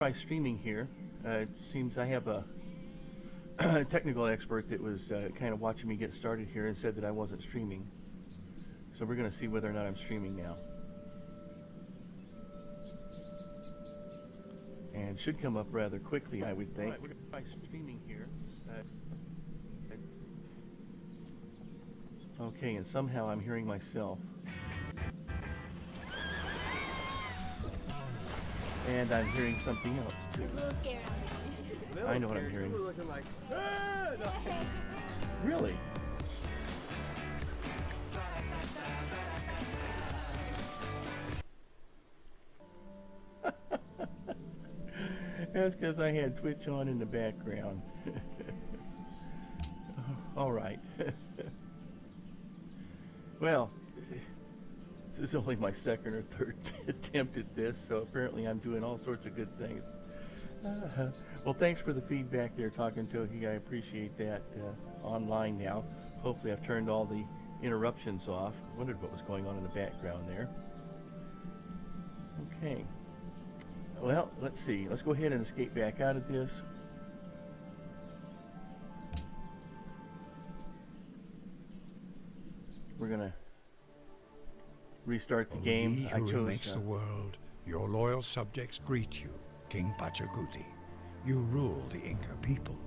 Try streaming here. It seems I have a technical expert that was kind of watching me get started here and said that I wasn't streaming. So we're going to see whether or not I'm streaming now. And should come up rather quickly, I would think. Right, we're going to try streaming here. Okay, and somehow I'm hearing myself. And I'm hearing something else too. A little scared. I know what I'm hearing. Looking like, ah, no. Really? That's because I had Twitch on in the background. All right. Well, this is only my second or third attempt at this, so apparently I'm doing all sorts of good things. Well, thanks for the feedback there, Talking Toki. I appreciate that online now. Hopefully I've turned all the interruptions off. I wondered what was going on in the background there. Okay. Well, let's see. Let's go ahead and escape back out of this. We're going to restart the game. He who makes the world, your loyal subjects greet you, King Pachachuti. You rule the Inca people.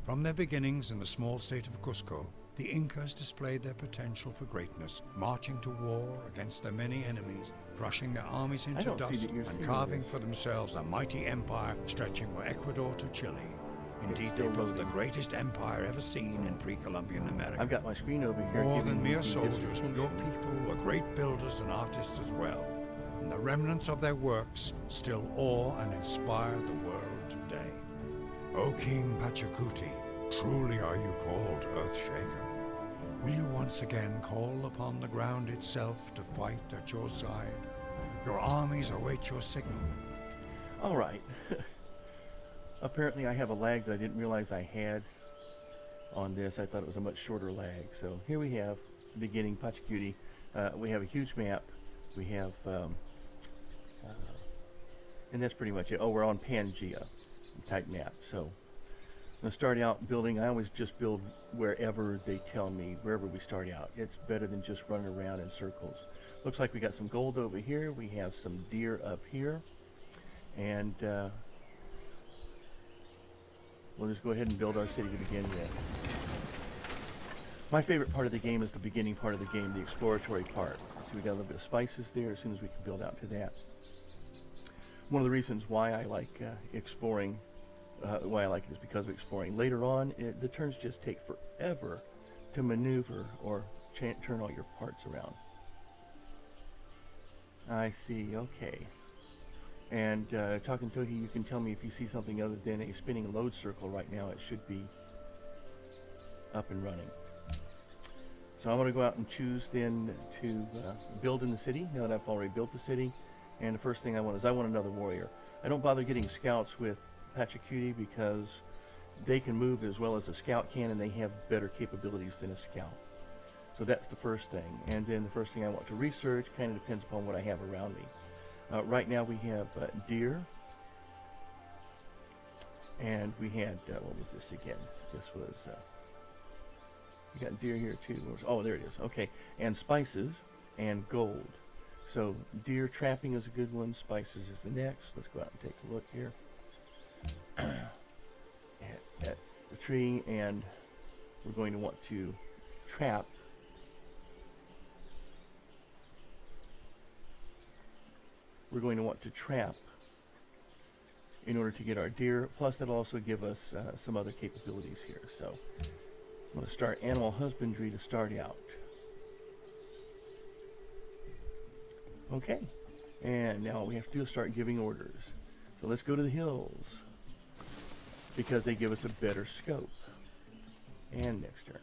From their beginnings in the small state of Cusco, the Incas displayed their potential for greatness, marching to war against their many enemies, crushing their armies into dust, and carving for themselves a mighty empire stretching from Ecuador to Chile. Indeed, they built the greatest empire ever seen in pre-Columbian America. I've got my screen over here. More than mere soldiers, your people were great builders and artists as well, and the remnants of their works still awe and inspire the world today. O King Pachachuti, truly are you called Earthshaker. Will you once again call upon the ground itself to fight at your side? Your armies await your signal. All right. Apparently I have a lag that I didn't realize I had on this. I thought it was a much shorter lag. So here we have the beginning, Pachachuti. We have a huge map. We have, and that's pretty much it. Oh, we're on Pangea type map. So I'm going to start out building. I always just build wherever they tell me, wherever we start out. It's better than just running around in circles. Looks like we got some gold over here. We have some deer up here. And we'll just go ahead and build our city to begin with. My favorite part of the game is the beginning part of the game, the exploratory part. See, we got a little bit of spices there as soon as we can build out to that. One of the reasons why I like exploring, why I like it is because of exploring. Later on, the turns just take forever to maneuver or turn all your parts around. I see, okay. And Talking Toki, you can tell me if you see something other than a spinning load circle right now. It should be up and running. So I'm going to go out and choose then to build in the city, now that I've already built the city. And the first thing I want is I want another warrior. I don't bother getting scouts with Pachachuti because they can move as well as a scout can, and they have better capabilities than a scout. So that's the first thing. And then the first thing I want to research kind of depends upon what I have around me. Right now we have deer, and we had, what was this again? This was, we got deer here too. Oh, there it is. Okay, and spices and gold. So deer trapping is a good one. Spices is the next. Let's go out and take a look here at the tree, and we're going to want to trap. We're going to want to trap in order to get our deer. Plus, that'll also give us some other capabilities here. So I'm going to start animal husbandry to start out. Okay, and now all we have to do is start giving orders. So let's go to the hills because they give us a better scope. And next turn.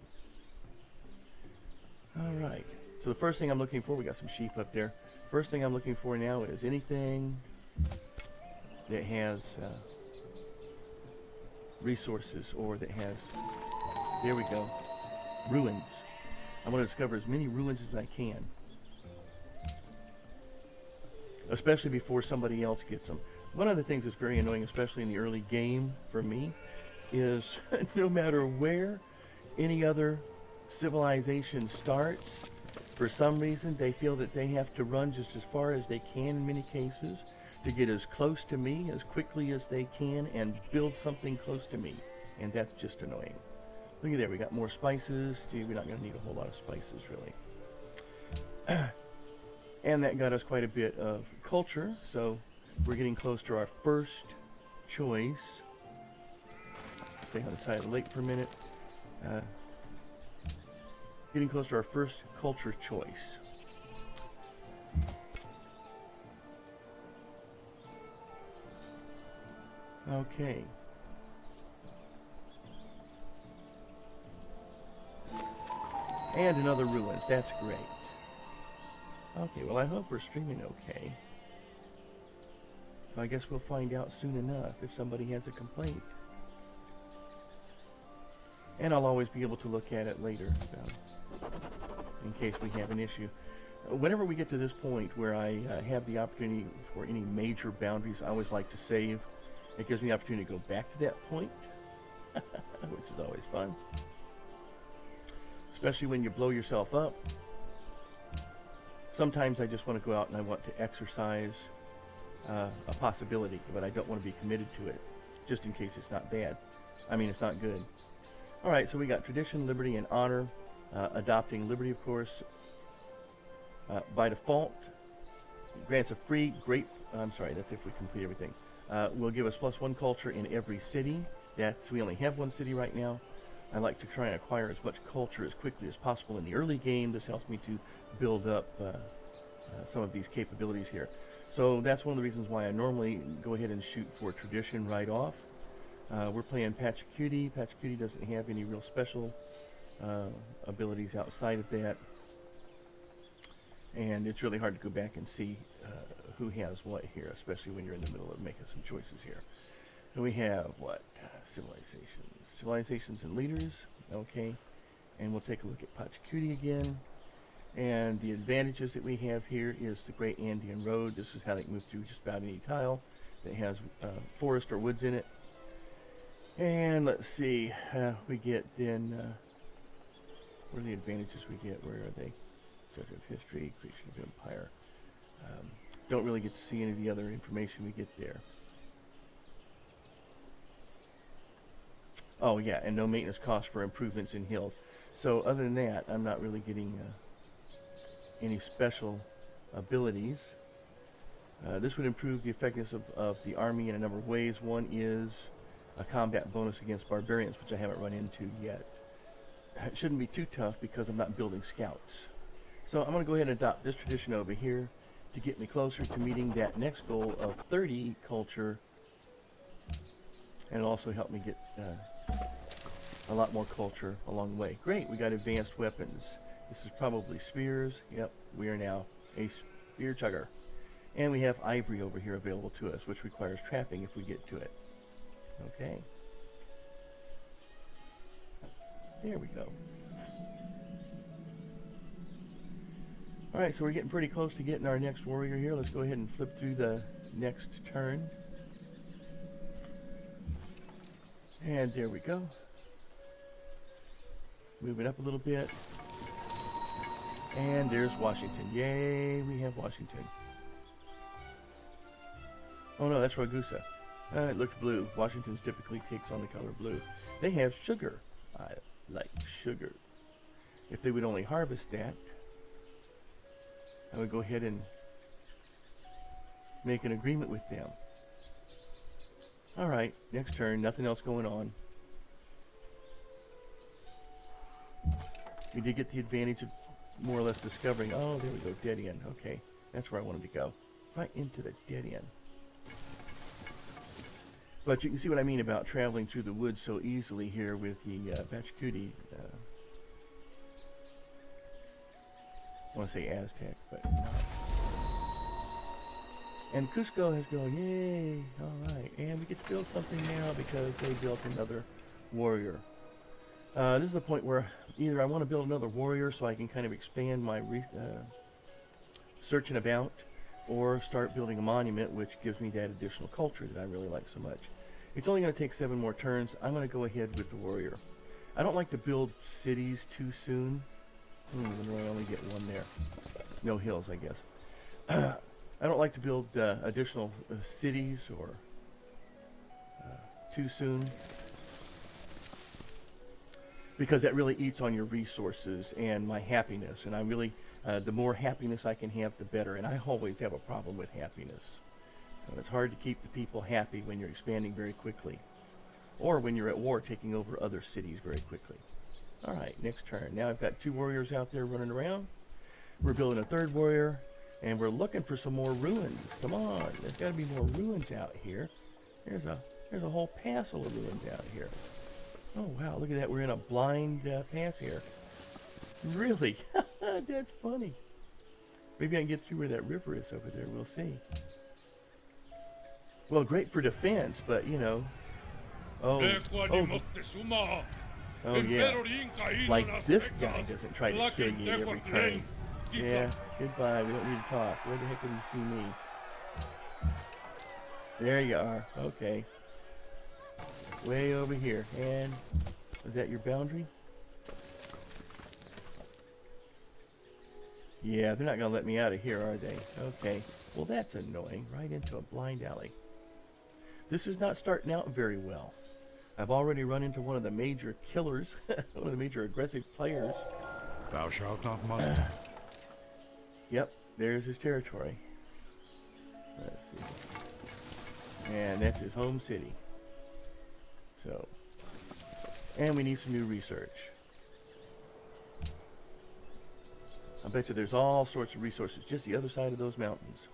All right. So the first thing I'm looking for, we got some sheep up there. First thing I'm looking for now is anything that has resources or that has, there we go, ruins. I want to discover as many ruins as I can, especially before somebody else gets them. One of the things that's very annoying, especially in the early game for me, is no matter where any other civilization starts, for some reason they feel that they have to run just as far as they can in many cases to get as close to me as quickly as they can and build something close to me. And that's just annoying. Look at there, we got more spices. Gee, we're not going to need a whole lot of spices, really. And that got us quite a bit of culture, so we're getting close to our first choice. Stay on the side of the lake for a minute. Getting close to our first culture choice. Okay. And another ruins. That's great. Okay, well I hope we're streaming okay. So I guess we'll find out soon enough if somebody has a complaint. And I'll always be able to look at it later, in case we have an issue. Whenever we get to this point where I have the opportunity for any major boundaries, I always like to save. It gives me the opportunity to go back to that point, which is always fun. Especially when you blow yourself up. Sometimes I just want to go out and I want to exercise a possibility, but I don't want to be committed to it, just in case it's not bad. I mean, it's not good. All right, so we got tradition, liberty, and honor. Adopting liberty, of course, by default, grants a free grape. I'm sorry, that's if we complete everything. Will give us +1 culture in every city. We only have 1 city right now. I like to try and acquire as much culture as quickly as possible in the early game. This helps me to build up some of these capabilities here. So that's one of the reasons why I normally go ahead and shoot for tradition right off. We're playing Pachachuti. Pachachuti doesn't have any real special abilities outside of that. And it's really hard to go back and see who has what here, especially when you're in the middle of making some choices here. And we have what? Civilizations and leaders. Okay. And we'll take a look at Pachachuti again. And the advantages that we have here is the Great Andean Road. This is how they can move through just about any tile that has forest or woods in it. And let's see, we get then, what are the advantages we get? Where are they? Judge of history, creation of empire. Don't really get to see any of the other information we get there. Oh yeah, and no maintenance cost for improvements in hills. So other than that, I'm not really getting any special abilities. This would improve the effectiveness of the army in a number of ways. One is a combat bonus against barbarians, which I haven't run into yet. It shouldn't be too tough because I'm not building scouts. So I'm going to go ahead and adopt this tradition over here to get me closer to meeting that next goal of 30 culture, and it'll also help me get a lot more culture along the way. Great, we got advanced weapons. This is probably spears. Yep, we are now a spear chugger. And we have ivory over here available to us, which requires trapping if we get to it. Okay. There we go. Alright, so we're getting pretty close to getting our next warrior here. Let's go ahead and flip through the next turn. And there we go. Moving up a little bit. And there's Washington. Yay, we have Washington. Oh no, that's Ragusa. It looks blue. Washington's typically takes on the color blue. They have sugar. I like sugar. If they would only harvest that, I would go ahead and make an agreement with them. Alright, next turn. Nothing else going on. We did get the advantage of more or less discovering. Oh, there we go. Dead end. Okay. That's where I wanted to go. Right into the dead end. But you can see what I mean about traveling through the woods so easily here with the Pachachuti. I want to say Aztec, but not. And Cusco has gone, yay! Alright, and we get to build something now because they built another warrior. This is the point where either I want to build another warrior so I can kind of expand my searching about, or start building a monument, which gives me that additional culture that I really like so much. It's only going to take 7 more turns. I'm going to go ahead with the warrior. I don't like to build cities too soon. When I only get one there. No hills, I guess. I don't like to build additional cities or too soon, because that really eats on your resources and my happiness. And I really, the more happiness I can have, the better. And I always have a problem with happiness. It's hard to keep the people happy when you're expanding very quickly, or when you're at war taking over other cities very quickly. All right, next turn. Now I've got 2 warriors out there running around. We're building a 3rd warrior, and we're looking for some more ruins. Come on, there's got to be more ruins out here. There's a whole passel of ruins out here. Oh wow, look at that. We're in a blind pass here. Really? That's funny. Maybe I can get through where that river is over there. We'll see. Well, great for defense, but you know. Oh yeah. Like this guy doesn't try to kill you every turn. Yeah, goodbye. We don't need to talk. Where the heck can you see me? There you are. Okay. Way over here. And is that your boundary? Yeah, they're not going to let me out of here, are they? Okay. Well, that's annoying. Right into a blind alley. This is not starting out very well. I've already run into one of the major killers, one of the major aggressive players. Thou shalt not muster. Yep, there's his territory. Let's see. And that's his home city. So, and we need some new research. I bet you there's all sorts of resources just the other side of those mountains.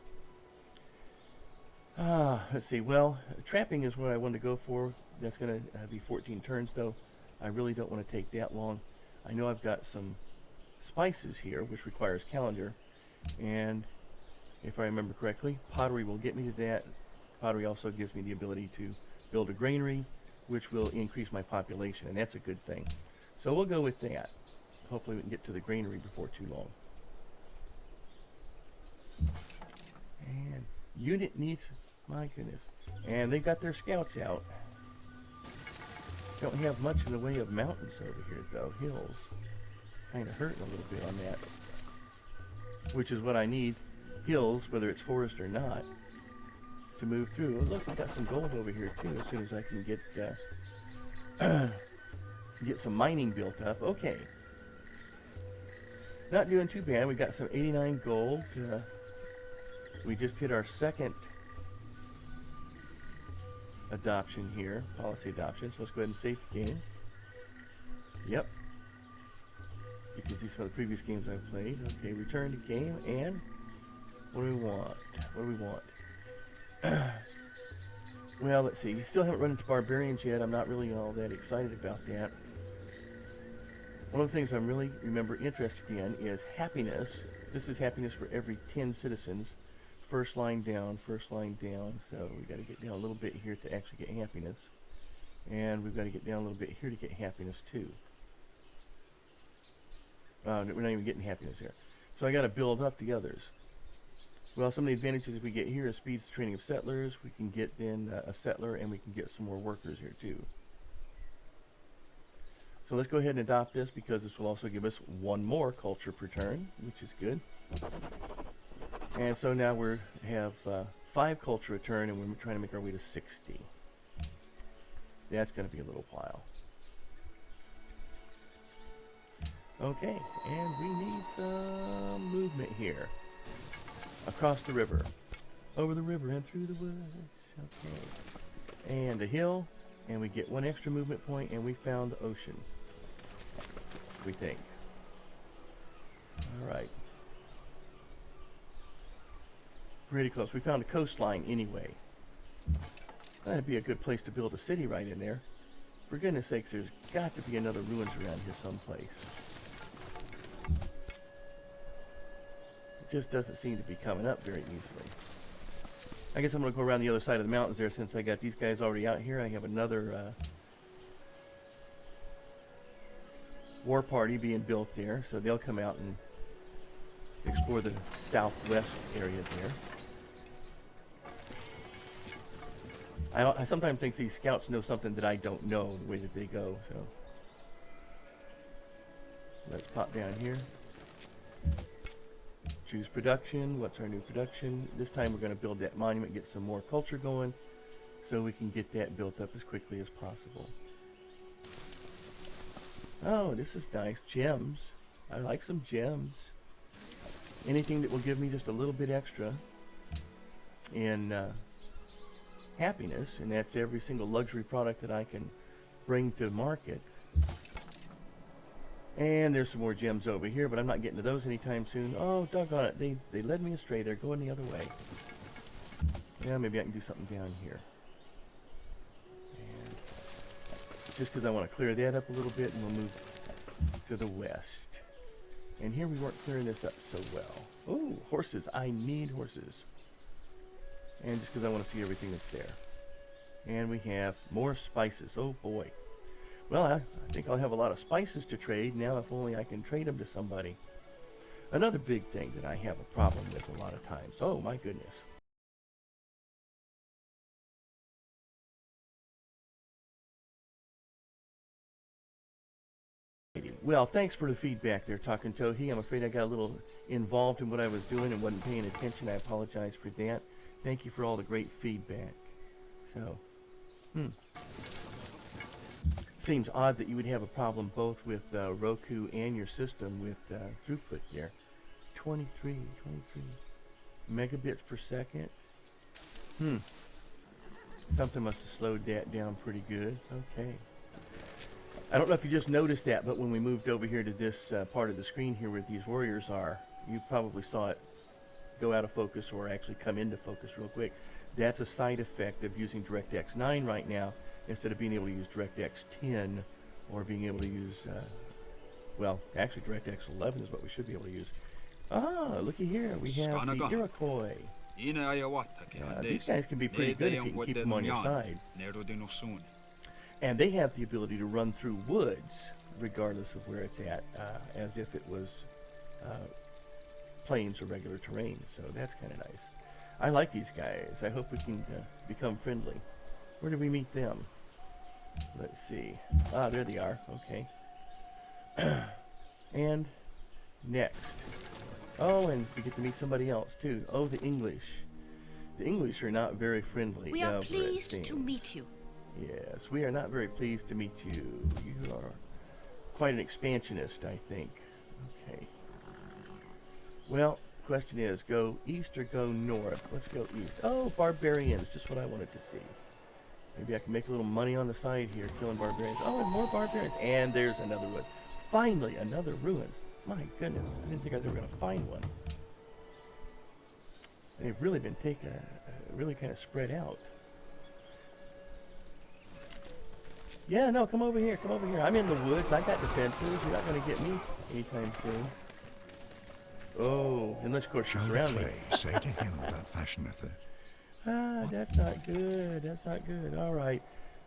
Let's see. Well, trapping is what I want to go for. That's going to be 14 turns, though. I really don't want to take that long. I know I've got some spices here, which requires calendar. And if I remember correctly, pottery will get me to that. Pottery also gives me the ability to build a granary, which will increase my population, and that's a good thing. So we'll go with that. Hopefully we can get to the granary before too long. And unit needs, my goodness. And they got their scouts out. Don't have much in the way of mountains over here, though. Hills. Kind of hurting a little bit on that. Which is what I need. Hills, whether it's forest or not, to move through. Oh, look, I got some gold over here, too, as soon as I can get some mining built up. Okay. Not doing too bad. We got some 89 gold. We just hit our 2nd adoption here, policy adoption. So let's go ahead and save the game. Yep. You can see some of the previous games I've played. Okay, return to game, and what do we want? What do we want? Well, let's see. We still haven't run into barbarians yet. I'm not really all that excited about that. One of the things I'm really, interested in is happiness. This is happiness for every 10 citizens. First line down, first line down. So we've got to get down a little bit here to actually get happiness. And we've got to get down a little bit here to get happiness too. We're not even getting happiness here. So I got to build up the others. Well, some of the advantages we get here is speeds the training of settlers. We can get then a settler, and we can get some more workers here too. So let's go ahead and adopt this, because this will also give us 1 more culture per turn, which is good. And so now we have 5 culture a turn, and we're trying to make our way to 60. That's going to be a little while. Okay, and we need some movement here. Across the river. Over the river and through the woods. Okay. And a hill, and we get 1 extra movement point, and we found the ocean. We think. Alright. Pretty close. We found a coastline anyway. That'd be a good place to build a city right in there. For goodness sakes, there's got to be another ruins around here someplace. It just doesn't seem to be coming up very easily. I guess I'm going to go around the other side of the mountains there, since I got these guys already out here. I have another war party being built there, so they'll come out and explore the southwest area there. I sometimes think these scouts know something that I don't know, the way that they go, so. Let's pop down here. Choose production. What's our new production? This time we're going to build that monument, get some more culture going, so we can get that built up as quickly as possible. Oh, this is nice. Gems. I like some gems. Anything that will give me just a little bit extra in happiness, and that's every single luxury product that I can bring to market. And there's some more gems over here, but I'm not getting to those anytime soon. Oh, doggone it. They led me astray. They're going the other way. Yeah, maybe I can do something down here. And just because I want to clear that up a little bit, and we'll move to the west. And here we weren't clearing this up so well. Oh, horses. I need horses. And just because I want to see everything that's there. And we have more spices. Oh, boy. Well, I think I'll have a lot of spices to trade now, if only I can trade them to somebody. Another big thing that I have a problem with a lot of times. Oh, my goodness. Well, thanks for the feedback there, Talking Tohi. I'm afraid I got a little involved in what I was doing and wasn't paying attention. I apologize for that. Thank you for all the great feedback. So, seems odd that you would have a problem both with Roku and your system with throughput there. 23 megabits per second. Something must have slowed that down pretty good. Okay. I don't know if you just noticed that, but when we moved over here to this part of the screen here where these warriors are, you probably saw it go out of focus or actually come into focus real quick. That's a side effect of using DirectX 9 right now instead of being able to use DirectX 10 or being able to use, well, actually DirectX 11 is what we should be able to use. Ah, looky here. We have the Iroquois. These guys can be pretty good if you can keep them on your side. And they have the ability to run through woods, regardless of where it's at, as if it was plains or regular terrain. So that's kind of nice. I like these guys. I hope we can become friendly. Where do we meet them? Let's see. Ah, there they are. Okay. And next. Oh, and we get to meet somebody else, too. Oh, the English. The English are not very friendly. We are pleased to meet you. Yes, we are not very pleased to meet you. You are quite an expansionist, I think. Okay. Well, the question is, go east or go north? Let's go east. Oh, barbarians, just what I wanted to see. Maybe I can make a little money on the side here, killing barbarians. Oh, and more barbarians. And there's another ruins. Finally, another ruins. My goodness, I didn't think I was ever going to find one. They've really been really kind of spread out. Yeah, no, come over here, come over here. I'm in the woods. I got defenses. You're not going to get me anytime soon. Oh, unless, of course, you surround me. Say to him that fashioneth it. Ah, that's not good. That's not good. All right.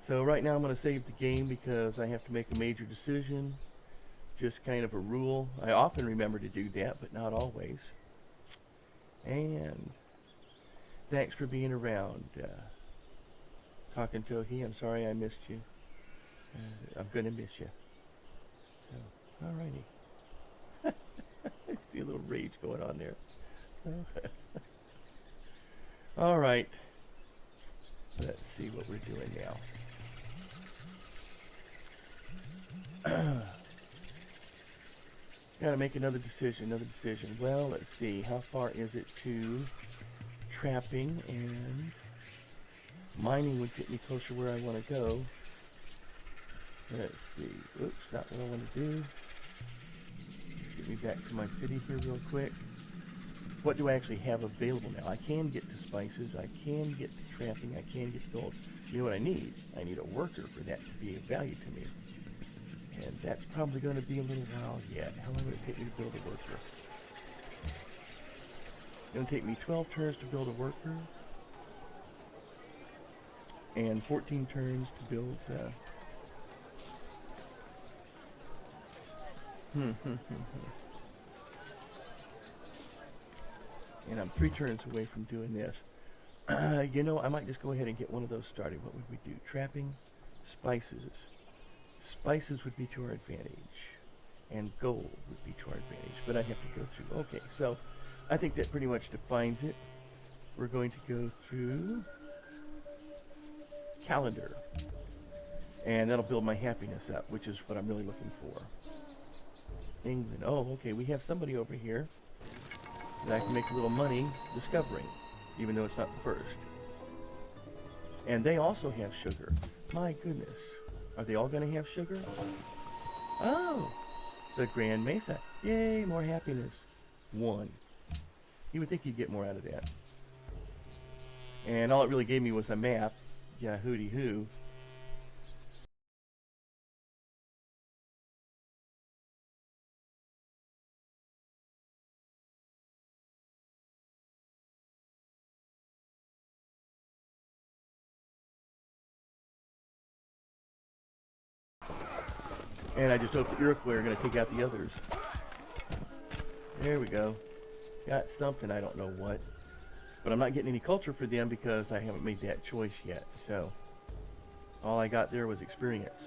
So right now I'm going to save the game because I have to make a major decision. Just kind of a rule. I often remember to do that, but not always. And thanks for being around. Talking Tohi, I'm sorry I missed you. I'm going to miss you. So, alrighty. I see a little rage going on there. All right. Let's see what we're doing now. Gotta make another decision. Well, let's see. How far is it to trapping, and mining would get me closer where I want to go. Let's see. Oops, not what I want to do. Get me back to my city here real quick. What do I actually have available now? I can get to spices. I can get to trapping. I can get to gold. You know what I need? I need a worker for that to be of value to me. And that's probably going to be a little while yet. How long will it take me to build a worker? It's going to take me 12 turns to build a worker. And 14 turns to build... And I'm 3 turns away from doing this. You know, I might just go ahead and get one of those started. What would we do? Trapping, spices. Spices would be to our advantage, and gold would be to our advantage, but I'd have to go through. Okay, so I think that pretty much defines it. We're going to go through calendar, and that'll build my happiness up, which is what I'm really looking for. England. Oh, okay, we have somebody over here that I can make a little money discovering, even though it's not the first. And they also have sugar. My goodness. Are they all going to have sugar? Oh, the Grand Mesa. Yay, more happiness. 1. You would think you'd get more out of that. And all it really gave me was a map. Yeah, hooty hoo. And I just hope the Iroquois are going to take out the others. There we go. Got something, I don't know what. But I'm not getting any culture for them because I haven't made that choice yet. So, all I got there was experience,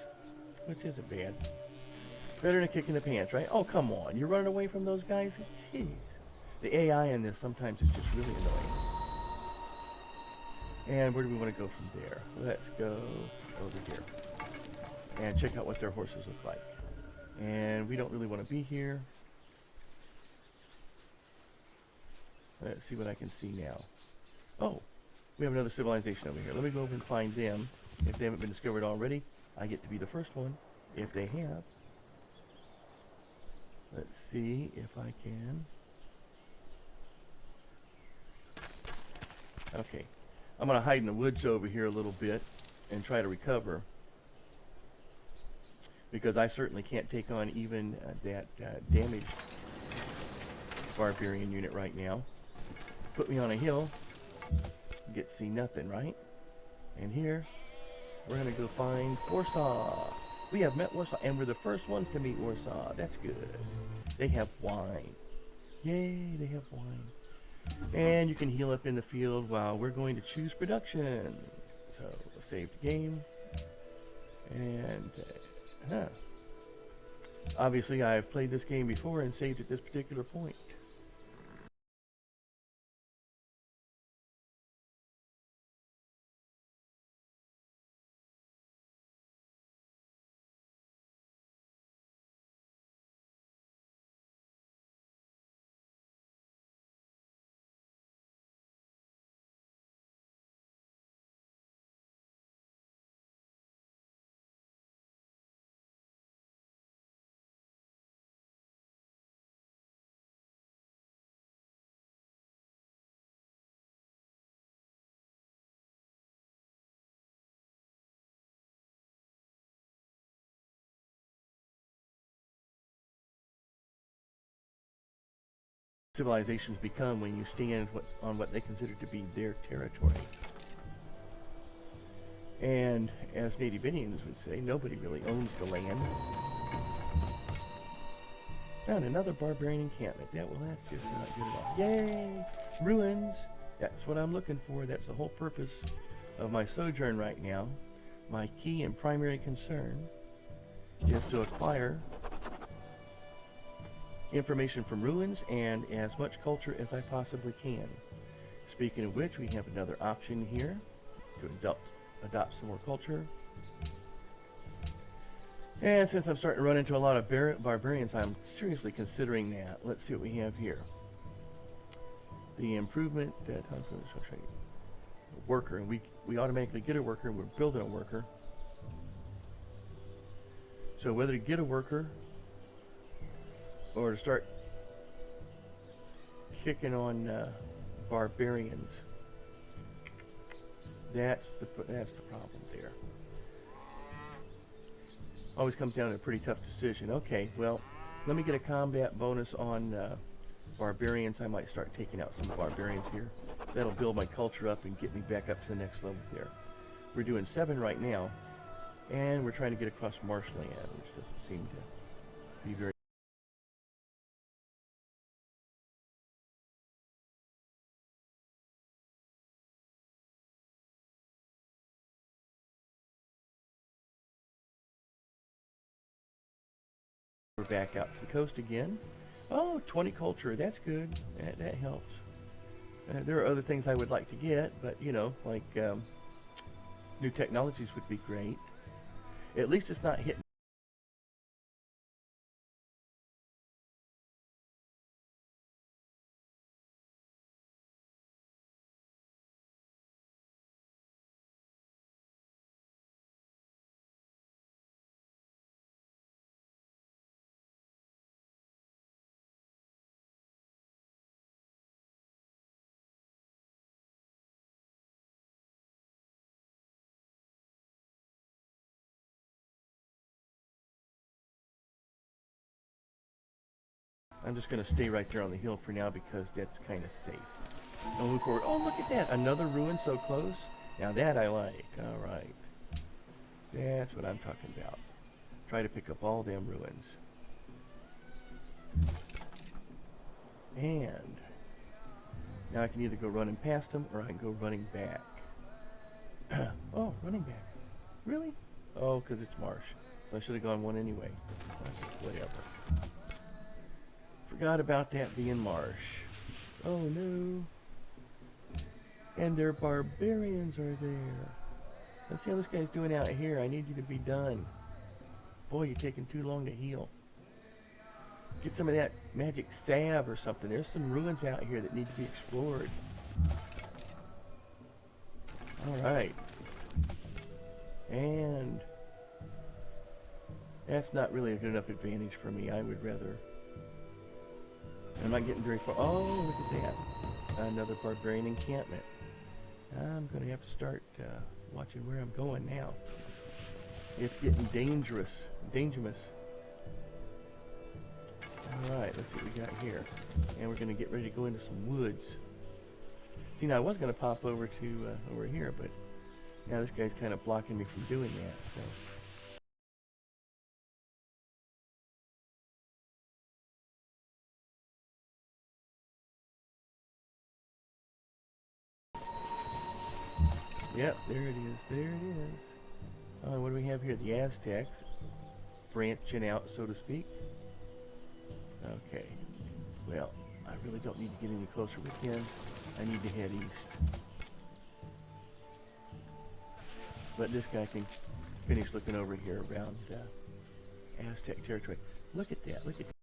which isn't bad. Better than a kick in the pants, right? Oh, come on. You're running away from those guys? Jeez. The AI in this, sometimes it's just really annoying. And where do we want to go from there? Let's go over here and check out what their horses look like. And we don't really want to be here. Let's see what I can see now. Oh, we have another civilization over here. Let me go over and find them. If they haven't been discovered already, I get to be the first one. If they have. Let's see if I can. Okay. I'm going to hide in the woods over here a little bit and try to recover, because I certainly can't take on even that damaged barbarian unit right now. Put me on a hill, get to see nothing, right? And here, we're going to go find Warsaw. We have met Warsaw, and we're the first ones to meet Warsaw. That's good. They have wine. Yay, they have wine. And you can heal up in the field while we're going to choose production. So, save the game. And, obviously, I've played this game before and saved at this particular point. Civilizations become when you stand on what they consider to be their territory. And as native Indians would say, nobody really owns the land. Found another barbarian encampment. That's just not good at all. Yay! Ruins! That's what I'm looking for. That's the whole purpose of my sojourn right now. My key and primary concern is to acquire information from ruins and as much culture as I possibly can. Speaking of which, we have another option here to adopt some more culture. And since I'm starting to run into a lot of barbarians, I'm seriously considering that. Let's see what we have here. The improvement that worker, and we automatically get a worker. We're building a worker. So whether to get a worker or to start kicking on barbarians, that's the problem there. Always comes down to a pretty tough decision. Okay, well, let me get a combat bonus on barbarians. I might start taking out some barbarians here. That'll build my culture up and get me back up to the next level there. We're doing 7 right now, and we're trying to get across marshland, which doesn't seem to be very We're back out to the coast again. Oh, 20 culture, that's good. That helps. There are other things I would like to get, but you know, like new technologies would be great. At least it's not hitting. I'm just going to stay right there on the hill for now because that's kind of safe. Don't move forward. Oh, look at that. Another ruin so close. Now that I like. All right. That's what I'm talking about. Try to pick up all them ruins. And now I can either go running past them or I can go running back. Oh, running back. Really? Oh, because it's marsh. So I should have gone one anyway. Whatever. Forgot about that being marsh. Oh no. And their barbarians are there. Let's see how this guy's doing out here. I need you to be done. Boy, you're taking too long to heal. Get some of that magic salve or something. There's some ruins out here that need to be explored. Alright. And that's not really a good enough advantage for me. I would rather... I'm not getting very far. Oh, look at that. Another barbarian encampment. I'm going to have to start watching where I'm going now. It's getting dangerous. Dangerous. Alright, let's see what we got here. And we're going to get ready to go into some woods. See, now I was going to pop over to over here, but now this guy's kind of blocking me from doing that. So. Yep, there it is. There it is. What do we have here? The Aztecs. Branching out, so to speak. Okay. Well, I really don't need to get any closer with him. I need to head east. But this guy can finish looking over here around Aztec territory. Look at that. Look at that.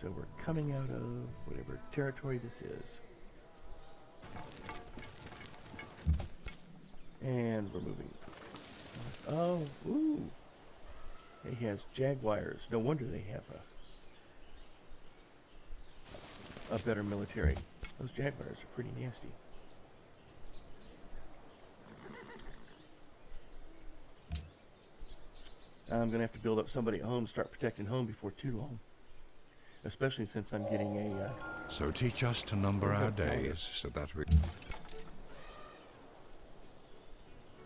So we're coming out of whatever territory this is. And we're moving. Oh, ooh. He has jaguars. No wonder they have a better military. Those jaguars are pretty nasty. I'm going to have to build up somebody at home, start protecting home before too long. Especially since I'm getting a... So teach us to number our days so that we...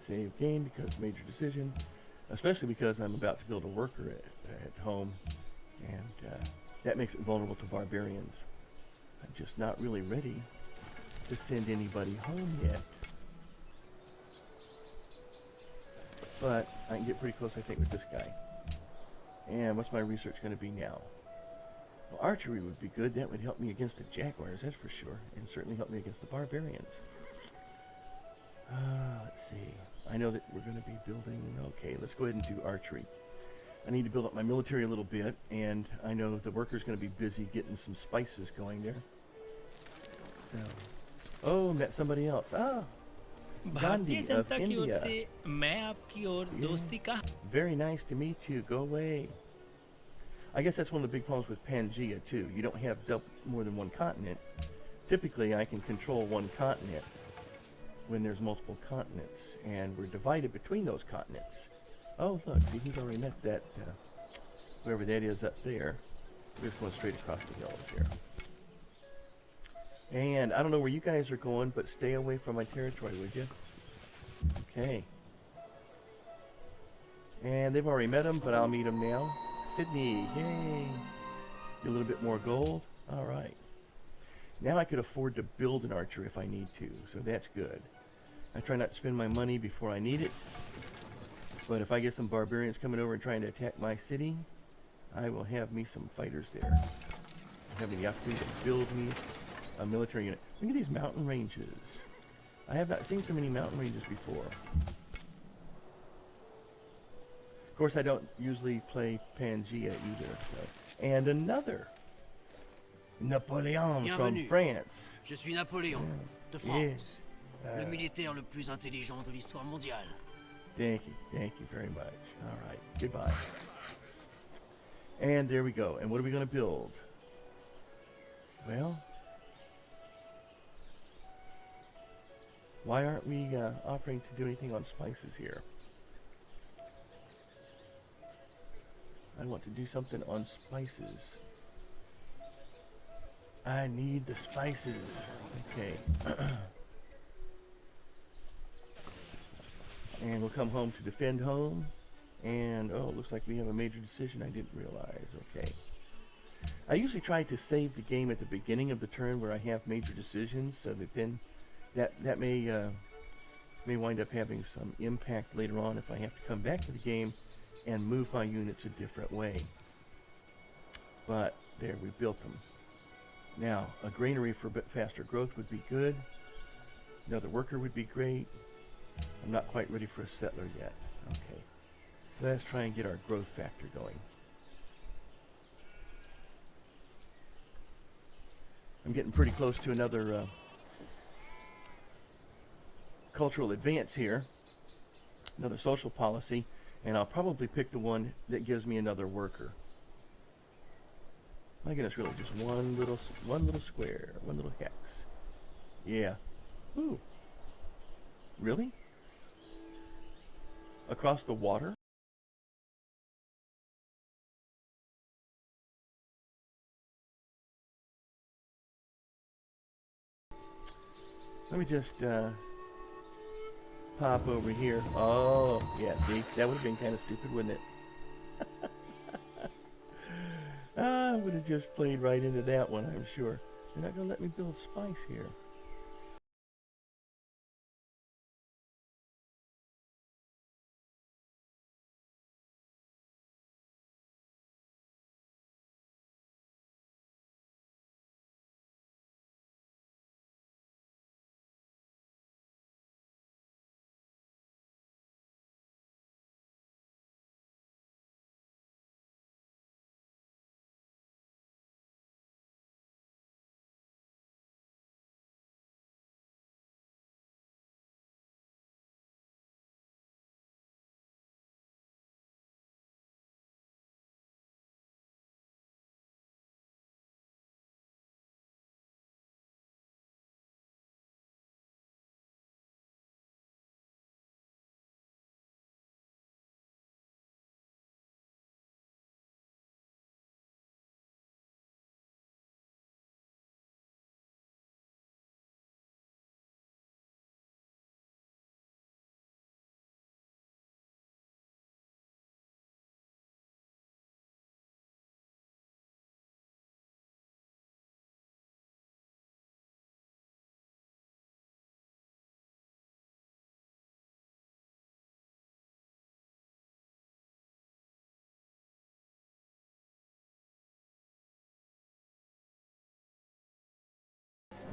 Save game because major decision. Especially because I'm about to build a worker at home. And That makes it vulnerable to barbarians. I'm just not really ready to send anybody home yet. But I can get pretty close, I think, with this guy. And what's my research going to be now? Well, archery would be good. That would help me against the jaguars, that's for sure. And certainly help me against the barbarians. Let's see. I know that we're going to be building... Okay, let's go ahead and do archery. I need to build up my military a little bit, and I know the worker's going to be busy getting some spices going there. So... Oh, met somebody else. Ah! भारतीय Gandhi of जनता की ओर India. से मैं आपकी ओर दोस्ती का Very nice to meet you. Go away. I guess that's one of the big problems with Pangea, too. You don't have more than one continent. Typically, I can control one continent when there's multiple continents, and we're divided between those continents. Oh, look, see, he's already met that, whoever that is up there. We're just going straight across the hills here. And I don't know where you guys are going, but stay away from my territory, would you? Okay. And they've already met him, but I'll meet him now. Sydney, yay! Get a little bit more gold. All right. Now I could afford to build an archer if I need to, so that's good. I try not to spend my money before I need it. But if I get some barbarians coming over and trying to attack my city, I will have me some fighters there. Having the opportunity to build me a military unit. Look at these mountain ranges. I have not seen so many mountain ranges before. Of course, I don't usually play Pangea either. So. And another. Napoleon from France. Je suis Napoléon, de France, Yes. le militaire le plus intelligent de l'histoire mondiale. Thank you very much. All right, goodbye. And there we go. And what are we going to build? Well, why aren't we offering to do anything on spices here? I want to do something on spices. I need the spices. Okay. And we'll come home to defend home. And, oh, it looks like we have a major decision I didn't realize. Okay. I usually try to save the game at the beginning of the turn where I have major decisions, so that then that may wind up having some impact later on if I have to come back to the game and move my units a different way. But there, we built them. Now, a granary for a bit faster growth would be good. Another worker would be great. I'm not quite ready for a settler yet. Okay. Let's try and get our growth factor going. I'm getting pretty close to another cultural advance here. Another social policy. And I'll probably pick the one that gives me another worker. My goodness, really, just one little square, one little hex. Yeah. Ooh. Really? Across the water? Let me just pop over here. Oh, yeah, see? That would have been kind of stupid, wouldn't it? I would have just played right into that one, I'm sure. They're not going to let me build spice here.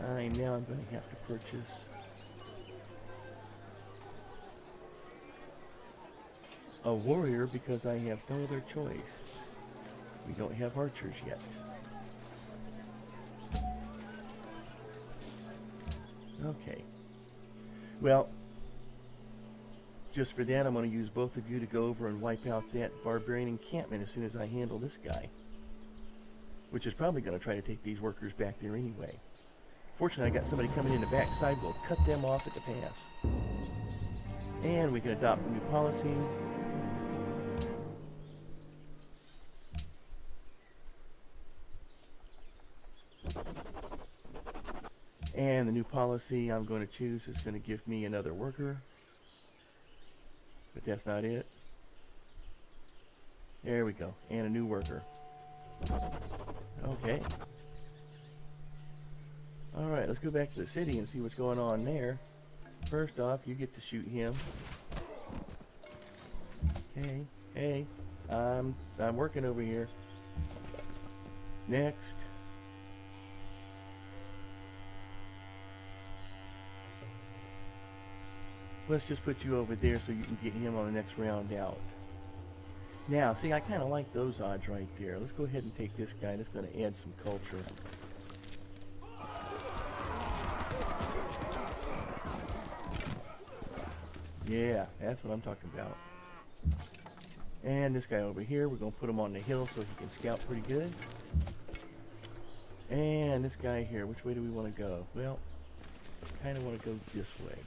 Now I'm going to have to purchase a warrior because I have no other choice. We don't have archers yet. Okay. Well, just for that, I'm going to use both of you to go over and wipe out that barbarian encampment as soon as I handle this guy. Which is probably going to try to take these workers back there anyway. Fortunately, I got somebody coming in the backside. We'll cut them off at the pass. And we can adopt a new policy. And the new policy I'm going to choose is going to give me another worker. But that's not it. There we go. And a new worker. Okay. Alright, let's go back to the city and see what's going on there. First off, you get to shoot him. Hey, I'm working over here. Next. Let's just put you over there so you can get him on the next round out. Now, see, I kind of like those odds right there. Let's go ahead and take this guy. That's going to add some culture. Yeah, that's what I'm talking about. And this guy over here, we're going to put him on the hill so he can scout pretty good. And this guy here, which way do we want to go? Well, kind of want to go this way.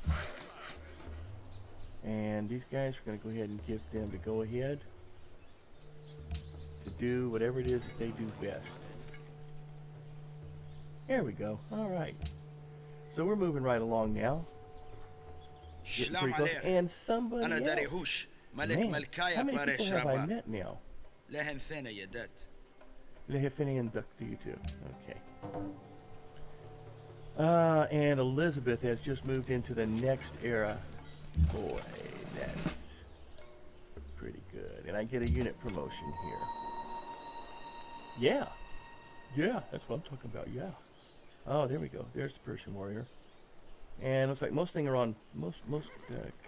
And these guys, we're going to go ahead and give them to go ahead to do whatever it is that they do best. There we go. All right. So we're moving right along now. Getting pretty close. And somebody else. Man, how many people have I met now? Lehefini and Duck to you too. Okay. And Elizabeth has just moved into the next era. Boy, that's pretty good. And I get a unit promotion here. Yeah, that's what I'm talking about. Yeah. Oh, there we go. There's the Persian warrior. And looks like most things are on most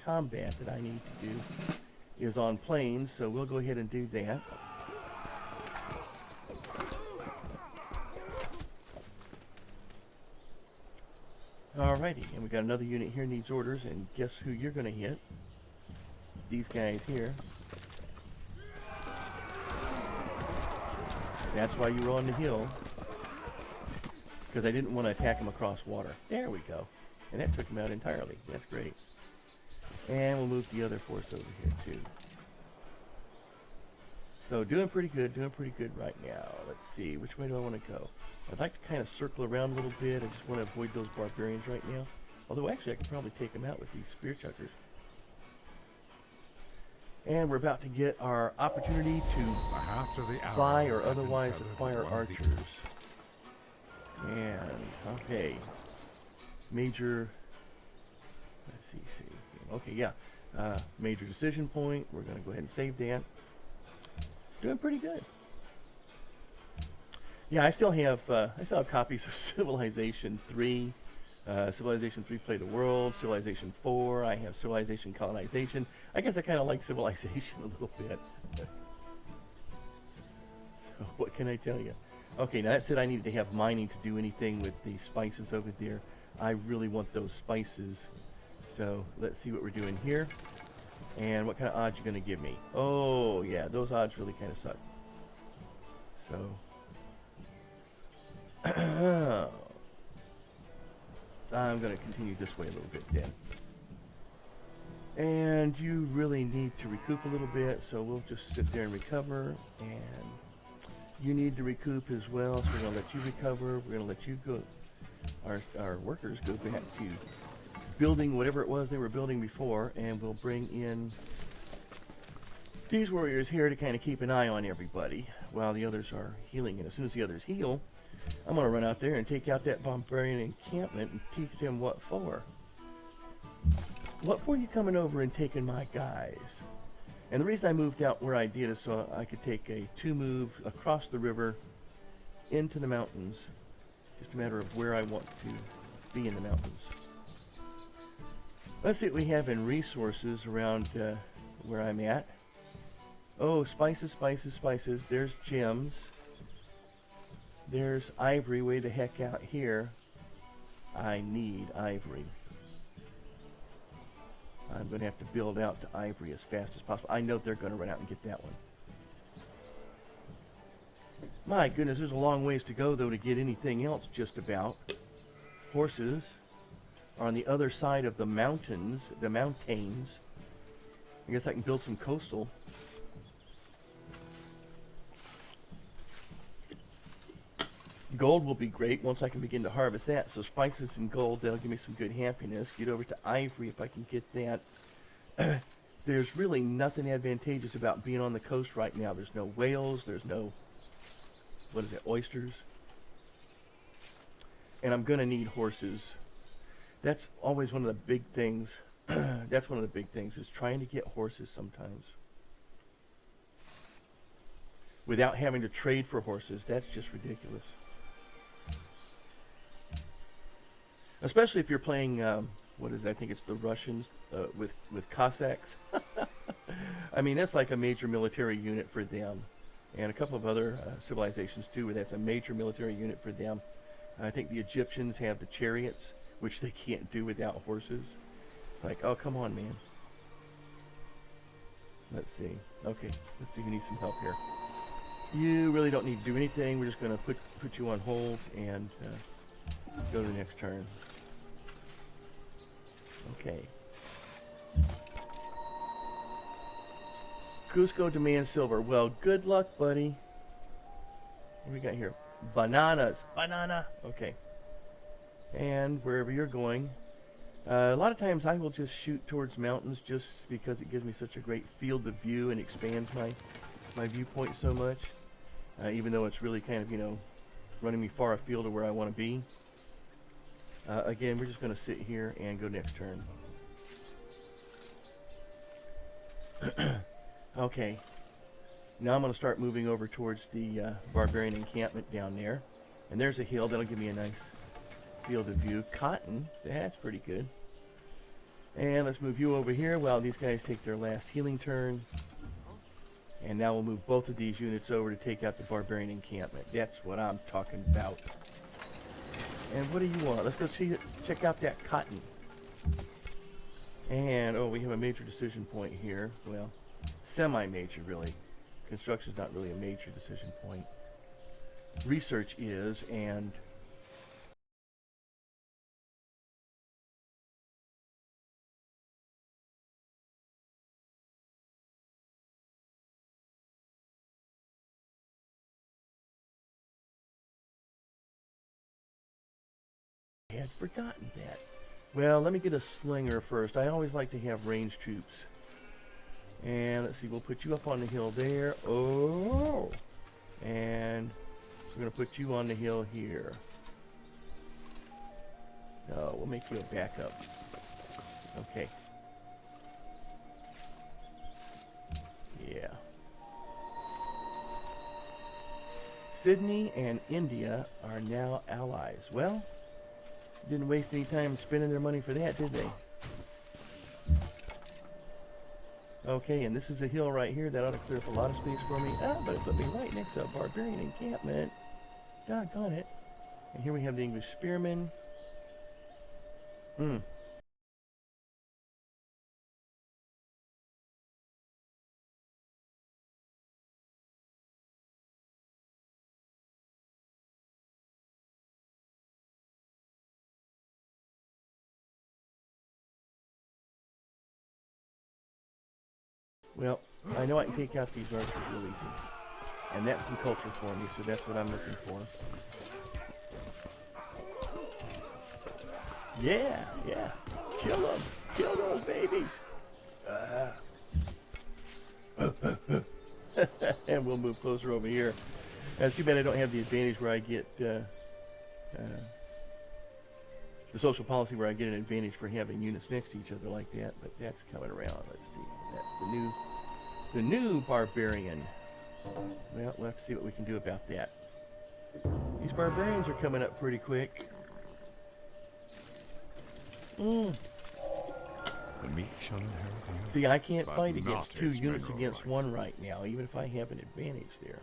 combat that I need to do is on planes, so we'll go ahead and do that. Alrighty, and we got another unit here needs orders, and guess who you're going to hit? These guys here. That's why you were on the hill, because I didn't want to attack them across water. There we go. And that took them out entirely. That's great. And we'll move the other force over here too. So doing pretty good right now. Let's see, which way do I want to go? I'd like to kind of circle around a little bit. I just want to avoid those barbarians right now. Although actually I could probably take them out with these spear chuckers. And we're about to get our opportunity to fly or otherwise acquire archers. And, okay. Major, let's see. Okay, yeah. Major decision point. We're going to go ahead and save that. Doing pretty good. Yeah, I still have copies of Civilization 3. Civilization 3 Play the World, Civilization 4, I have Civilization Colonization. I guess I kind of like Civilization a little bit. So what can I tell you? Okay, now that said, I needed to have mining to do anything with the spices over there. I really want those spices. So let's see what we're doing here. And what kind of odds you're going to give me? Oh, yeah, those odds really kind of suck. So... I'm going to continue this way a little bit then. And you really need to recoup a little bit, so we'll just sit there and recover. And you need to recoup as well, so we're going to let you recover. We're going to let you go, our workers go back to building whatever it was they were building before, and we'll bring in these warriors here to kind of keep an eye on everybody while the others are healing. And as soon as the others heal, I'm going to run out there and take out that barbarian encampment and teach them what for. What for you coming over and taking my guys? And the reason I moved out where I did is so I could take a 2-move across the river into the mountains. Just a matter of where I want to be in the mountains. Let's see what we have in resources around where I'm at. Oh, spices, spices, spices. There's gems. There's ivory way the heck out here. I need ivory. I'm going to have to build out to ivory as fast as possible. I know they're going to run out and get that one. My goodness, there's a long ways to go, though, to get anything else just about. Horses are on the other side of the mountains, the mountains. I guess I can build some coastal. Gold will be great once I can begin to harvest that. So spices and gold, that'll give me some good happiness. Get over to ivory if I can get that. There's really nothing advantageous about being on the coast right now. There's no whales. There's no, what is it, oysters. And I'm going to need horses. That's always one of the big things. That's one of the big things, is trying to get horses sometimes. Without having to trade for horses, that's just ridiculous. Especially if you're playing, what is it? I think it's the Russians with Cossacks. I mean, that's like a major military unit for them. And a couple of other civilizations too, where that's a major military unit for them. I think the Egyptians have the chariots, which they can't do without horses. It's like, oh, come on, man. Let's see. Okay, let's see who needs some help here. You really don't need to do anything. We're just going to put you on hold and go to the next turn. Okay. Cusco demands silver. Well, good luck, buddy. What do we got here? Bananas. Banana. Okay. And wherever you're going. A lot of times I will just shoot towards mountains just because it gives me such a great field of view and expands my viewpoint so much. Even though it's really kind of, running me far afield of where I want to be. Again, we're just going to sit here and go next turn. Okay. Now I'm going to start moving over towards the barbarian encampment down there. And there's a hill. That'll give me a nice field of view. Cotton. That's pretty good. And let's move you over here while these guys take their last healing turn. And now we'll move both of these units over to take out the barbarian encampment. That's what I'm talking about. And what do you want? Let's go check out that cotton. And, oh, we have a major decision point here. Well, semi-major, really. Construction's not really a major decision point. Research is, and I had forgotten that. Well, let me get a slinger first. I always like to have ranged troops. And let's see, we'll put you up on the hill there. Oh! And we're going to put you on the hill here. No, we'll make you a backup. Okay. Yeah. Sydney and India are now allies. Well, didn't waste any time spending their money for that, did they? Okay, and this is a hill right here. That ought to clear up a lot of space for me. Ah, but it put me right next to a barbarian encampment. Doggone it. And here we have the English spearmen. Well, I know I can take out these archers real easy. And that's some culture for me, so that's what I'm looking for. Yeah, yeah. Kill them. Kill those babies. And we'll move closer over here. It's too bad I don't have the advantage where I get the social policy where I get an advantage for having units next to each other like that, but that's coming around. Let's see. That's the new barbarian. Well, we'll have to see what we can do about that. These barbarians are coming up pretty quick. Mm. The meek shall inherit the earth. See, I can't But fight not against 2 its units mineral against rights. 1 right now, even if I have an advantage there.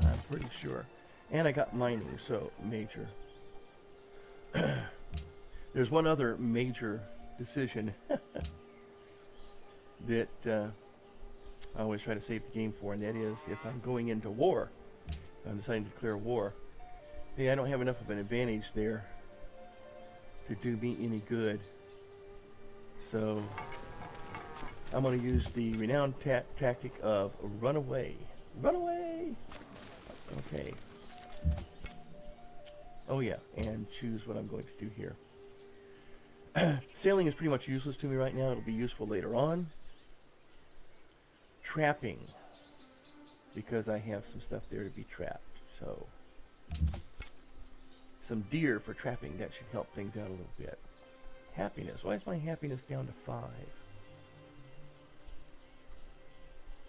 I'm pretty sure. And I got mining, so major. There's one other major decision that I always try to save the game for, and that is if I'm going into war, I'm deciding to declare war. Hey, I don't have enough of an advantage there to do me any good. So I'm going to use the renowned tactic of run away. Run away! Okay. Oh yeah, and choose what I'm going to do here. Sailing is pretty much useless to me right now. It'll be useful later on. Trapping, because I have some stuff there to be trapped. So some deer for trapping, that should help things out a little bit. Happiness. Why is my happiness down to 5?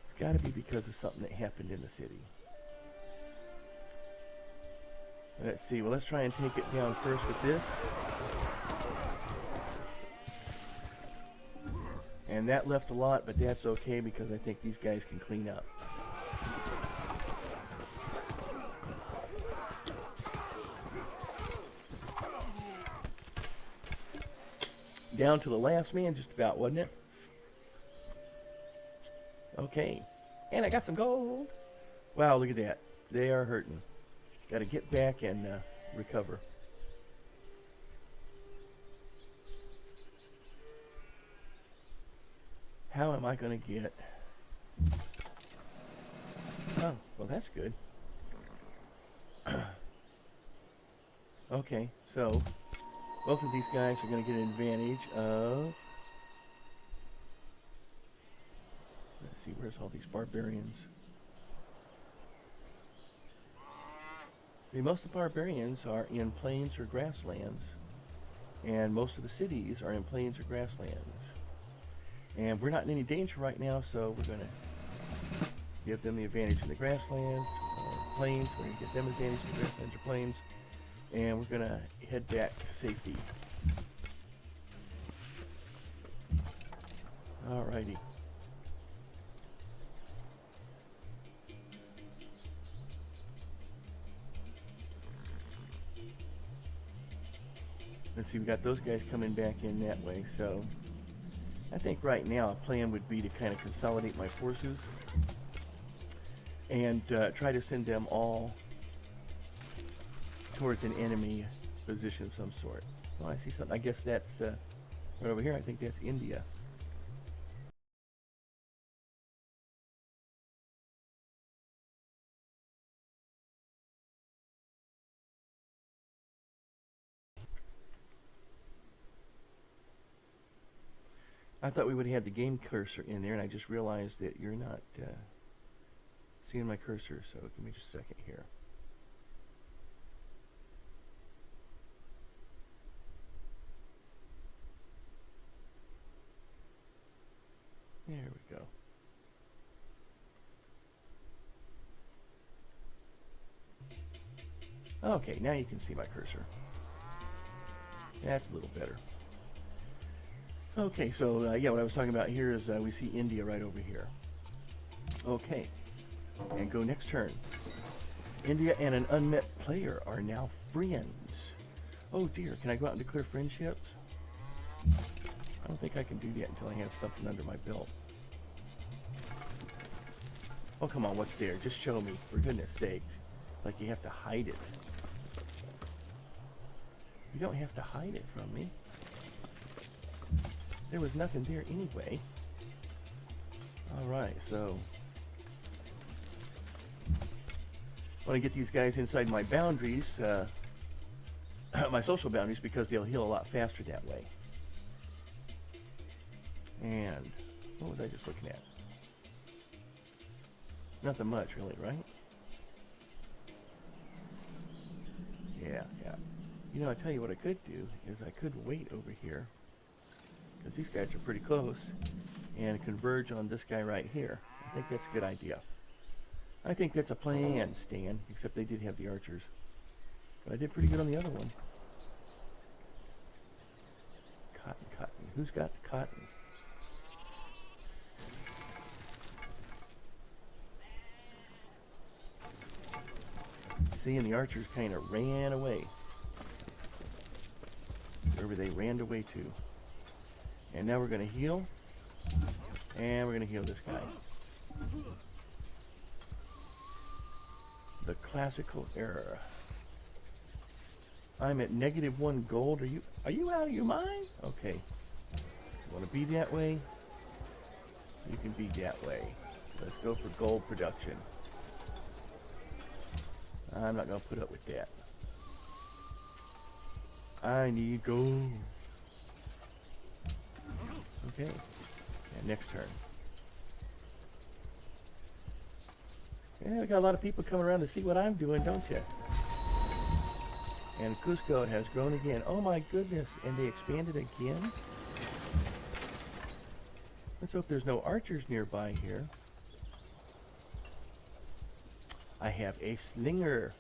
It's got to be because of something that happened in the city. Let's see. Well, let's try and take it down first with this. And that left a lot, but that's okay because I think these guys can clean up. Down to the last man, just about, wasn't it? Okay. And I got some gold. Wow, look at that. They are hurting. Got to get back and recover. How am I going to get... Oh, well, that's good. Okay, so both of these guys are going to get an advantage of... Let's see, where's all these barbarians? See, most of the barbarians are in plains or grasslands, and most of the cities are in plains or grasslands. And we're not in any danger right now, so we're going to give them the advantage in the grasslands or plains. We're going to give them the advantage in the grasslands or plains. And we're going to head back to safety. Alrighty. Let's see, we got those guys coming back in that way, so I think right now a plan would be to kind of consolidate my forces and try to send them all towards an enemy position of some sort. Oh, I see something. I guess that's right over here. I think that's India. I thought we would have had the game cursor in there, and I just realized that you're not seeing my cursor, so give me just a second here. There we go. Okay, now you can see my cursor. That's a little better. Okay, so yeah, what I was talking about here is we see India right over here. Okay, and go next turn. India and an unmet player are now friends. Oh dear, can I go out and declare friendships? I don't think I can do that until I have something under my belt. Oh, come on, what's there? Just show me, for goodness sakes. Like you have to hide it. You don't have to hide it from me. There was nothing there anyway. Alright, so I want to get these guys inside my boundaries, my social boundaries, because they'll heal a lot faster that way. And what was I just looking at? Nothing much, really, right? Yeah. You know, I tell you what I could do is I could wait over here, because these guys are pretty close, and converge on this guy right here. I think that's a good idea. I think that's a plan, Stan, except they did have the archers. But I did pretty good on the other one. Cotton, cotton. Who's got the cotton? See, and the archers kind of ran away. Wherever they ran away to. And now we're going to heal. And we're going to heal this guy. The classical error. I'm at -1 gold. Are you out of your mind? Okay. You want to be that way? You can be that way. Let's go for gold production. I'm not going to put up with that. I need gold. Okay. And next turn. Yeah, we got a lot of people coming around to see what I'm doing, don't you? And Cusco has grown again. Oh my goodness. And they expanded again? Let's hope there's no archers nearby here. I have a slinger.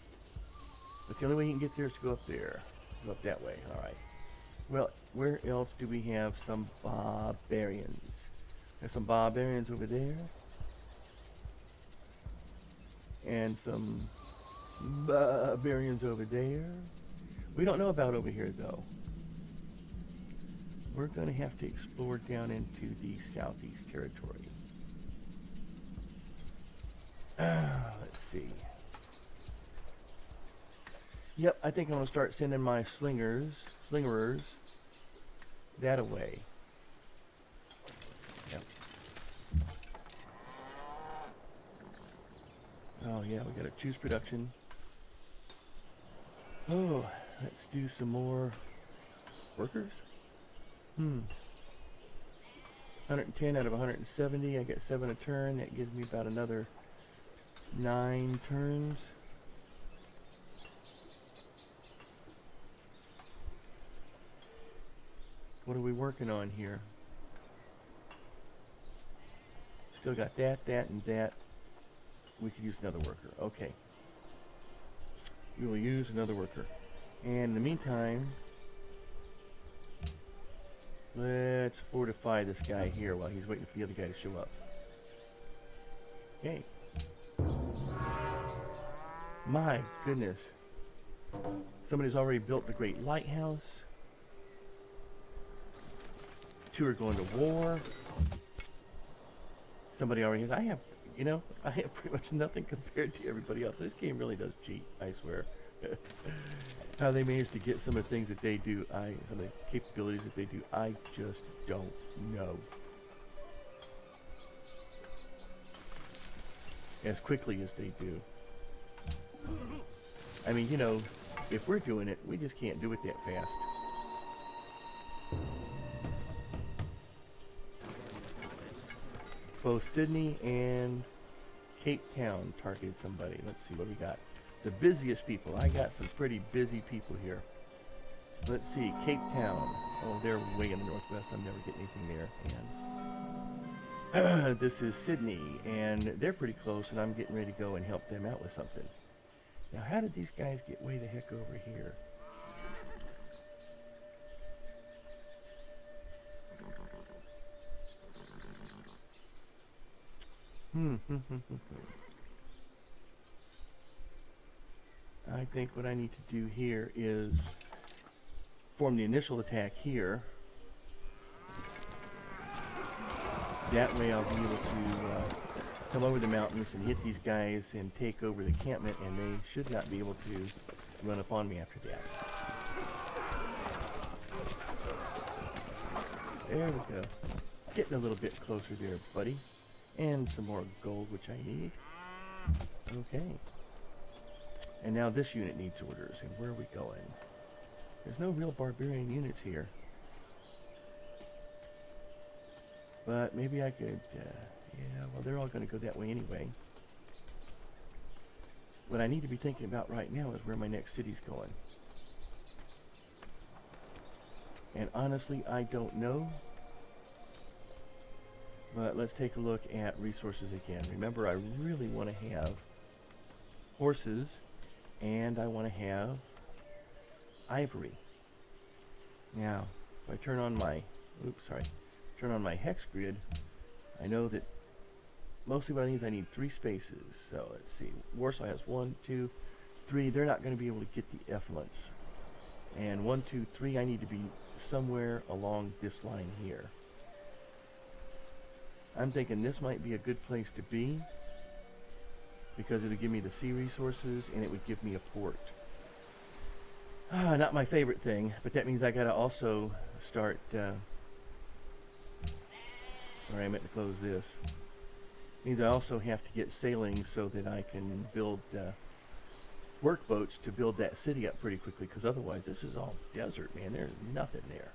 But the only way you can get there is to go up there. Go up that way. Alright. Well, where else do we have some barbarians? There's some barbarians over there. And some barbarians over there. We don't know about over here, though. We're going to have to explore down into the southeast territory. Let's see. Yep, I think I'm going to start sending my slingerers that away. Yep. Oh yeah, we got to choose production. Oh, let's do some more workers. 110 out of 170. I get 7 a turn. That gives me about another 9 turns. What are we working on here? Still got that, and that. We could use another worker. Okay. We will use another worker. And in the meantime, let's fortify this guy here while he's waiting for the other guy to show up. Okay. My goodness. Somebody's already built the Great Lighthouse. 2 are going to war. Somebody already has. I have pretty much nothing compared to everybody else. This game really does cheat, I swear. How they manage to get some of the things that they do, some of the capabilities that they do, I just don't know. As quickly as they do. I mean, if we're doing it, we just can't do it that fast. Both Sydney and Cape Town targeted somebody. Let's see what we got. The busiest people. I got some pretty busy people here. Let's see. Cape Town. Oh, they're way in the northwest. I'm never getting anything there. And this is Sydney, and they're pretty close, and I'm getting ready to go and help them out with something. Now, how did these guys get way the heck over here? I think what I need to do here is form the initial attack here. That way I'll be able to come over the mountains and hit these guys and take over the encampment, and they should not be able to run up on me after that. There we go. Getting a little bit closer there, buddy. And some more gold, which I need. Okay. And now this unit needs orders. And where are we going? There's no real barbarian units here. But maybe I could, yeah, well, they're all going to go that way anyway. What I need to be thinking about right now is where my next city's going. And honestly, I don't know. But let's take a look at resources again. Remember, I really want to have horses, and I want to have ivory. Now, if I turn on my, turn on my hex grid, I know that mostly what I need is I need 3 spaces. So let's see, Warsaw has 1, 2, 3. They're not going to be able to get the effluence. And 1, 2, 3, I need to be somewhere along this line here. I'm thinking this might be a good place to be because it would give me the sea resources and it would give me a port. Not my favorite thing, but that means I gotta also start, sorry, I meant to close this. Means I also have to get sailing so that I can build work boats to build that city up pretty quickly, because otherwise this is all desert, man. There's nothing there.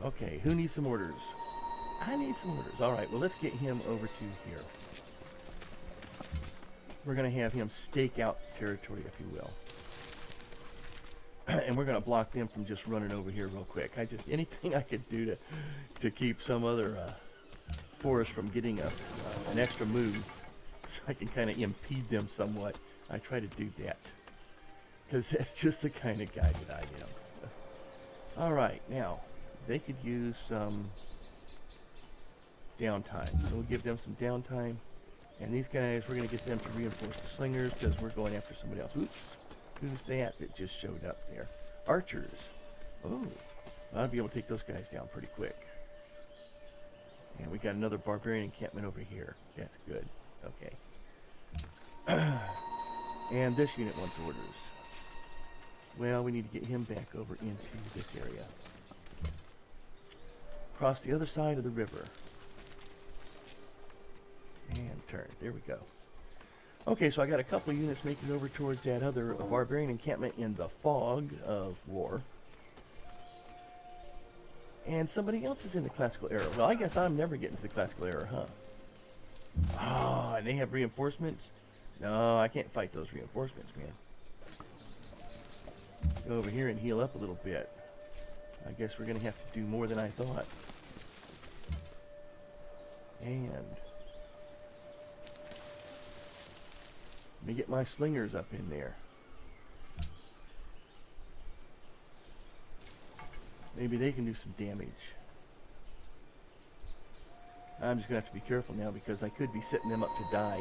Okay, who needs some orders? I need some orders. All right, well, let's get him over to here. We're going to have him stake out territory, if you will. And we're going to block them from just running over here real quick. Anything I could do to keep some other forest from getting an extra move, so I can kind of impede them somewhat. I try to do that, because that's just the kind of guy that I am. All right, now, they could use some downtime. So we'll give them some downtime. And these guys, we're going to get them to reinforce the slingers because we're going after somebody else. Oops. Who's that just showed up there? Archers. Oh, I'll be able to take those guys down pretty quick. And we got another barbarian encampment over here. That's good. Okay. And this unit wants orders. Well, we need to get him back over into this area. Across the other side of the river. And turn. There we go. Okay, so I got a couple of units making over towards that other barbarian encampment in the fog of war. And somebody else is in the classical era. Well, I guess I'm never getting to the classical era, huh? Oh, and they have reinforcements? No, I can't fight those reinforcements, man. Go over here and heal up a little bit. I guess we're going to have to do more than I thought. And let me get my slingers up in there. Maybe they can do some damage. I'm just going to have to be careful now because I could be setting them up to die.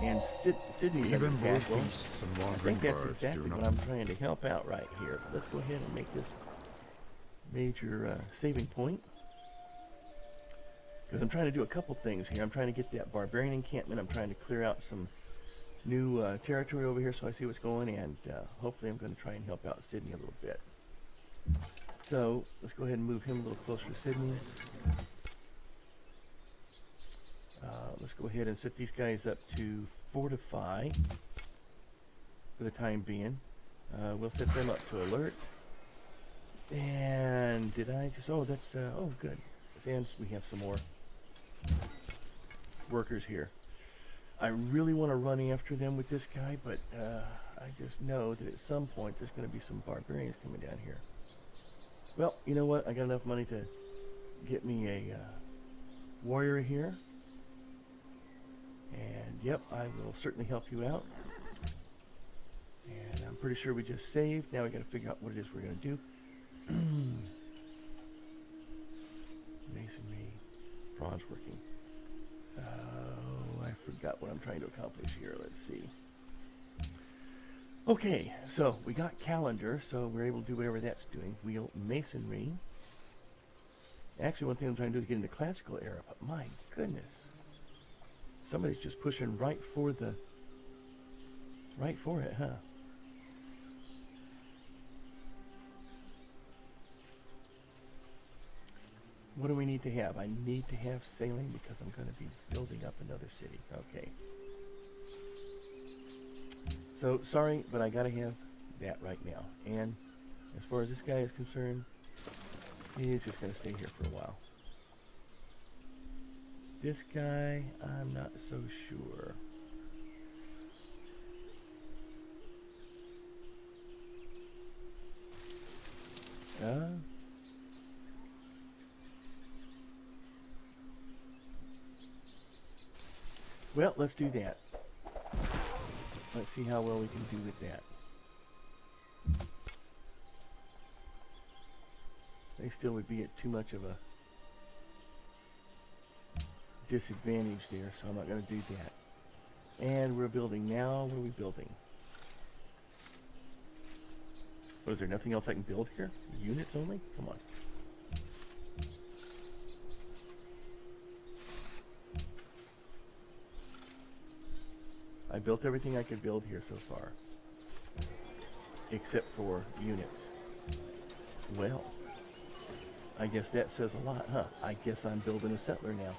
And Sydney's under Even attack. both Well, beasts and I wandering think that's birds do exactly not. what I'm trying to help out right here. Let's go ahead and make this major saving point. Because I'm trying to do a couple things here. I'm trying to get that barbarian encampment. I'm trying to clear out some new territory over here so I see what's going, and hopefully I'm going to try and help out Sydney a little bit. So let's go ahead and move him a little closer to Sydney. Let's go ahead and set these guys up to fortify for the time being. We'll set them up to alert. And did I just, oh, that's, oh, good. And we have some more workers here. I really want to run after them with this guy, but I just know that at some point there's going to be some barbarians coming down here. Well, you know what? I got enough money to get me a warrior here. And yep, I will certainly help you out. And I'm pretty sure we just saved. Now we got to figure out what it is we're going to do. Masonry, bronze working. Oh, I forgot what I'm trying to accomplish here. Let's see. Okay, so we got calendar, so we're able to do whatever that's doing. Wheel masonry. Actually, one thing I'm trying to do is get into classical era, but my goodness. Somebody's just pushing right for it, huh? What do we need to have? I need to have sailing because I'm going to be building up another city. Okay. So, sorry, but I got to have that right now. And as far as this guy is concerned, he's just going to stay here for a while. This guy, I'm not so sure. Well, let's do that. Let's see how well we can do with that. they still would be at too much of a disadvantage there, so I'm not going to do that. And we're building now. What are we building? What, is there nothing else I can build here? Units only? Come on. I built everything I could build here so far. Except for units. Well, I guess that says a lot, huh? I guess I'm building a settler now.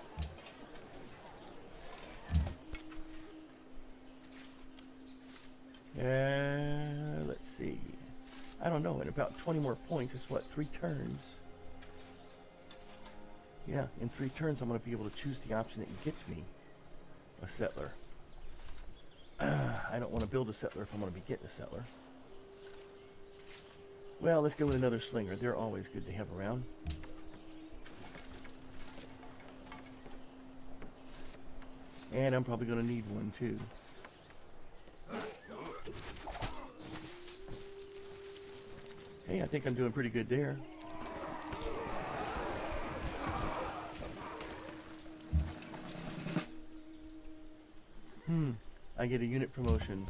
Let's see. I don't know, in about 20 more points, it's what, 3 turns? Yeah, in 3 turns I'm going to be able to choose the option that gets me a settler. I don't want to build a settler if I'm going to be getting a settler. Well, let's go with another slinger. They're always good to have around. And I'm probably going to need one too. Hey, I think I'm doing pretty good there. I get a unit promotion.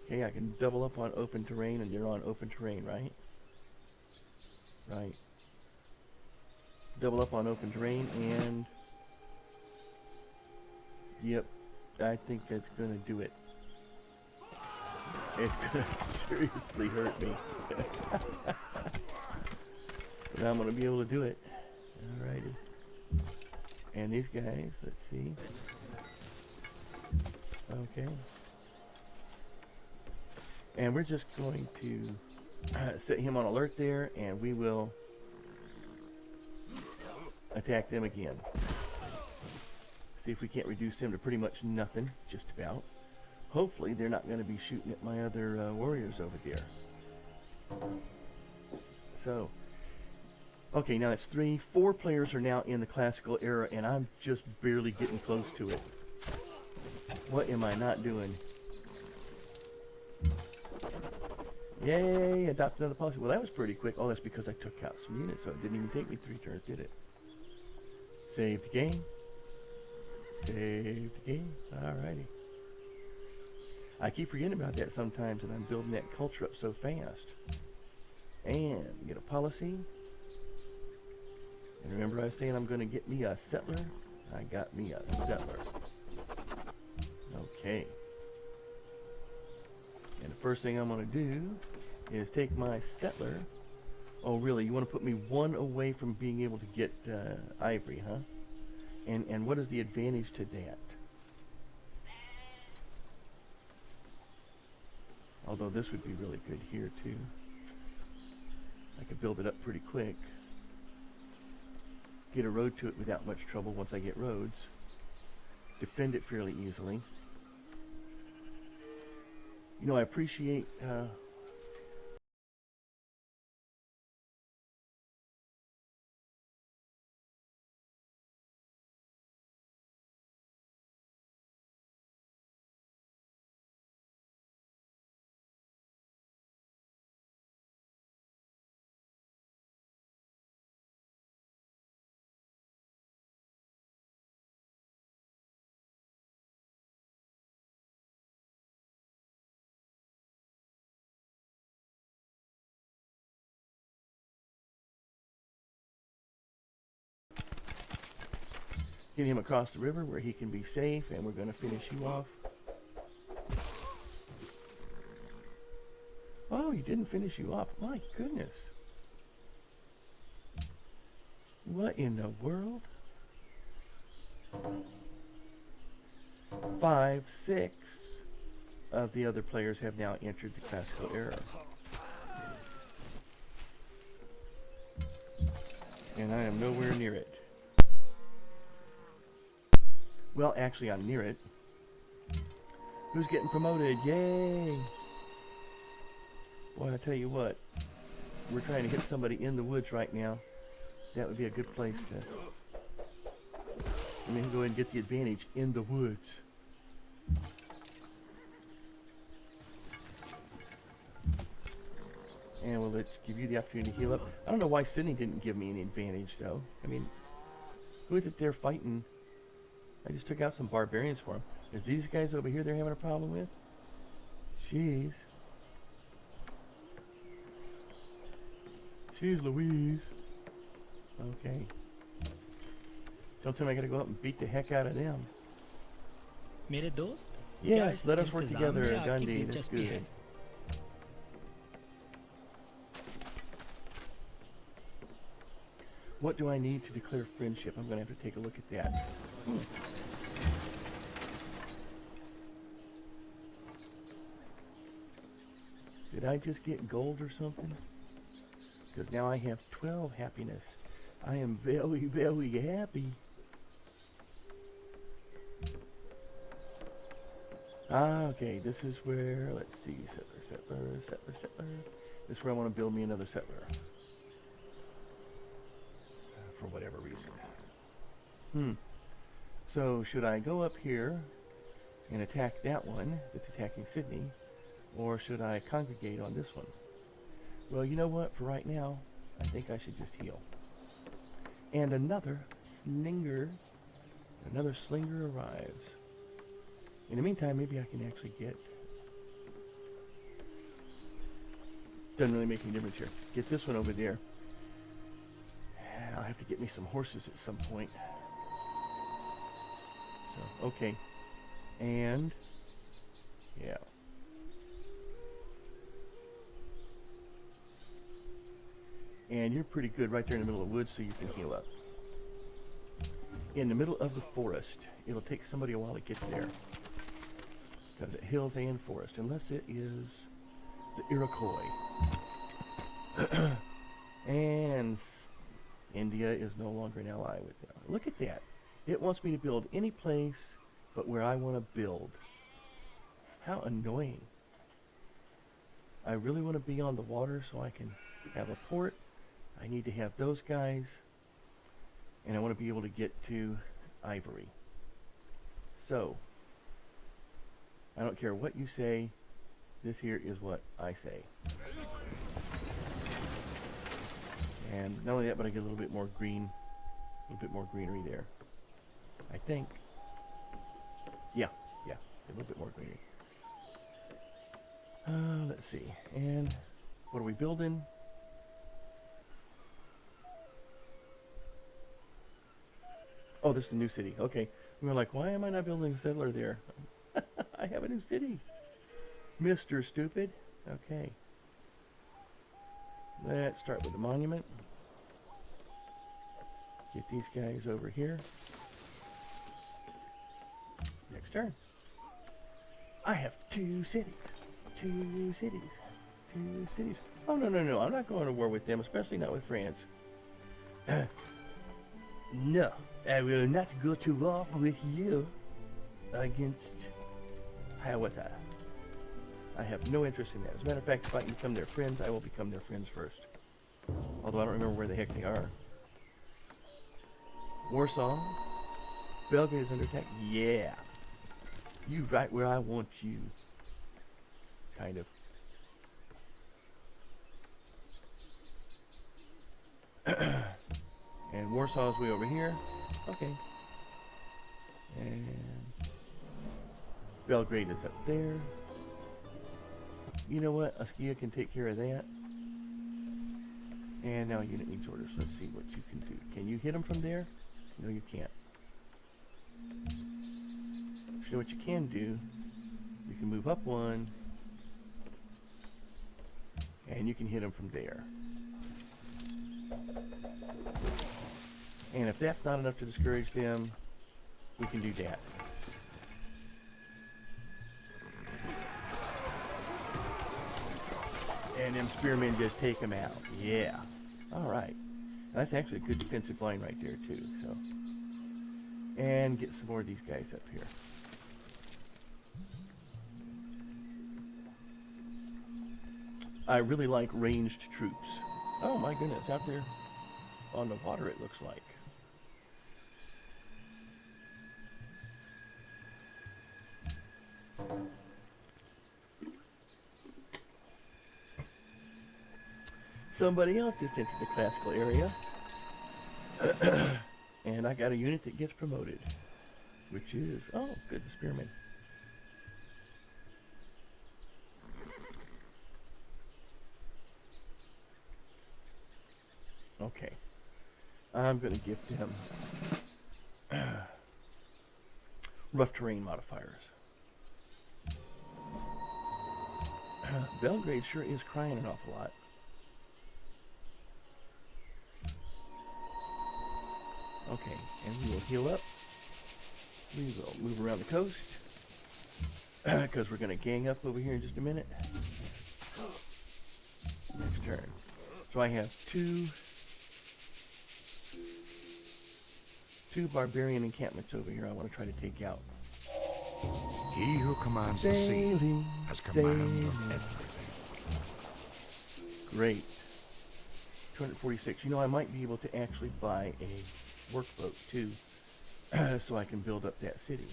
Okay, I can double up on open terrain, and they're on open terrain, right? Right. Double up on open terrain, and... Yep, I think that's gonna do it. It's gonna seriously hurt me. But I'm gonna be able to do it. Alrighty. And these guys, let's see. Okay. And we're just going to set him on alert there, and we will attack them again. See if we can't reduce them to pretty much nothing, just about. Hopefully they're not going to be shooting at my other warriors over there. So, okay, now that's 3. 4 players are now in the classical era, and I'm just barely getting close to it. What am I not doing? Yay, adopt another policy. Well, that was pretty quick. Oh, that's because I took out some units, so it didn't even take me 3 turns, did it? Save the game. Save the game. Alrighty. I keep forgetting about that sometimes, and I'm building that culture up so fast. And get a policy. And remember I was saying I'm going to get me a settler? I got me a settler. Okay. And the first thing I'm going to do is take my settler. Oh, really? You want to put me 1 away from being able to get ivory, huh? And what is the advantage to that? Although this would be really good here, too. I could build it up pretty quick. Get a road to it without much trouble once I get roads. Defend it fairly easily. You know, I appreciate... get him across the river where he can be safe, and we're going to finish you off. Oh, he didn't finish you off. My goodness. What in the world? 5/6 of the other players have now entered the classical era. And I am nowhere near it. Well, actually, I'm near it. Who's getting promoted? Yay! Boy, I tell you what. We're trying to hit somebody in the woods right now. That would be a good place to... And then go ahead and get the advantage in the woods. And will it give you the opportunity to heal up? I don't know why Sydney didn't give me any advantage, though. I mean, who is it they're fighting? I just took out some barbarians for them. Is these guys over here they're having a problem with? Jeez. Jeez Louise. Okay. Don't tell me I gotta go up and beat the heck out of them. मेरे दोस्त Yes, let us work इंतजाम together, में आपकी Gandhi. That's दिलचस्पी है? good. What do I need to declare friendship? I'm going to have to take a look at that. Did I just get gold or something? Because now I have 12 happiness. I am very, very happy. Okay, this is where, let's see, settler. This is where I want to build me another settler. For whatever reason. So should I go up here and attack that one that's attacking Sydney, or should I congregate on this one? Well, you know what? For right now, I think I should just heal. And another slinger arrives. In the meantime, maybe I can actually get... Doesn't really make any difference here. Get this one over there. I'll have to get me some horses at some point. So, okay. And, yeah. And you're pretty good right there in the middle of the woods, so you can heal up. In the middle of the forest, it'll take somebody a while to get there. Because it hills and forest, unless it is the Iroquois. And India is no longer an ally with them. Look at that. It wants me to build any place but where I want to build. How annoying. I really want to be on the water so I can have a port. I need to have those guys. And I want to be able to get to Ivory. So, I don't care what you say. This here is what I say. And not only that, but I get a little bit more green, a little bit more greenery there. I think. Yeah, a little bit more greenery. Let's see. And what are we building? Oh, this is the new city. Okay. We were like, why am I not building a settler there? I have a new city. Mr. Stupid. Okay. Let's start with the monument. Get these guys over here. Next turn. I have two cities. Two cities. Oh, no. I'm not going to war with them, especially not with France. No, I will not go to war with you against Hiawatha. I have no interest in that. As a matter of fact, if I can become their friends, I will become their friends first. Although I don't remember where the heck they are. Warsaw. Belgrade is under attack. Yeah. You right where I want you. Kind of. And Warsaw is way over here. Okay. And Belgrade is up there. You know what? Askia can take care of that. And now unit needs orders. Let's see what you can do. Can you hit them from there? No, you can't. You know what you can do? You can move up one. And you can hit them from there. And if that's not enough to discourage them, we can do that. And them spearmen just take them out. Yeah. Alright. That's actually a good defensive line right there, too. So, and get some more of these guys up here. I really like ranged troops. Oh my goodness, out there on the water it looks like. Somebody else just entered the classical area. And I got a unit that gets promoted. Which is, oh, good, the spearman. Okay. I'm going to gift him rough terrain modifiers. Belgrade sure is crying an awful lot. Okay, and we will heal up. We will move around the coast because we're going to gang up over here in just a minute. Next turn. So I have two barbarian encampments over here I want to try to take out. He who commands the sea has command of everything. Great. 246. You know, I might be able to actually buy a workboat too, so I can build up that city.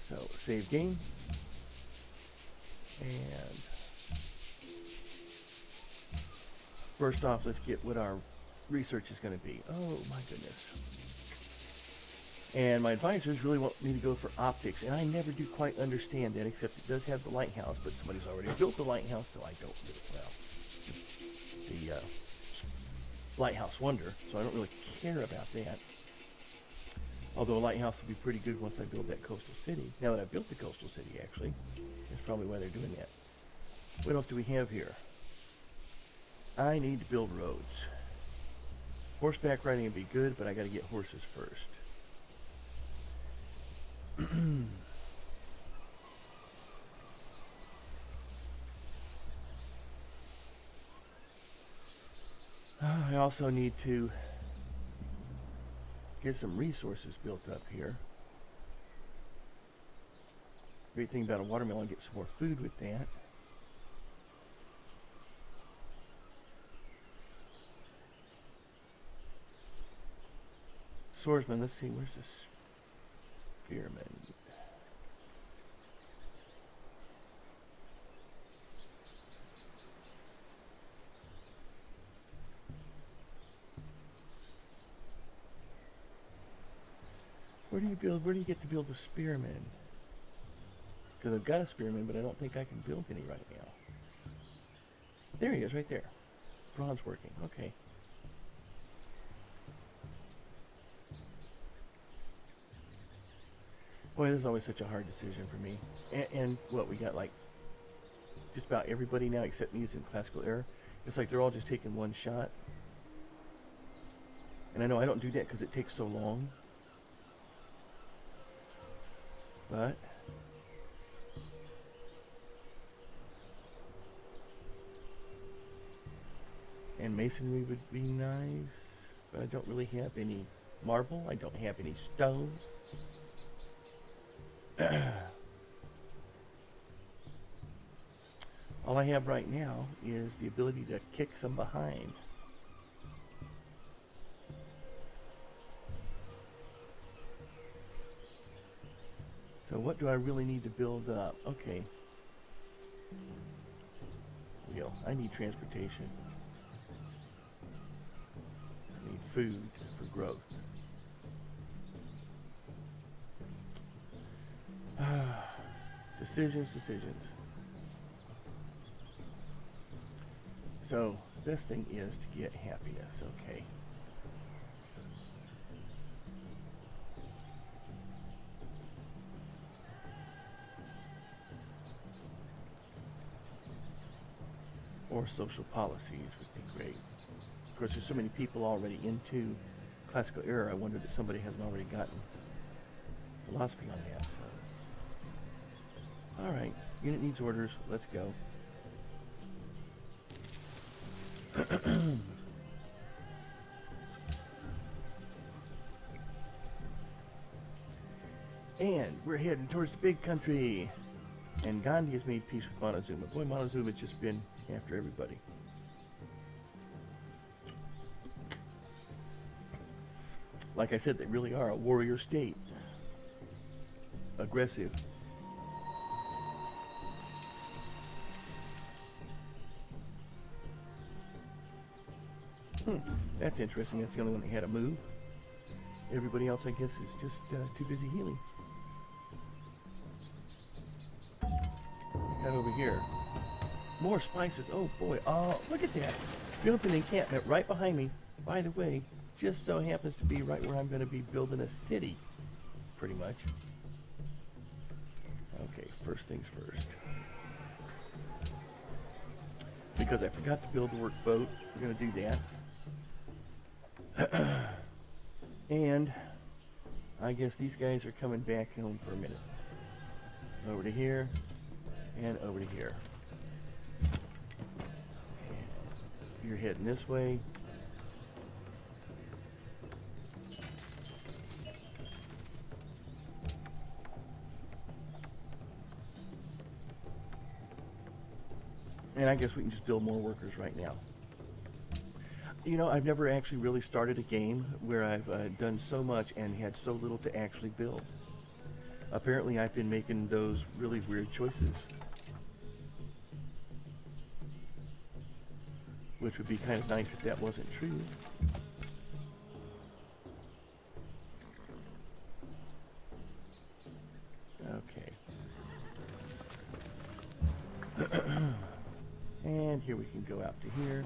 So, save game. And first off, let's get what our research is going to be. Oh, my goodness. And my advisors really want me to go for optics, and I never do quite understand that, except it does have the lighthouse, but somebody's already built the lighthouse, so I don't really, well, the lighthouse wonder, so I don't really care about that. Although a lighthouse will be pretty good once I build that coastal city. Now that I've built the coastal city, actually. That's probably why they're doing that. What else do we have here? I need to build roads. Horseback riding would be good, but I got to get horses first. I also need to get some resources built up here. Great thing about a watermelon, get some more food with that. Swordsman, let's see, where's this spearman? Where do you get to build a spearman? Because I've got a spearman, but I don't think I can build any right now. There he is, right there. Bronze working, okay. Boy, this is always such a hard decision for me. And what, we got like just about everybody now except me using classical era. It's like they're all just taking one shot. And I know I don't do that because it takes so long. But and masonry would be nice, but I don't really have any marble. I don't have any stone. All I have right now is the ability to kick some behind. So what do I really need to build up? Okay. Wheel. I need transportation. I need food for growth. Decisions. So, the best thing is to get happiness, okay. Or social policies would be great. Of course, there's so many people already into classical era, I wonder that somebody hasn't already gotten philosophy on that. So. Alright, unit needs orders, let's go. And we're heading towards the big country. And Gandhi has made peace with Montezuma. Boy, Montezuma's just been after everybody. Like I said, they really are a warrior state. Aggressive. That's interesting. That's the only one that had a move. Everybody else, I guess, is just too busy healing. Got over here. More spices. Oh boy. Oh, look at that. Built an encampment right behind me. By the way, just so happens to be right where I'm going to be building a city. Pretty much. Okay, first things first. Because I forgot to build the workboat, we're going to do that. And I guess these guys are coming back home for a minute. Over to here, and over to here. And you're heading this way. And I guess we can just build more workers right now. You know, I've never actually really started a game where I've done so much and had so little to actually build. Apparently I've been making those really weird choices. Which would be kind of nice if that wasn't true. Okay. And here we can go out to here.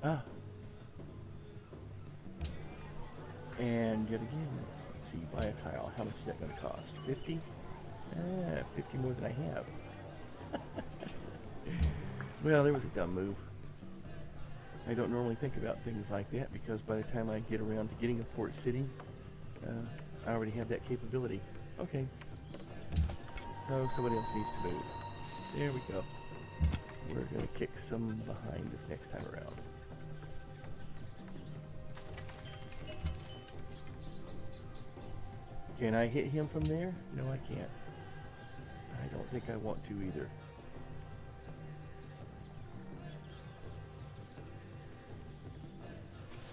Ah. And yet again, let's see, buy a tile. How much is that going to cost? 50? 50 more than I have. Well, there was a dumb move. I don't normally think about things like that because by the time I get around to getting a port city, I already have that capability. Okay. So somebody else needs to move. There we go. We're going to kick some behind this next time around. Can I hit him from there? No, I can't. I don't think I want to either.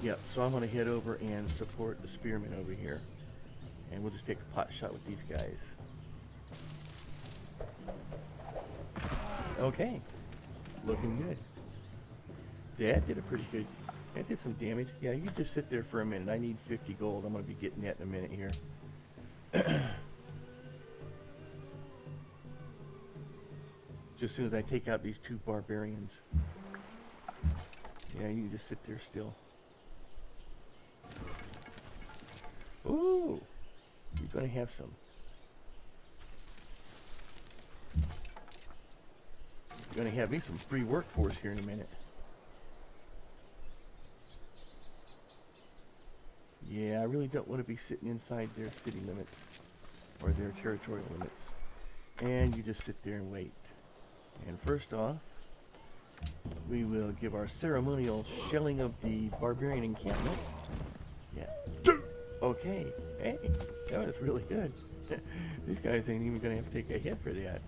Yep, so I'm going to head over and support the spearmen over here. And we'll just take a pot shot with these guys. Okay. Looking good. That did a pretty good... That did some damage. Yeah, you just sit there for a minute. I need 50 gold. I'm going to be getting that in a minute here. Just as soon as I take out these two barbarians. Yeah, you can just sit there still. Ooh! You're going to have some. You're going to have me some free workforce here in a minute. Yeah, I really don't want to be sitting inside their city limits or their territorial limits. And you just sit there and wait. And first off, we will give our ceremonial shelling of the barbarian encampment. Yeah. Okay. Hey, that was really good. These guys ain't even going to have to take a hit for that.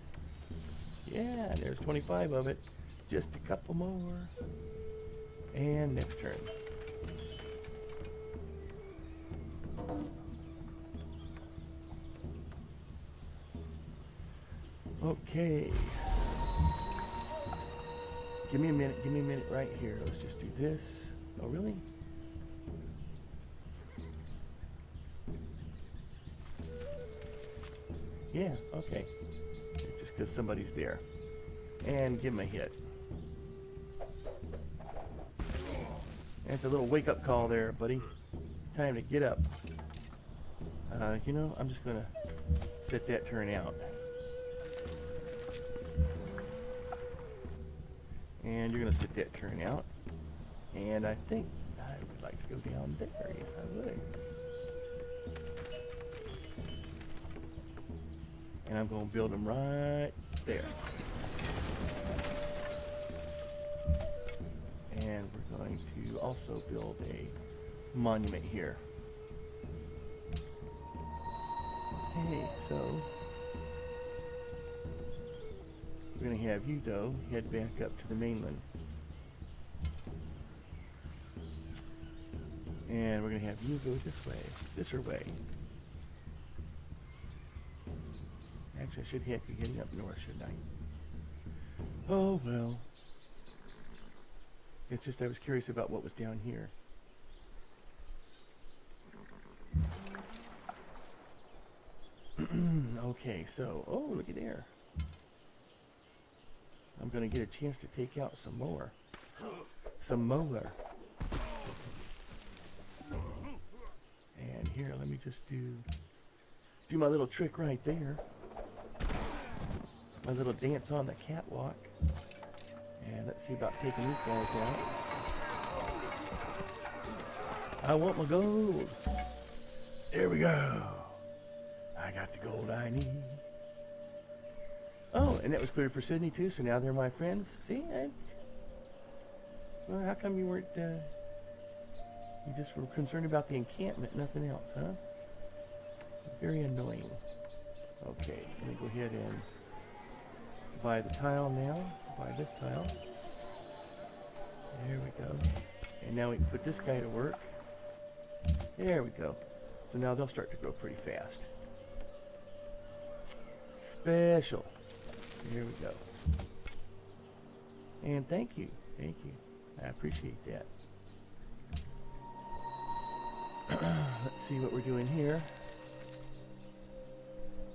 Yeah, there's 25 of it. Just a couple more. And next turn. Okay. Give me a minute right here. Let's just do this. Oh, really? Yeah, okay. It's just because somebody's there. And give him a hit. That's a little wake-up call there, buddy. It's time to get up. You know, I'm just going to set that turn out. And you're going to sit that turn out. And I think I would like to go down there. Yes, I would. And I'm going to build them right there. And we're going to also build a monument here. Okay, so we're going to have you, though, head back up to the mainland. And we're going to have you go this way, this way. Actually, I should have you heading up north, shouldn't I? Oh, well. It's just I was curious about what was down here. Okay, so, oh, look at there. I'm going to get a chance to take out some more. Some more. And here, let me just do my little trick right there. My little dance on the catwalk. And let's see about taking these guys out. I want my gold. There we go. I got the gold I need. Oh, and that was cleared for Sydney too, so now they're my friends. See? Well, how come you weren't, you just were concerned about the encampment, nothing else, huh? Very annoying. Okay, let me go ahead and buy the tile now. Buy this tile. There we go. And now we can put this guy to work. There we go. So now they'll start to grow pretty fast. Special. Here we go. And thank you. Thank you. I appreciate that. Let's see what we're doing here.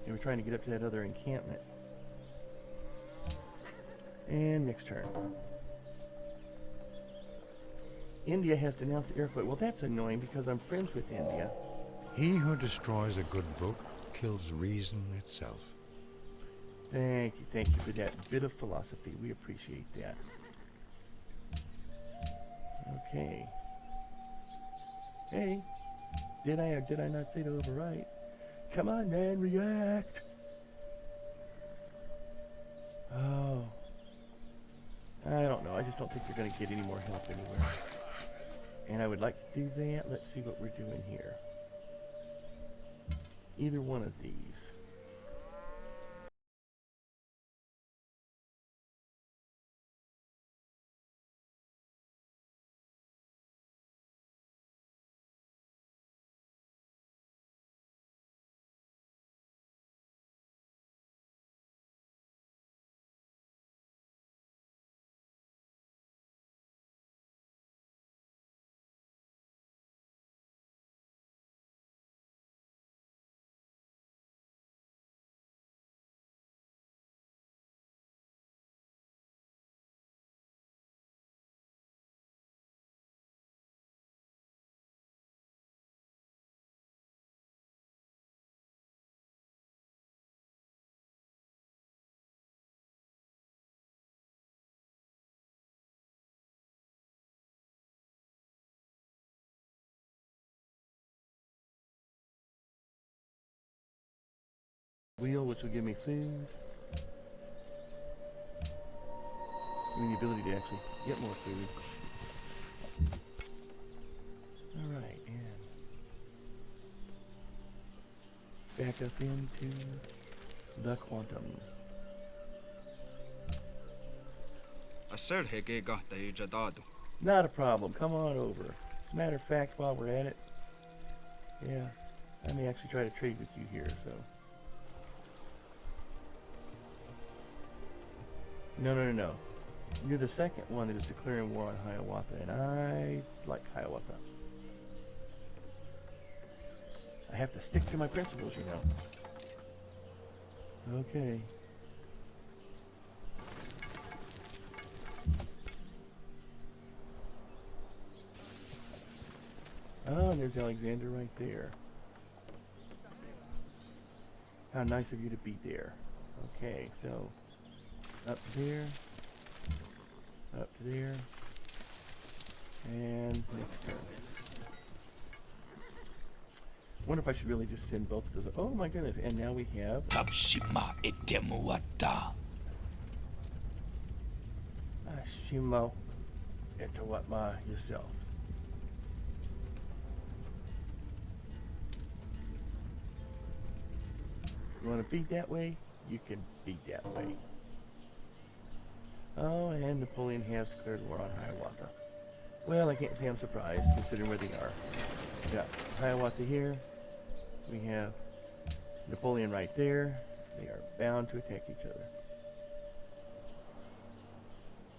And we're trying to get up to that other encampment. And next turn. India has denounced the earthquake. Well, that's annoying because I'm friends with India. He who destroys a good book kills reason itself. Thank you for that bit of philosophy. We appreciate that. Okay. Hey, did I or did I not say to overwrite? Come on, man, react. Oh. I don't know. I just don't think you're going to get any more help anywhere. And I would like to do that. Let's see what we're doing here. Either one of these. Wheel, which will give me food. Give me the ability to actually get more food. Alright, and back up into the quantum. Not a problem. Come on over. As a matter of fact, while we're at it, yeah, I may actually try to trade with you here, so. No. You're the second one that is declaring war on Hiawatha, and I like Hiawatha. I have to stick to my principles, you know. Okay. Oh, and there's Alexander right there. How nice of you to be there. Okay, so up there, up to there, and next turn. Wonder if I should really just send both of those. Oh my goodness! And now we have Tapshima etemuata. Shimo Etawatma yourself. You want to beat that way? You can beat that way. Oh, and Napoleon has declared war on Hiawatha. Well, I can't say I'm surprised, considering where they are. We got Hiawatha here. We have Napoleon right there. They are bound to attack each other.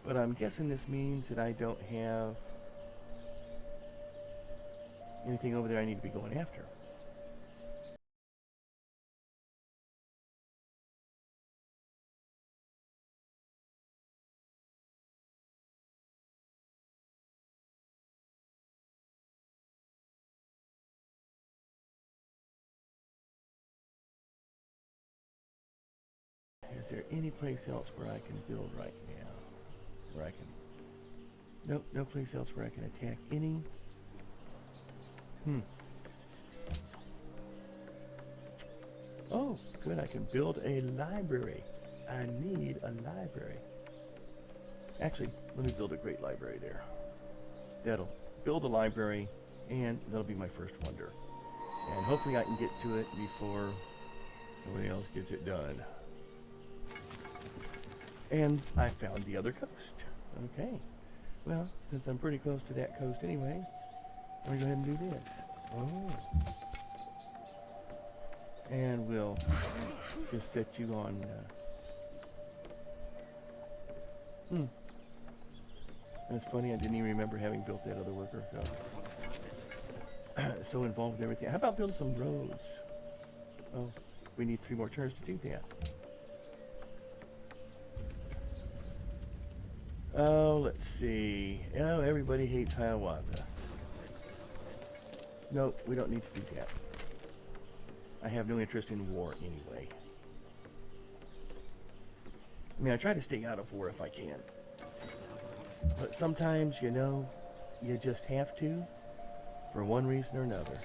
But I'm guessing this means that I don't have anything over there I need to be going after. Is there any place else where I can build right now? Where I can... Nope, no place else where I can attack any... Oh, good, I can build a library. I need a library. Actually, let me build a great library there. That'll build a library, and that'll be my first wonder. And hopefully I can get to it before somebody else gets it done. And I found the other coast. Okay. Well, since I'm pretty close to that coast anyway, let me go ahead and do this. Oh. And we'll just set you on... That's funny, I didn't even remember having built that other worker. So involved with everything. How about building some roads? Oh, we need 3 more turns to do that. Oh, let's see. Oh, everybody hates Hiawatha. Nope, we don't need to do that. I have no interest in war anyway. I mean, I try to stay out of war if I can. But sometimes, you know, you just have to, for one reason or another.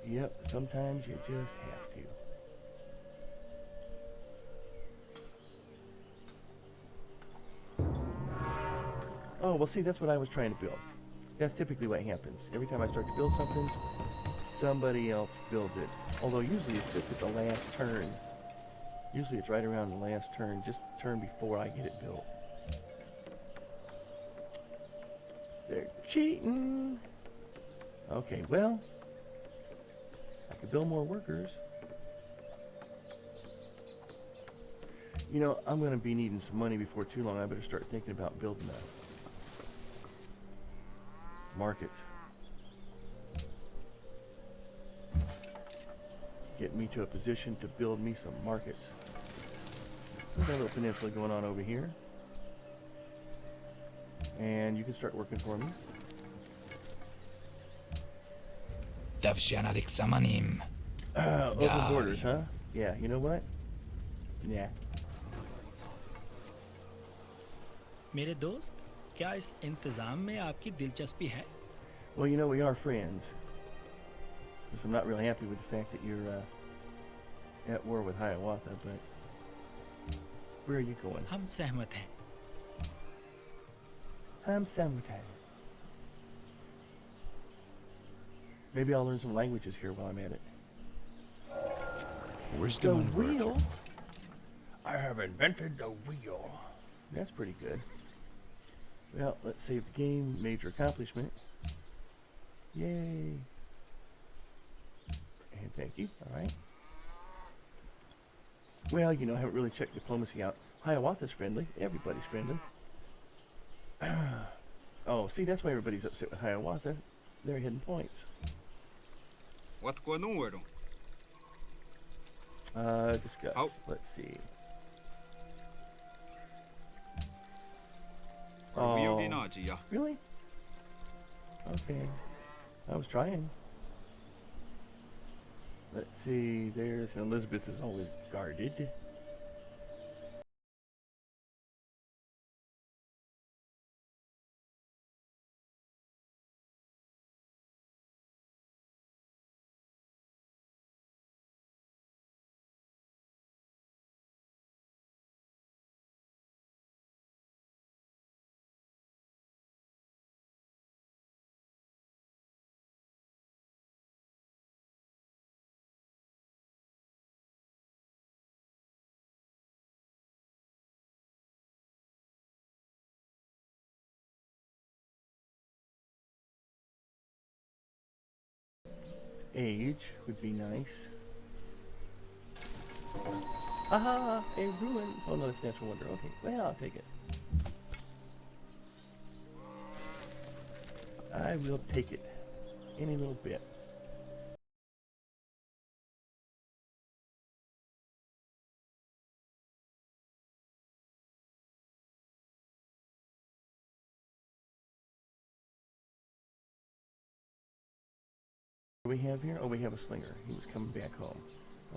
Yep, sometimes you just have to. Oh, well, see, that's what I was trying to build. That's typically what happens. Every time I start to build something, somebody else builds it. Although usually it's just at the last turn. Usually it's right around the last turn, just turn before I get it built. They're cheating. Okay, well, I could build more workers. You know, I'm going to be needing some money before too long. I better start thinking about building a market. Get me to a position to build me some markets. There's a little peninsula going on over here. And you can start working for me. Open borders, huh? Yeah, you know what? Yeah. मेरे दोस्त, क्या इस इंतज़ाम में आपकी दिलचस्पी है? Well, you know, we are friends. Because I'm not really happy with the fact that you're at war with Hiawatha, but where are you going? हम सहमत हैं. I'm Samutai. Maybe I'll learn some languages here while I'm at it. Wisdom and The work. wheel? I have invented the wheel. That's pretty good. Well, let's save the game. Major accomplishment. Yay. And thank you. All right. Well, you know, I haven't really checked diplomacy out. Hiawatha's friendly. Everybody's friendly. Oh, see, that's why everybody's upset with Hiawatha. They're hidden points. What's going on with them? Discuss. Oh. Let's see. Oh. Really? Okay. I was trying. Let's see. There's Elizabeth is always guarded. age would be nice. Aha! A ruin. Oh no, it's natural wonder. Okay, well, I'll take it. I will take it. Any little bit. What do we have here? Oh, we have a slinger. He was coming back home.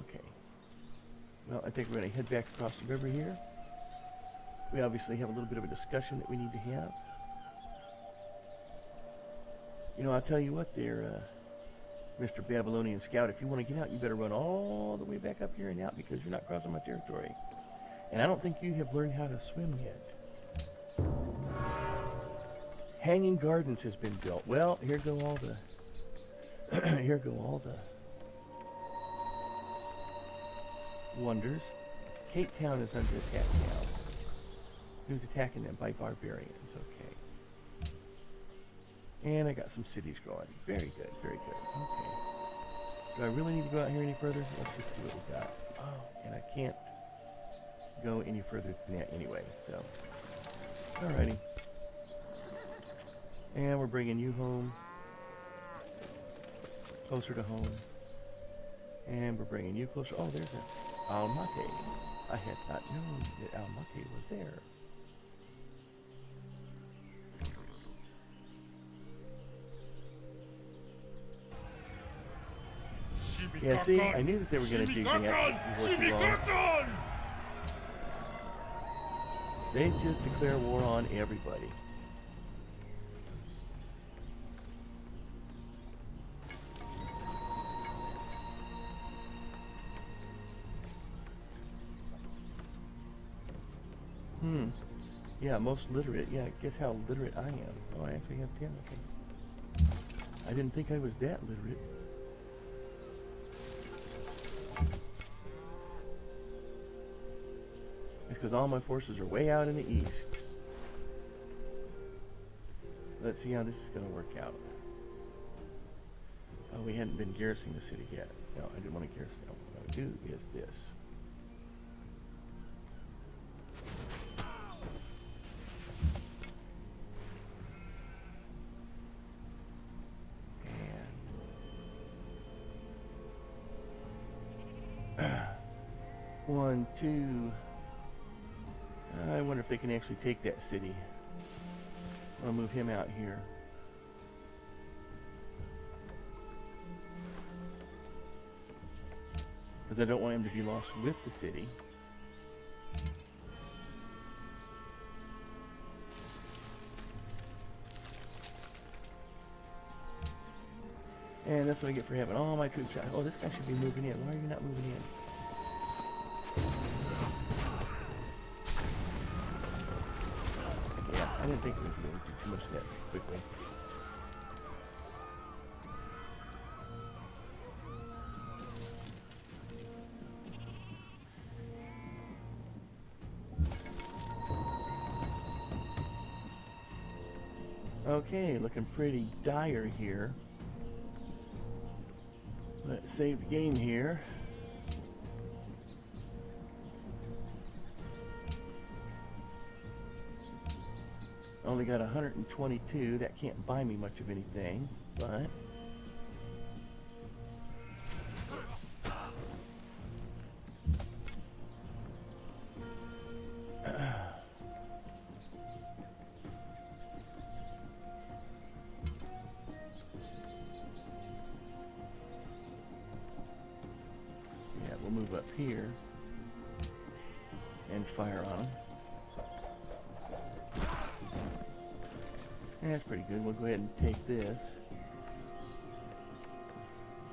Okay. Well, I think we're going to head back across the river here. We obviously have a little bit of a discussion that we need to have. You know, I'll tell you what there, Mr. Babylonian Scout, if you want to get out, you better run all the way back up here and out because you're not crossing my territory. And I don't think you have learned how to swim yet. Hanging Gardens has been built. Well, here go all the... here go all the wonders. Cape Town is under attack now. Who's attacking them? By barbarians. Okay. And I got some cities growing. Very good, very good. Okay. Do I really need to go out here any further? Let's just see what we got. Oh, and I can't go any further than that anyway, so. Alrighty. And we're bringing you home. Closer to home. And we're bringing you closer. Oh, there's a Almaty. I had not known that Almaty was there. Yeah, see, I knew that they were going to do that before too long. They just declare war on everybody. Yeah, most literate. Yeah, guess how literate I am. Oh, I actually have 10. Okay. I didn't think I was that literate. It's because all my forces are way out in the east. Let's see how this is going to work out. Oh, we hadn't been garrisoning the city yet. No, I didn't want to garrison it. What I want to do is this. One, two. I wonder if they can actually take that city. I'll move him out here. Because I don't want him to be lost with the city. And that's what I get for having all my troops out. Oh, this guy should be moving in. Why are you not moving in? Yeah, I didn't think we would be able to do too much of that quickly. Okay, looking pretty dire here. Let's save the game here. Only got 122. That can't buy me much of anything, but yeah, we'll move up here and fire on them. That's pretty good. We'll go ahead and take this.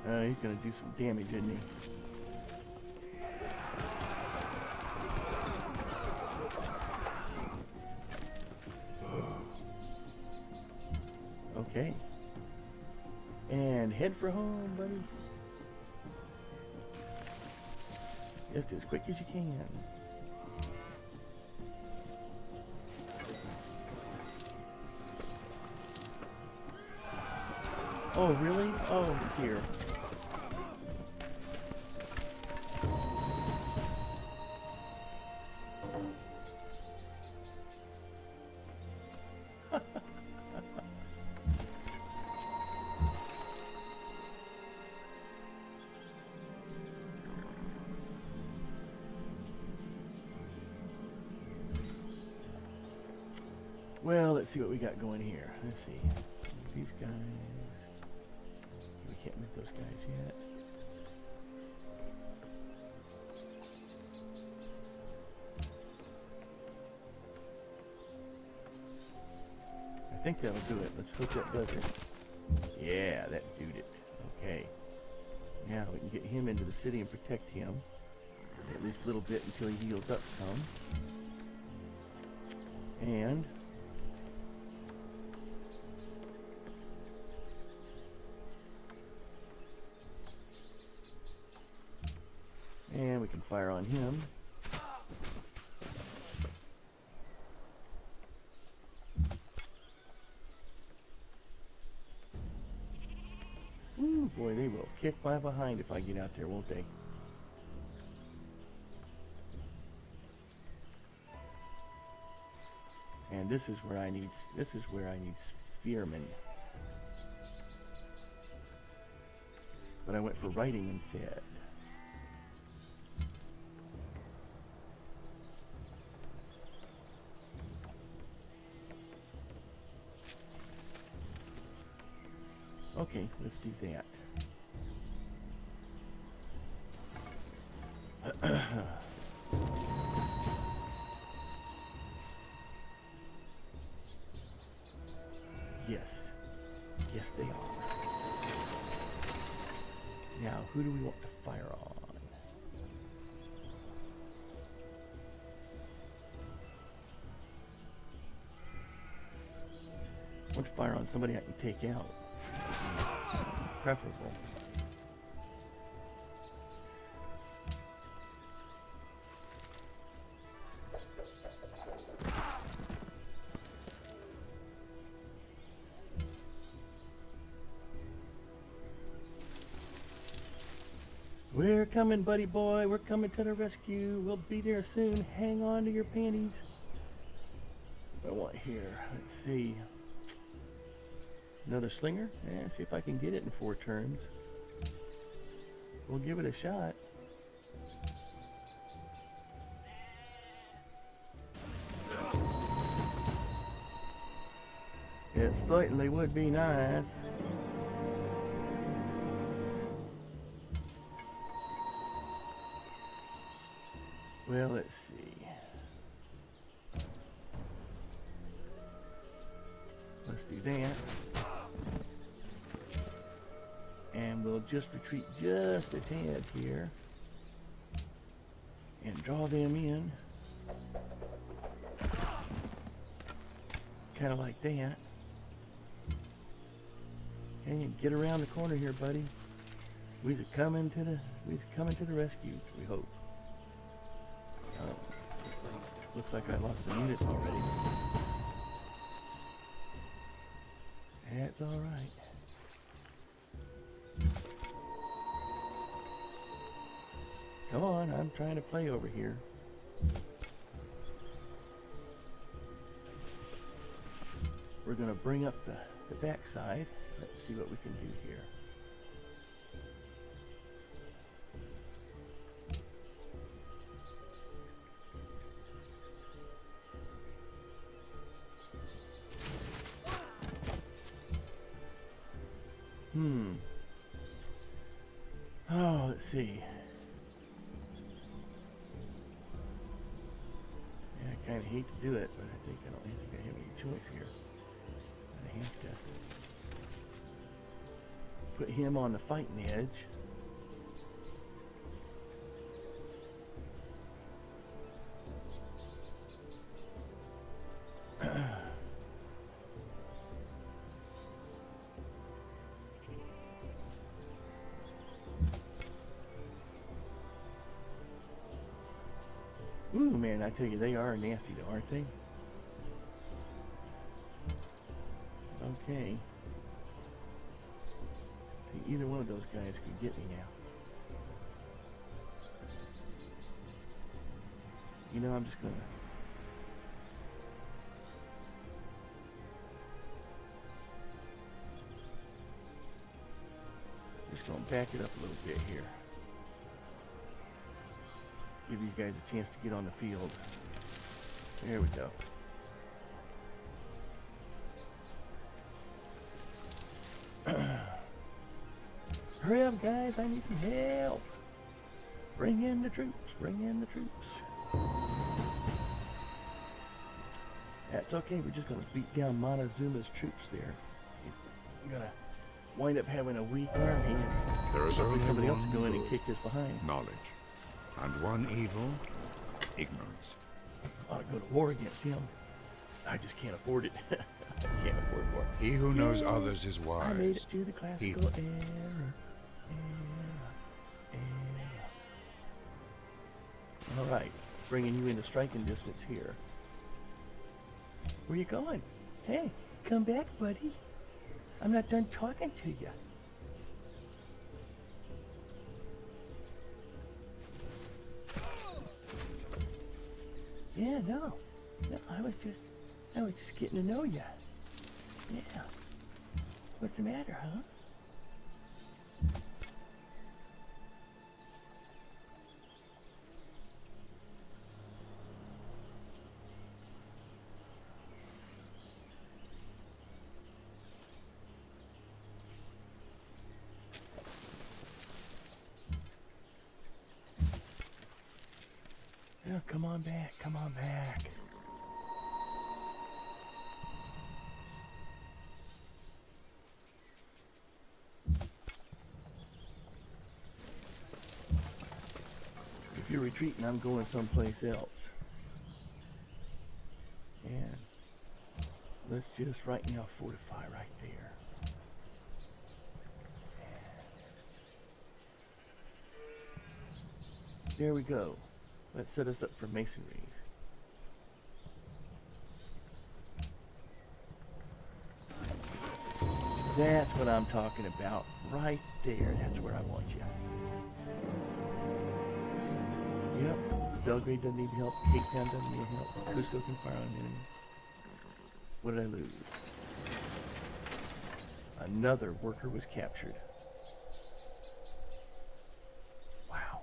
He's going to do some damage, isn't he? Okay. And head for home, buddy. Just as quick as you can. Oh, really? Oh, dear. let's see what we got going here. Let's see. These guys. We can't move those guys yet. I think that'll do it. Let's hope that does it. Yeah, that did it. Okay. Now we can get him into the city and protect him. At least a little bit until he heals up some. And we can fire on him. Ooh, boy, they will kick my behind if I get out there, won't they? And this is where I need spearmen. But I went for writing instead. Okay, let's do that. Yes. Yes, they are. Now, who do we want to fire on? I want to fire on somebody I can take out. Preferable. We're coming, buddy boy. We're coming to the rescue. We'll be there soon. Hang on to your panties. What do I want here? Let's see. Another slinger? Yeah, see if I can get it in 4 turns. We'll give it a shot. It certainly would be nice. Well, let's see. Let's do that. And we'll just retreat just a tad here. And draw them in. Kind of like that. Can you get around the corner here, buddy? We're coming to the rescue, we hope. Looks like I lost some units already. That's all right. Come on, I'm trying to play over here. We're going to bring up the backside. Let's see what we can do here. Oh, let's see. Yeah, I kind of hate to do it, but I don't think I have any choice here. I have to put him on the fighting edge. Ooh, man, I tell you, they are nasty though, aren't they? Okay. See, either one of those guys could get me now. You know, I'm just gonna... back it up a little bit here. Give you guys a chance to get on the field. There we go. Hurry up, guys, I need some help. Bring in the troops, bring in the troops. That's okay, we're just gonna beat down Montezuma's troops there. We're gonna wind up having a weak army, and There is hopefully only somebody else one will go in and good, kick his behind. knowledge, and one evil, ignorance. I ought to go to war against him. I just can't afford it. I can't afford war. He who knows Yay! others is wise. I made it to the classical He- era. All right, bringing you into striking distance here. Where you going? Hey, come back, buddy. I'm not done talking to you. Yeah, no, I was just getting to know you. Yeah. What's the matter, huh? Yeah, come on back, come on back. If you're retreating, I'm going someplace else. And let's just right now fortify right there. There we go. Let's set us up for masonry. That's what I'm talking about. Right there. That's where I want you. Yep. Belgrade doesn't need help. Cape Town doesn't need help. Cusco can fire on an enemy. What did I lose? Another worker was captured. Wow.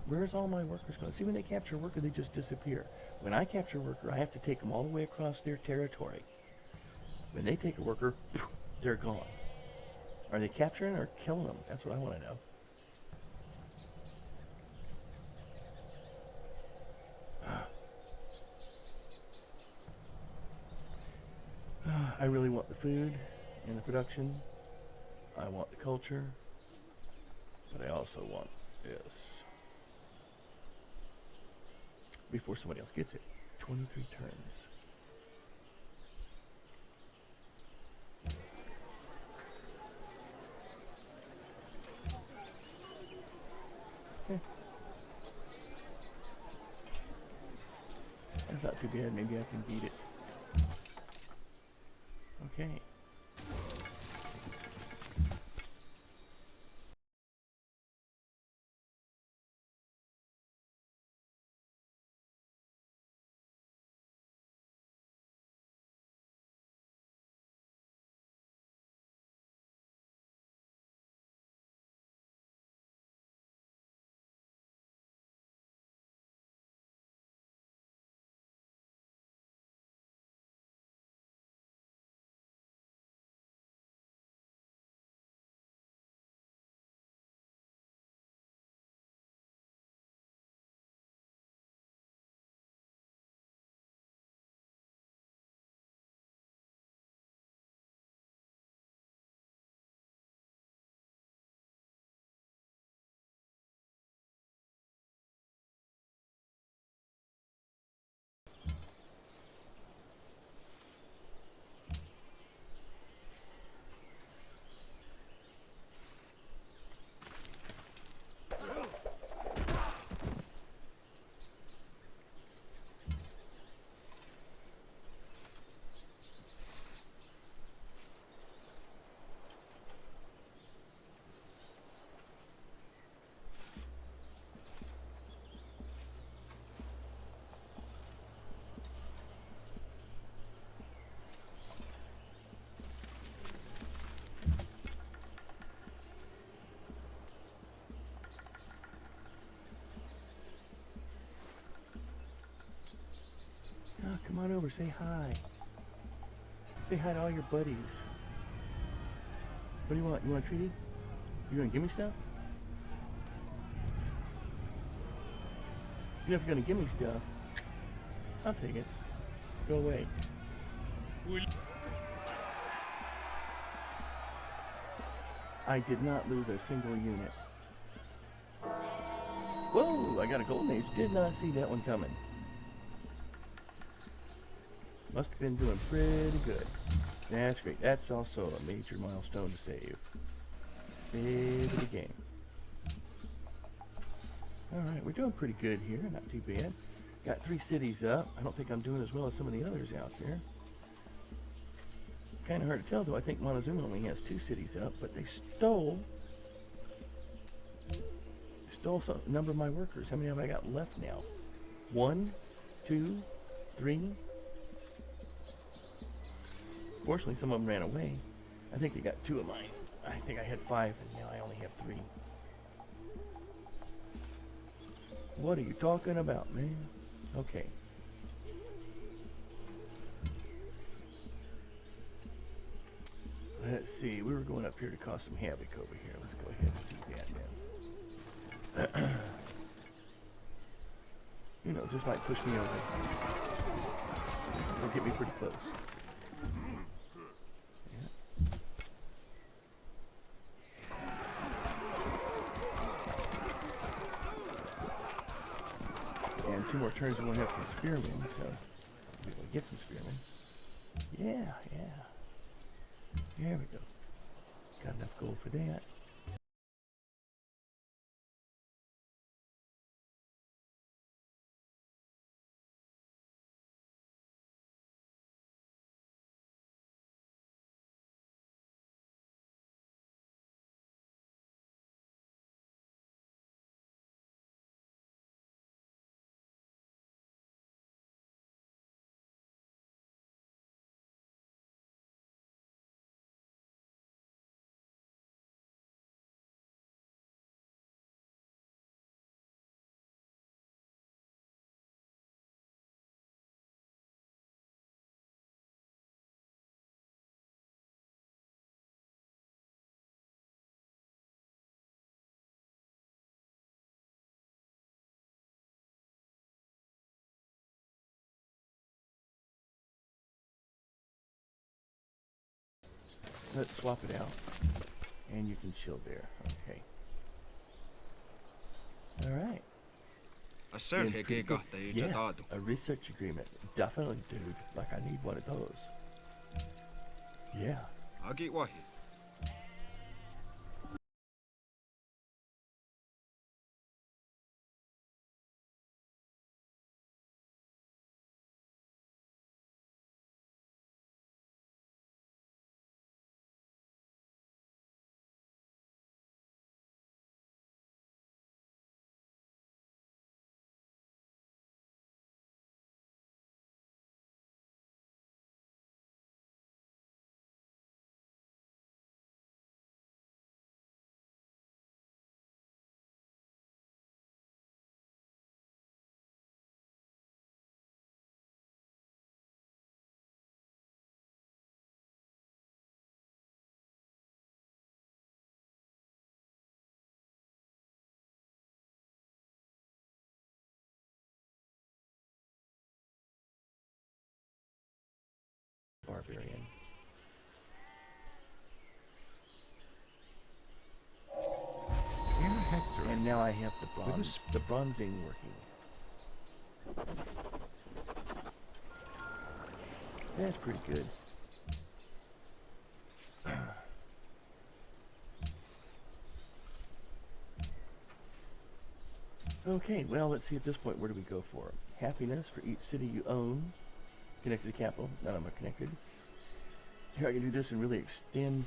Where's all my workers going? See, when they capture a worker, they just disappear. When I capture a worker, I have to take them all the way across their territory. When they take a worker, they're gone. Are they capturing or killing them? That's what I want to know. I really want the food and the production. I want the culture. But I also want this. Before somebody else gets it. 23 turns. That's not too bad. Maybe I can beat it. Okay. Oh, come on over. Say hi. Say hi to all your buddies. What do you want? You want a treaty? You gonna give me stuff? You know, if you're gonna give me stuff, I'll take it. Go away. I did not lose a single unit. Whoa, I got a golden age. Did not see that one coming. Must have been doing pretty good. That's great. That's also a major milestone to save. Save the game. Alright, we're doing pretty good here. Not too bad. Got 3 cities up. I don't think I'm doing as well as some of the others out there. Kind of hard to tell, though. I think Montezuma only has 2 cities up, but they stole some number of my workers. How many have I got left now? 1, 2, 3. Fortunately, some of them ran away. I think they got 2 of mine. I think I had 5, and now I only have 3. What are you talking about, man? Okay. Let's see. We were going up here to cause some havoc over here. Let's go ahead and do that then. You know, just like push me over. It'll get me pretty close. And 2 more turns, we're going to have some spearmen, so we're going to get some spearmen. Yeah. There we go. Got enough gold for that. Let's swap it out. And you can chill there. Okay. Alright. Asserheke kahta Yeah, taatu. a research agreement. Definitely, dude. Like, I need one of those. Yeah. Agi wahi. Barbarian. Here Hector And now I have the With bronze, a the bronzing working. That's pretty good. Okay, well, let's see at this point, where do we go for? Happiness for each city you own. Connected to capital. None of them are connected. Here, I can do this and really extend...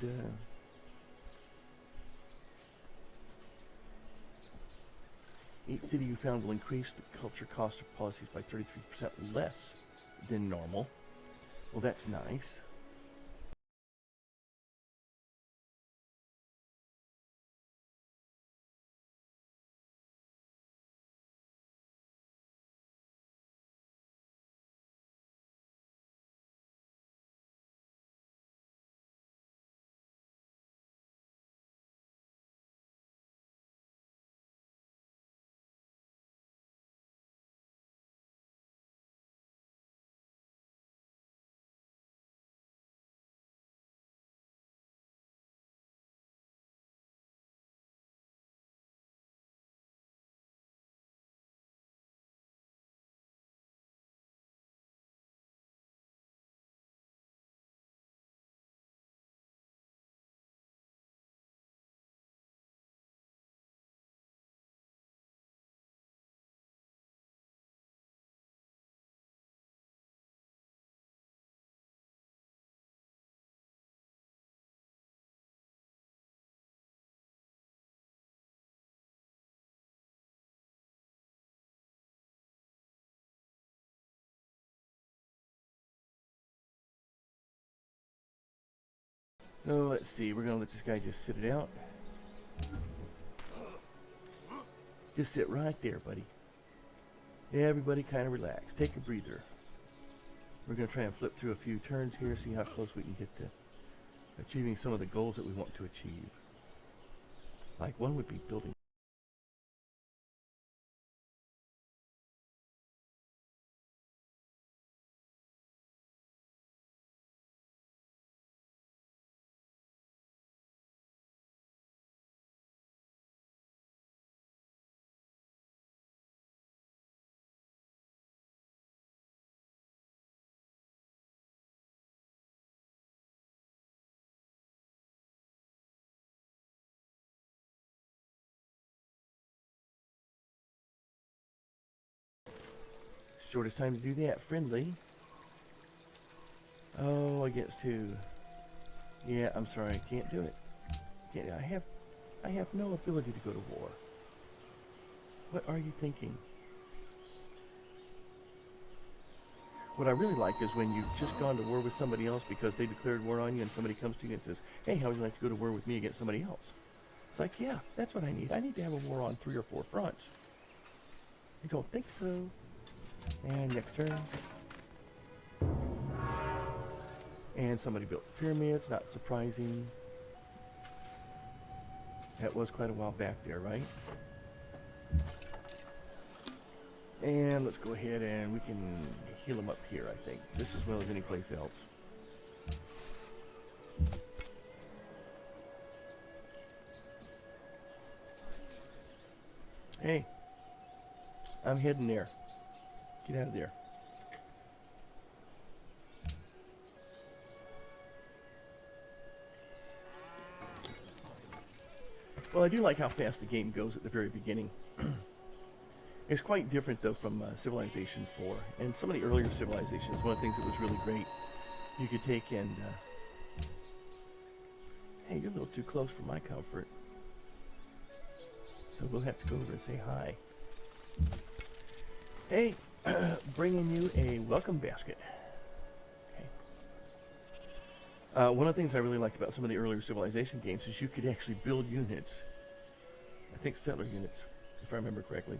each city you found will increase the culture cost of policies by 33% less than normal. Well, that's nice. So let's see, we're gonna let this guy just sit it out. Just sit right there, buddy. Everybody kind of relax. Take a breather. We're gonna try and flip through a few turns here, see how close we can get to achieving some of the goals that we want to achieve. Like one would be building. Shortest time to do that. Friendly. Oh, against who? Yeah, I'm sorry, I can't do it. Can't. I have no ability to go to war. What are you thinking? What I really like is when you've just gone to war with somebody else because they declared war on you, and somebody comes to you and says, "Hey, how would you like to go to war with me against somebody else?" It's like, yeah, that's what I need. I need to have a war on 3 or 4 fronts. You don't think so? And next turn. And somebody built the pyramids, not surprising. That was quite a while back there, right? And let's go ahead and we can heal them up here, I think, just as well as any place else. Hey, I'm heading there. Get out of there. Well, I do like how fast the game goes at the very beginning. It's quite different, though, from Civilization 4. And some of the earlier civilizations, one of the things that was really great, you could take and... hey, you're a little too close for my comfort. So we'll have to go over and say hi. Hey, bringing you a welcome basket. Okay. One of the things I really liked about some of the earlier Civilization games is you could actually build units. I think settler units, if I remember correctly.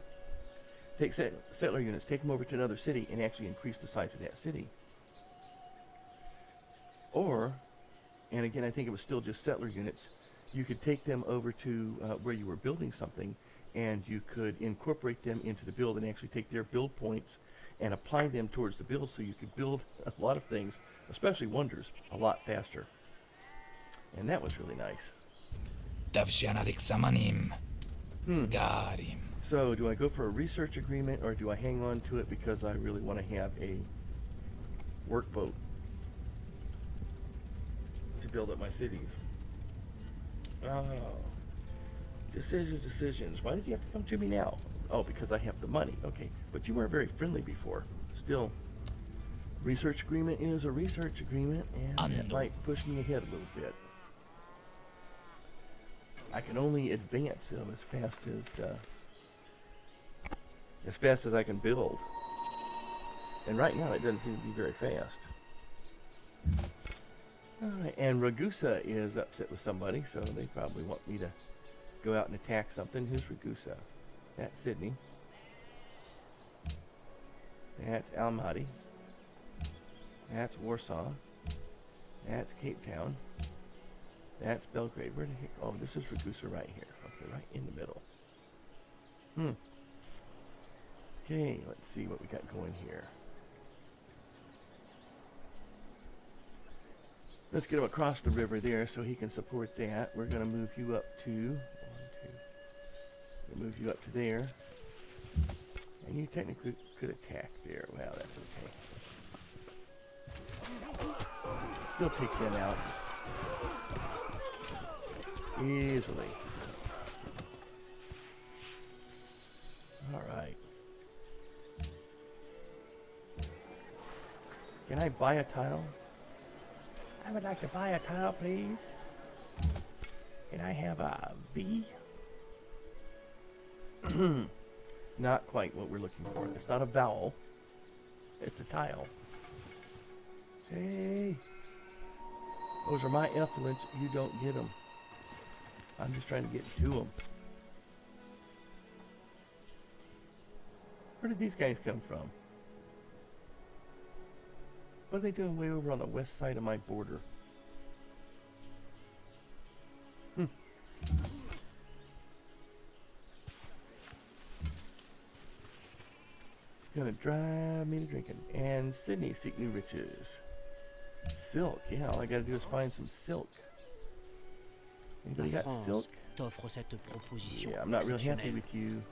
Take settler units, take them over to another city, and actually increase the size of that city. Or, and again, I think it was still just settler units, you could take them over to where you were building something, and you could incorporate them into the build and actually take their build points and apply them towards the build, so you could build a lot of things, especially wonders, a lot faster. And that was really nice. Garim. So, do I go for a research agreement, or do I hang on to it because I really want to have a workboat to build up my cities? Oh. Decisions. Why did you have to come to me now? Oh, because I have the money. Okay, but you weren't very friendly before. Still, research agreement is a research agreement, and it might push me ahead a little bit. I can only advance them as fast as I can build. And right now, it doesn't seem to be very fast. And Ragusa is upset with somebody, so they probably want me to go out and attack something. Who's Ragusa? That's Sydney. That's Almaty. That's Warsaw. That's Cape Town. That's Belgrade. Where the heck? Oh, this is Ragusa right here. Okay, right in the middle. Okay, let's see what we got going here. Let's get him across the river there so he can support that. We're going to move you up to... We'll move you up to there. And you technically could attack there. Well, that's okay. Still take them out. Easily. Alright. Can I buy a tile? I would like to buy a tile, please. Can I have a V? Not quite what we're looking for. It's not a vowel. It's a tile. Hey. Those are my effluents. You don't get them. I'm just trying to get to them. Where did these guys come from? What are they doing way over on the west side of my border? Gonna drive me to drinking. And Sydney, seek new riches. Silk, yeah, all I gotta do is find some silk. Anybody La got France silk? t'offre cette proposition Yeah, I'm not real happy exceptionnelle. with you.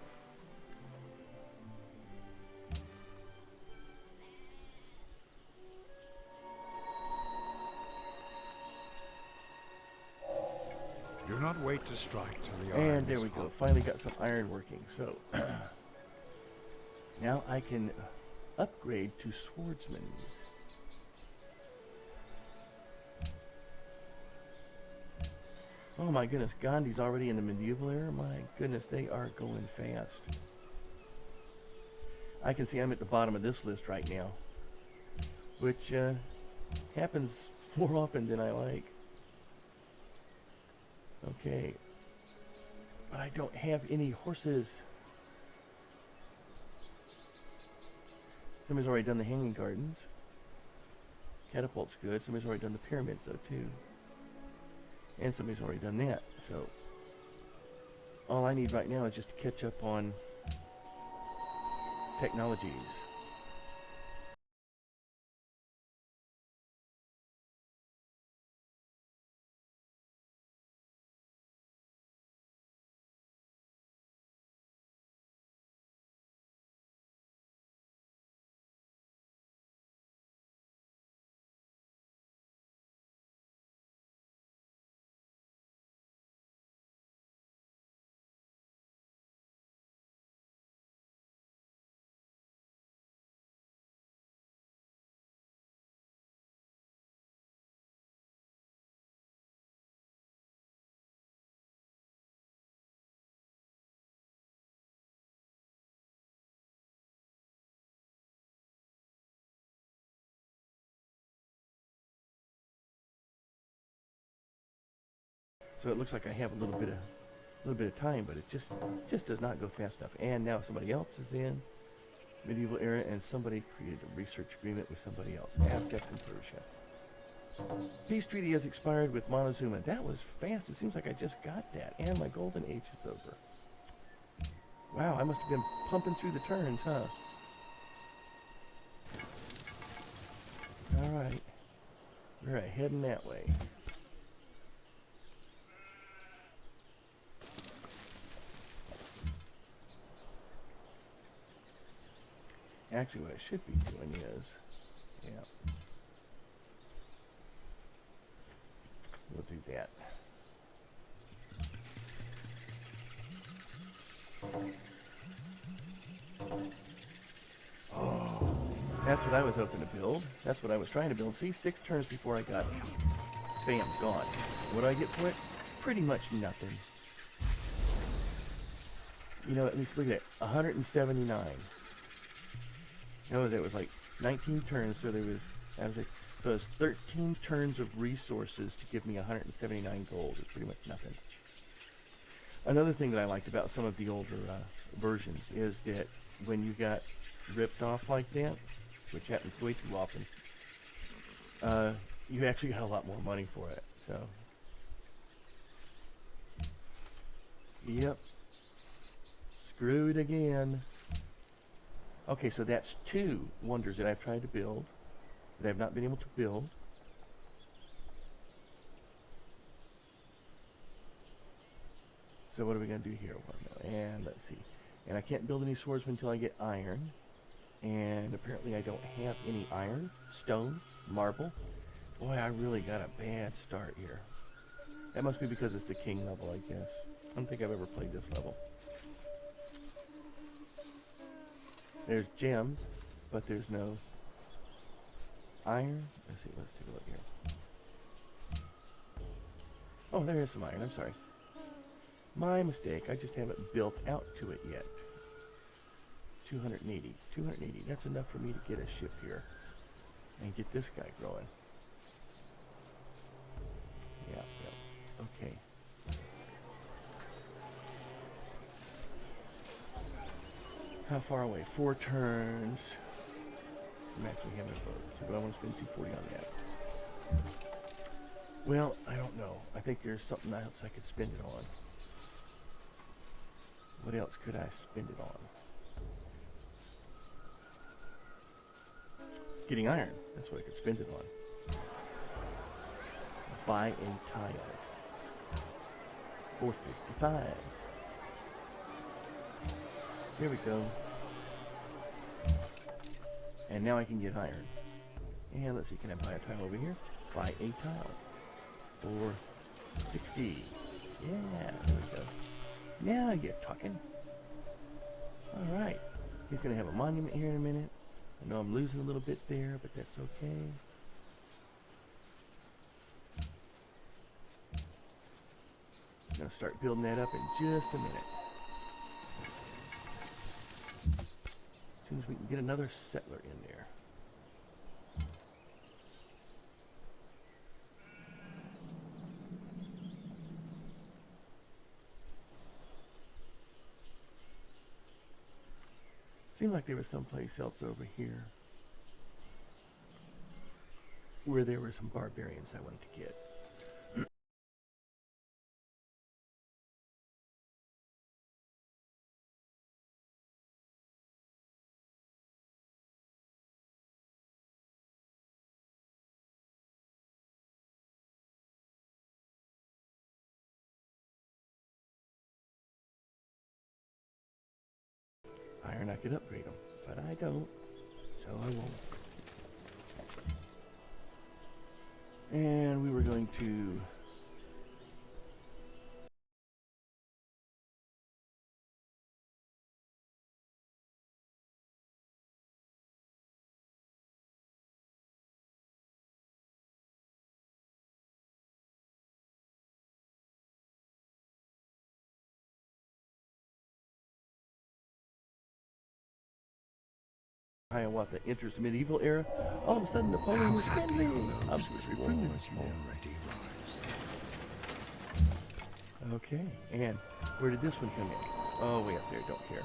Do not wait to strike till the iron And there is we go. hot. Finally got some iron working. So now I can upgrade to swordsman. Oh my goodness, Gandhi's already in the medieval era. My goodness, they are going fast. I can see I'm at the bottom of this list right now, which happens more often than I like. Okay, but I don't have any horses. Somebody's already done the hanging gardens. Catapult's good. Somebody's already done the pyramids though too. And somebody's already done that. So all I need right now is just to catch up on technologies. So it looks like I have a little bit of time, but it just does not go fast enough. And now somebody else is in medieval era, and somebody created a research agreement with somebody else. Aztecs and Persia. Peace treaty has expired with Montezuma. That was fast. It seems like I just got that, and my golden age is over. Wow, I must have been pumping through the turns, huh? All right, we're heading that way. Actually, what I should be doing is, yeah, we'll do that. Oh, that's what I was hoping to build. That's what I was trying to build. See, 6 turns before I got, bam, gone. What do I get for it? Pretty much nothing. You know, at least look at it, 179. It was like 19 turns, so there was, so it was 13 turns of resources to give me 179 gold. It's pretty much nothing. Another thing that I liked about some of the older versions is that when you got ripped off like that, which happens way too often, you actually got a lot more money for it. So, yep, screwed again. Okay, so that's 2 wonders that I've tried to build that I've not been able to build. So what are we going to do here? And let's see. And I can't build any swordsmen until I get iron. And apparently I don't have any iron, stone, marble. Boy, I really got a bad start here. That must be because it's the king level, I guess. I don't think I've ever played this level. There's gems, but there's no iron. Let's see, let's take a look here. Oh, there is some iron, I'm sorry. My mistake, I just haven't built out to it yet. 280, 280, that's enough for me to get a ship here. And get this guy growing. Okay. How far away? 4 turns. I'm actually having a vote, so do I want to spend 240 on that? Well, I don't know. I think there's something else I could spend it on. What else could I spend it on? Getting iron. That's what I could spend it on. Buy a tile. 455. There we go. And now I can get iron. And let's see, can I buy a tile over here? Buy a tile. 460. Yeah, there we go. Now you're talking. Alright. He's going to have a monument here in a minute. I know I'm losing a little bit there, but that's okay. I'm going to start building that up in just a minute. As soon as we can get another settler in there. Seemed like there was someplace else over here where there were some barbarians I wanted to get. Iron, I could upgrade them, but I don't, so I won't. And we were going to Hiawatha enters the medieval era. All of a sudden, Napoleon was spending. I was recruited. Already rise. Okay, and where did this one come in? Oh, way up there. Don't care.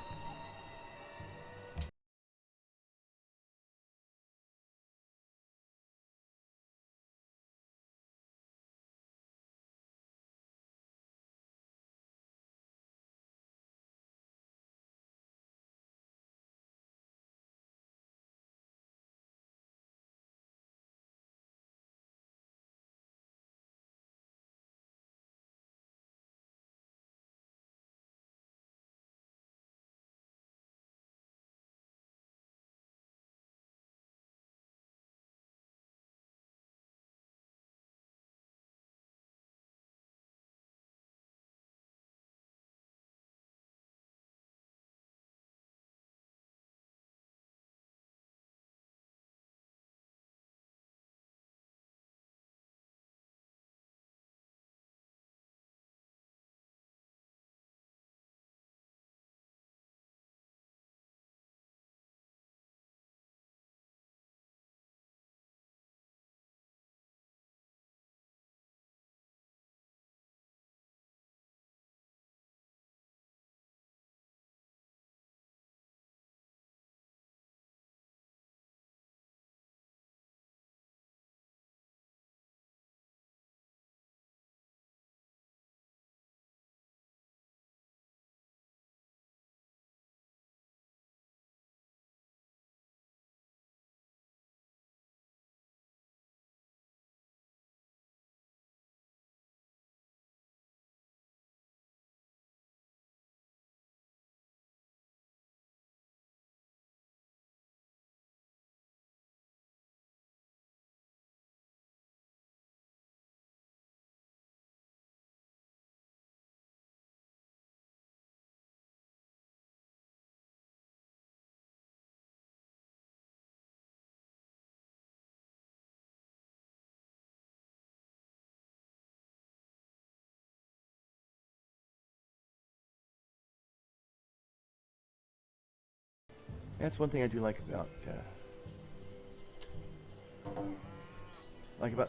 That's one thing I do like about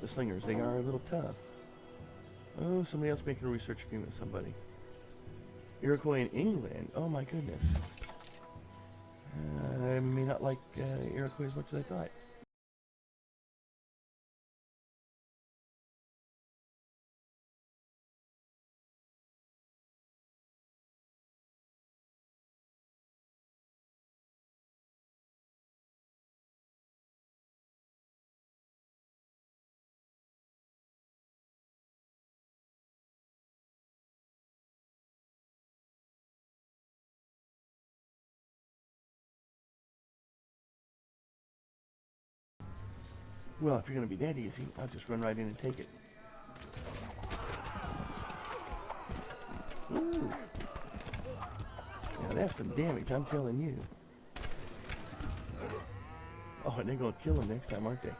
the slingers. They are a little tough. Oh, somebody else making a research agreement with somebody. Iroquois in England? Oh my goodness. I may not like Iroquois as much as I thought. Well, if you're going to be that easy, I'll just run right in and take it. Ooh. Now that's some damage, I'm telling you. Oh, and they're going to kill him next time, aren't they?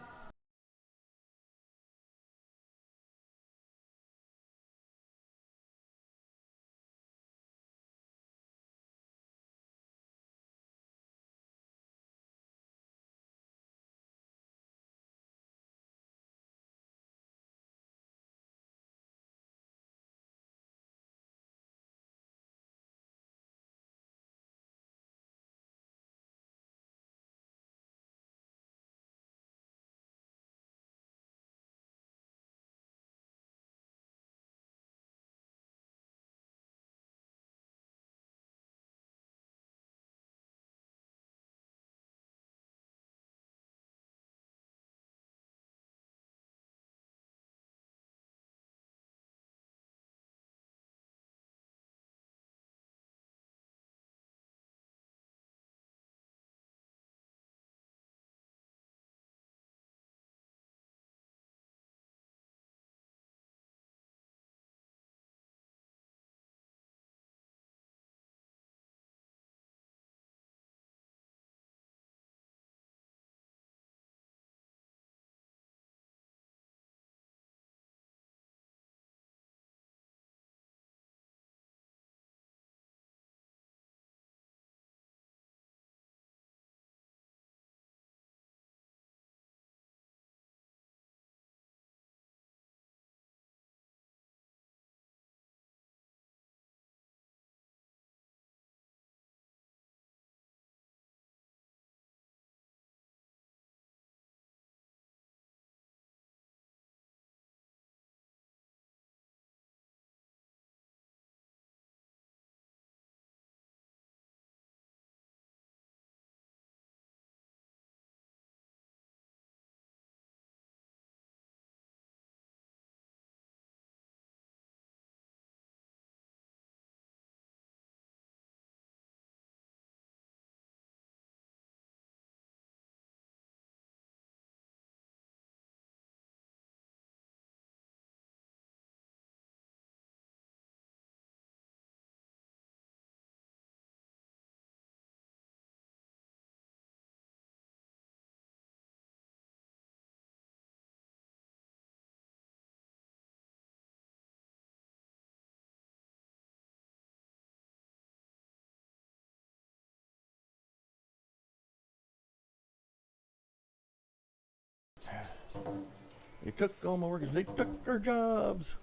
They took all my workers. They took our jobs.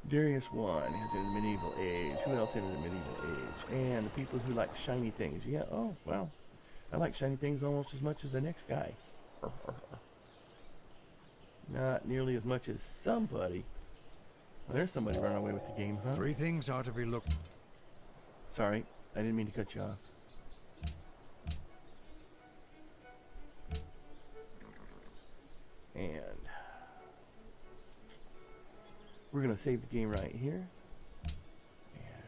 Darius I has in the medieval age. Who else entered the medieval age? And the people who like shiny things. Yeah, oh, well, I like shiny things almost as much as the next guy. Not nearly as much as somebody. Well, there's somebody running away with the game, huh? 3 things are to be looked. Sorry, I didn't mean to cut you off. And we're going to save the game right here. And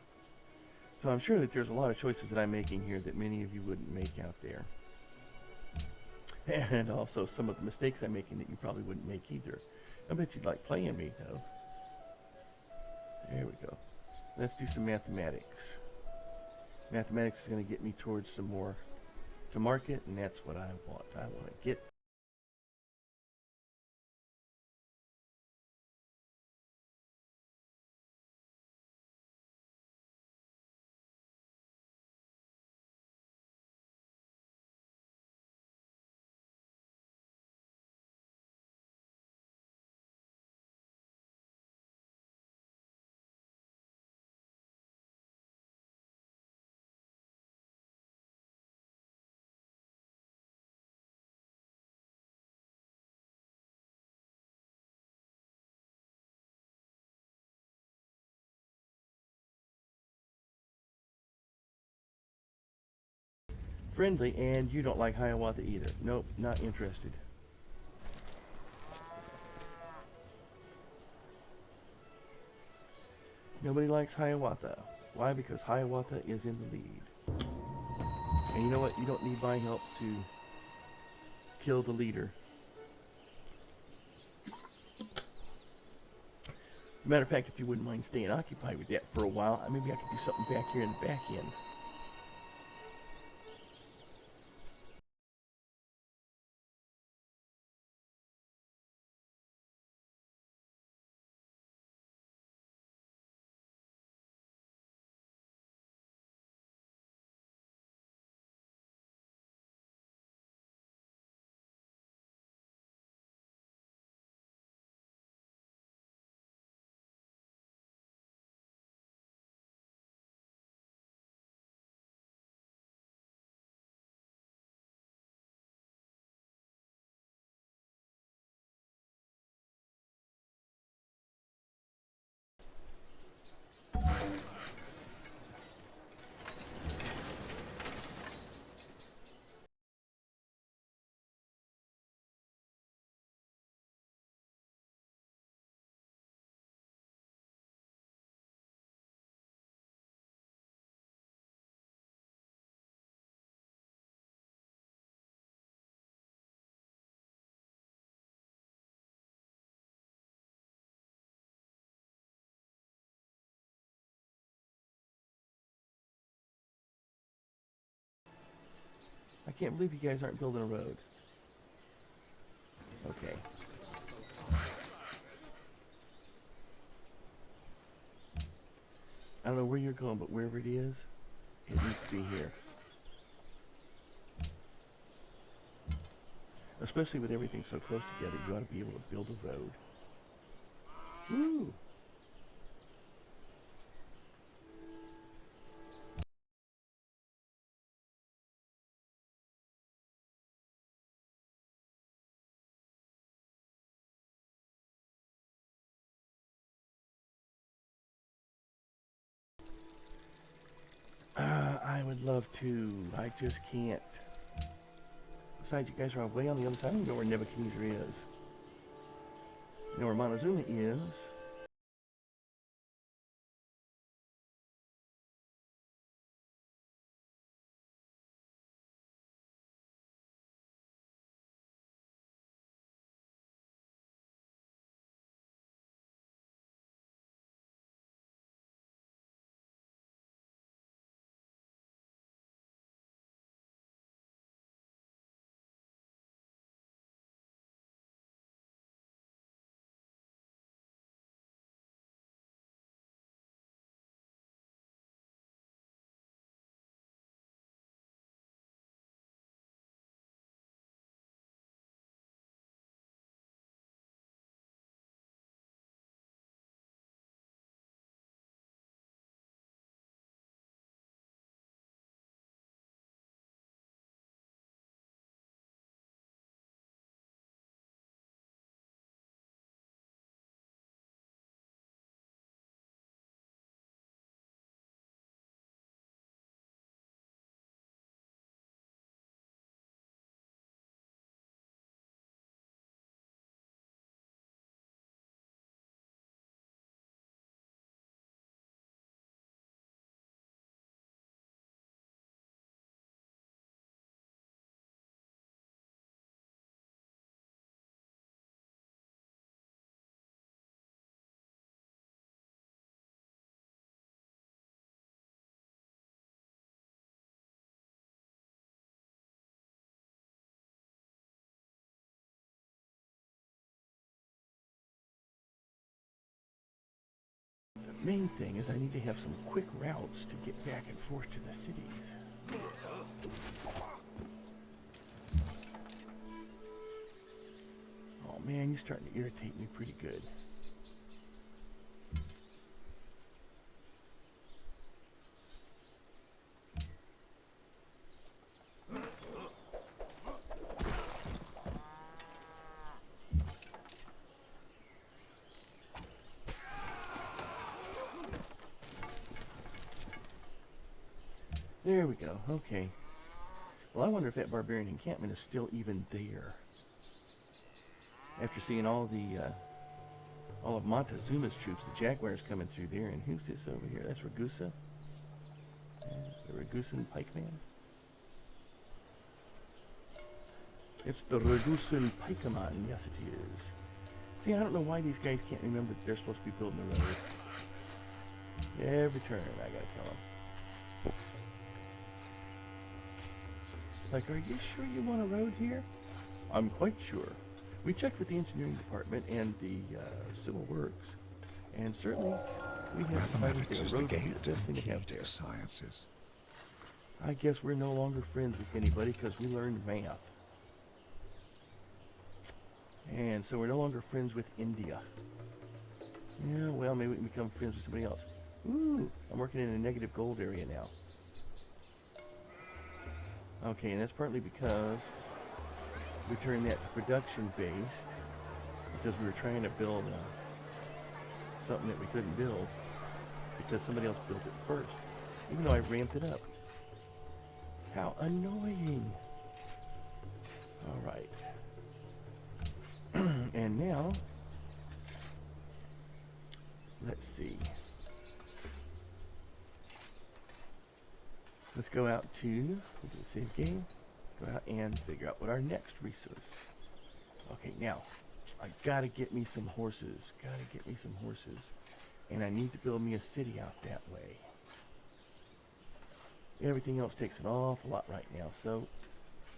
so I'm sure that there's a lot of choices that I'm making here that many of you wouldn't make out there. And also some of the mistakes I'm making that you probably wouldn't make either. I bet you'd like playing me, though. There we go. Let's do some mathematics. Mathematics is going to get me towards some more to market, and that's what I want. I want to get friendly, and you don't like Hiawatha either. Nope, not interested. Nobody likes Hiawatha. Why? Because Hiawatha is in the lead. And you know what? You don't need my help to kill the leader. As a matter of fact, if you wouldn't mind staying occupied with that for a while, maybe I could do something back here in the back end. I can't believe you guys aren't building a road. Okay. I don't know where you're going, but wherever it is, it needs to be here. Especially with everything so close together, you ought to be able to build a road. Woo! I would love to. I just can't. Besides, you guys are way on the other side. I don't know where Nebuchadnezzar is. You know where Montezuma is. The main thing is I need to have some quick routes to get back and forth to the cities. Oh man, you're starting to irritate me pretty good. There we go. Okay. Well, I wonder if that barbarian encampment is still even there. After seeing all of Montezuma's troops, the Jaguars coming through there, and who's this over here? That's Ragusa. The Ragusan pikeman. It's the Ragusan pikeman. Yes, it is. See, I don't know why these guys can't remember that they're supposed to be building a road. Every turn, I gotta tell them. Like, are you sure you want a road here? I'm quite sure. We checked with the engineering department and the civil works, and certainly we have decided Mathematics that is a the road would be gate the best thing and to have key to there. the sciences. I guess we're no longer friends with anybody because we learned math. And so we're no longer friends with India. Yeah, well, maybe we can become friends with somebody else. Ooh, I'm working in a negative gold area now. Okay, and that's partly because we turned that to production base because we were trying to build something that we couldn't build because somebody else built it first, even though I ramped it up. How annoying. All right. And now, let's see. Let's go out to save game. Go out and figure out what our next resource. Okay, now I gotta get me some horses. Gotta get me some horses, and I need to build me a city out that way. Everything else takes an awful lot right now. So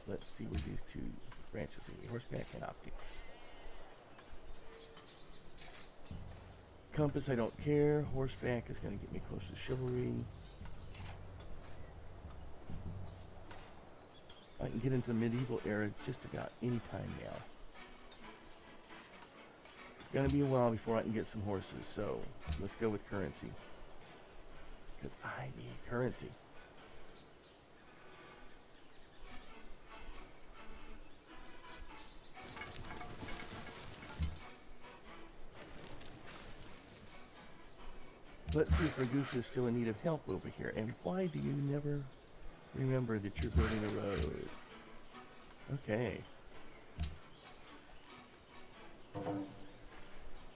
let's see where these two branches are. Horseback and optics. Compass, I don't care. Horseback is going to get me close to chivalry. I can get into the medieval era just about any time now. It's going to be a while before I can get some horses, so let's go with currency. Because I need currency. Let's see if Ragusa is still in need of help over here. And why do you never remember that you're building a road? Okay.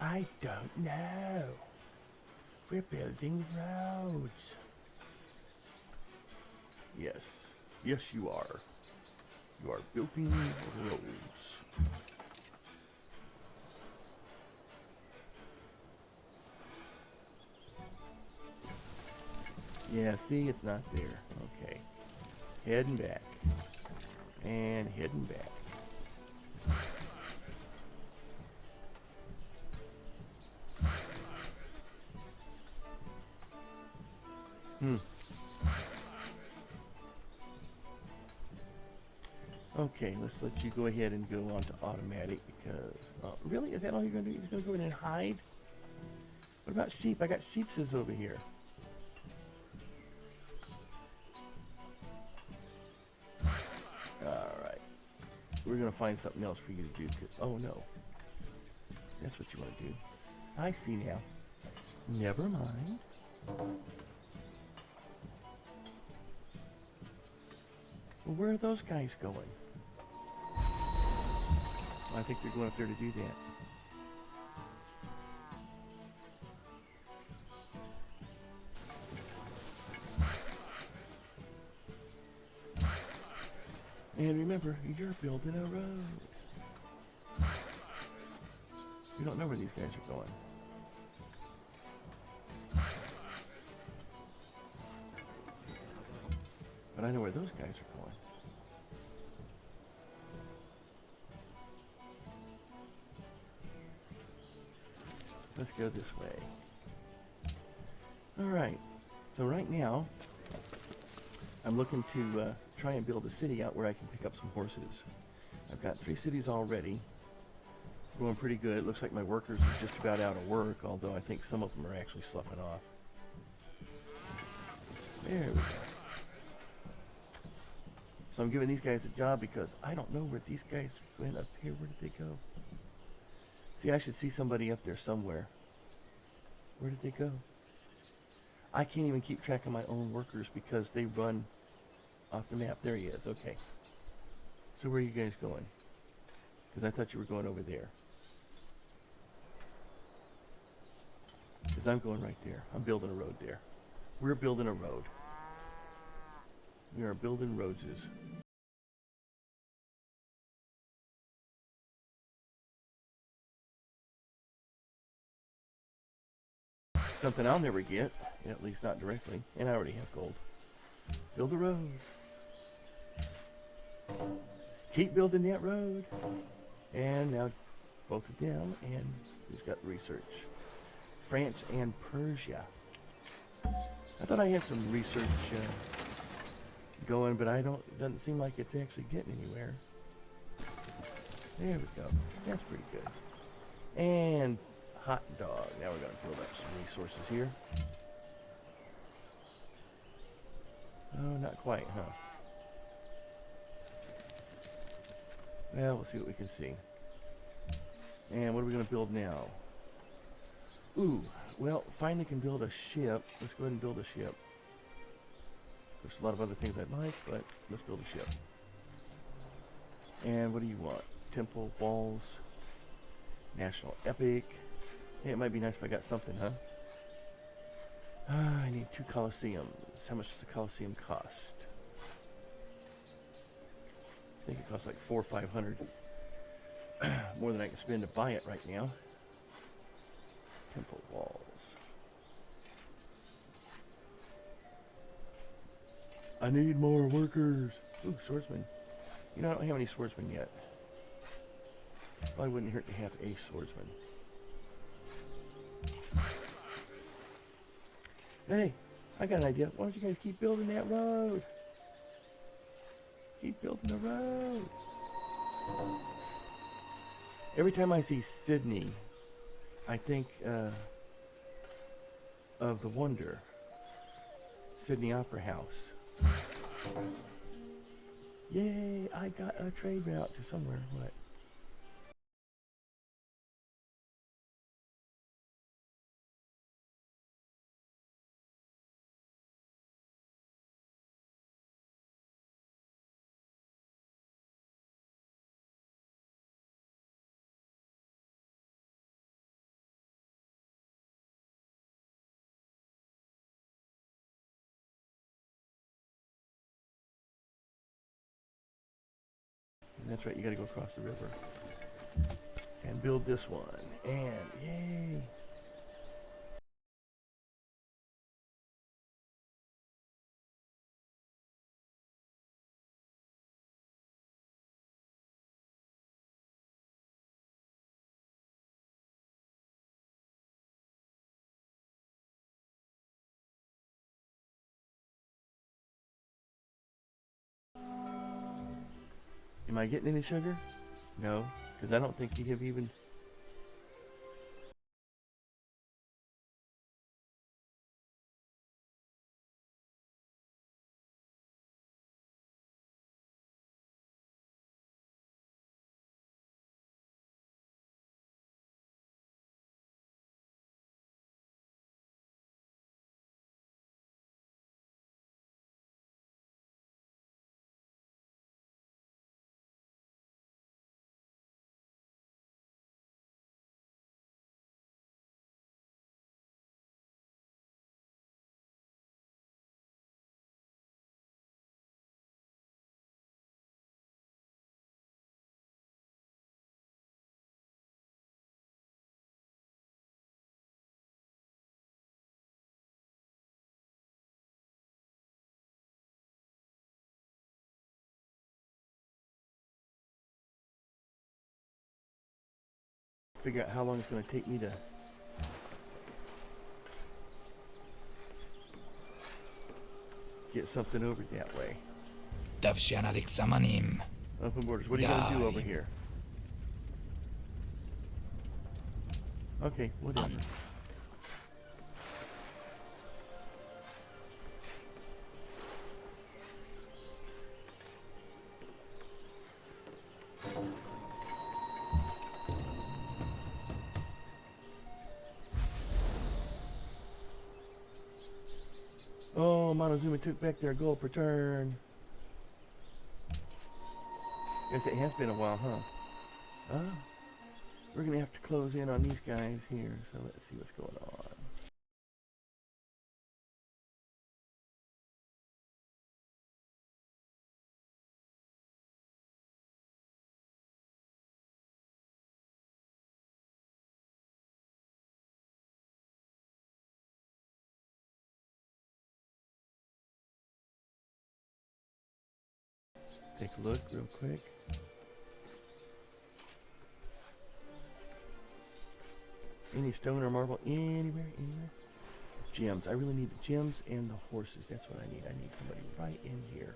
I don't know. We're building roads. Yes. Yes, you are. You are building roads. Yeah, see, it's not there. Okay. Heading back. And heading back. Okay, let's let you go ahead and go on to automatic because... really? Is that all you're going to do? You're just going to go in and hide? What about sheep? I got sheepses over here. Alright. We're going to find something else for you to do. Oh, no. That's what you want to do. I see now. Never mind. Well, where are those guys going? I think they're going up there to do that. And remember, you're building a road. You don't know where these guys are going. But I know where those guys are going. Let's go this way. Alright, so right now, I'm looking to try and build a city out where I can pick up some horses. I've got 3 cities already. Going pretty good. It looks like my workers are just about out of work, although I think some of them are actually sloughing off. There we go. So I'm giving these guys a job because I don't know where these guys went up here. Where did they go? See, I should see somebody up there somewhere. Where did they go? I can't even keep track of my own workers because they run off the map. There he is. Okay. So where are you guys going? Because I thought you were going over there. Because I'm going right there. I'm building a road there. We're building a road. We are building roadses. Something I'll never get, at least not directly, and I already have gold. Build a road. Keep building that road. And now both of them, and who's got research? France and Persia. I thought I had some research going, but doesn't seem like it's actually getting anywhere. There we go. That's pretty good. And hot dog. Now we're going to build up some resources here. Oh, not quite, huh? Well, we'll see what we can see. And what are we going to build now? Ooh, well, finally can build a ship. Let's go ahead and build a ship. There's a lot of other things I'd like, but let's build a ship. And what do you want? Temple, walls, national epic. Hey, it might be nice if I got something, huh? I need 2 Colosseums. How much does the Colosseum cost? I think it costs like 400 or 500. More than I can spend to buy it right now. Temple walls. I need more workers. Ooh, swordsman. You know, I don't have any swordsmen yet. Probably wouldn't hurt to have a swordsman. Hey, I got an idea. Why don't you guys keep building that road? Keep building the road. Every time I see Sydney, I think of the Wonder. Sydney Opera House. Yay, I got a trade route to somewhere. What? That's right, you gotta go across the river. And build this one. And yay! Am I getting any sugar? No, because I don't think you have even... Figure out how long it's going to take me to get something over that way. Davshanak Samanim. Open borders. What are you going to do over here? Okay, whatever. Oh, Montezuma took back their gold per turn. Guess it has been a while, huh? We're gonna have to close in on these guys here, so let's see what's going on. Take a look real quick. Any stone or marble anywhere? Gems. I really need the gems and the horses. That's what I need. I need somebody right in here.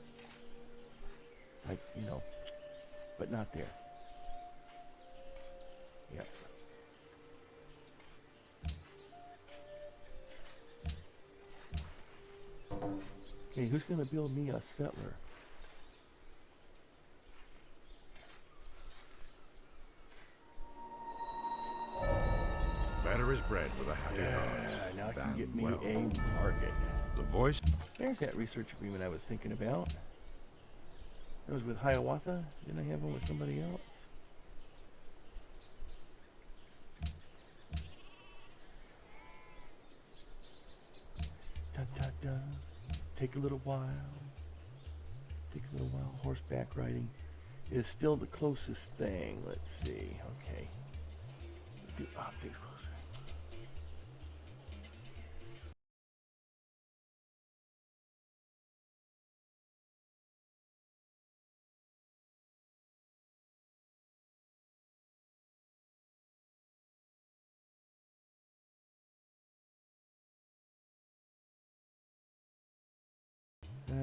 Like, but not there. Yep. Okay, who's going to build me a settler? Better is bred with a happy heart. Now I can than get me wealth. a market. The voice. There's that research agreement I was thinking about. That was with Hiawatha. Didn't I have one with somebody else? Dun, dun, dun. Take a little while. Take a little while. Horseback riding is still the closest thing. Let's see. Okay. Do optics closer.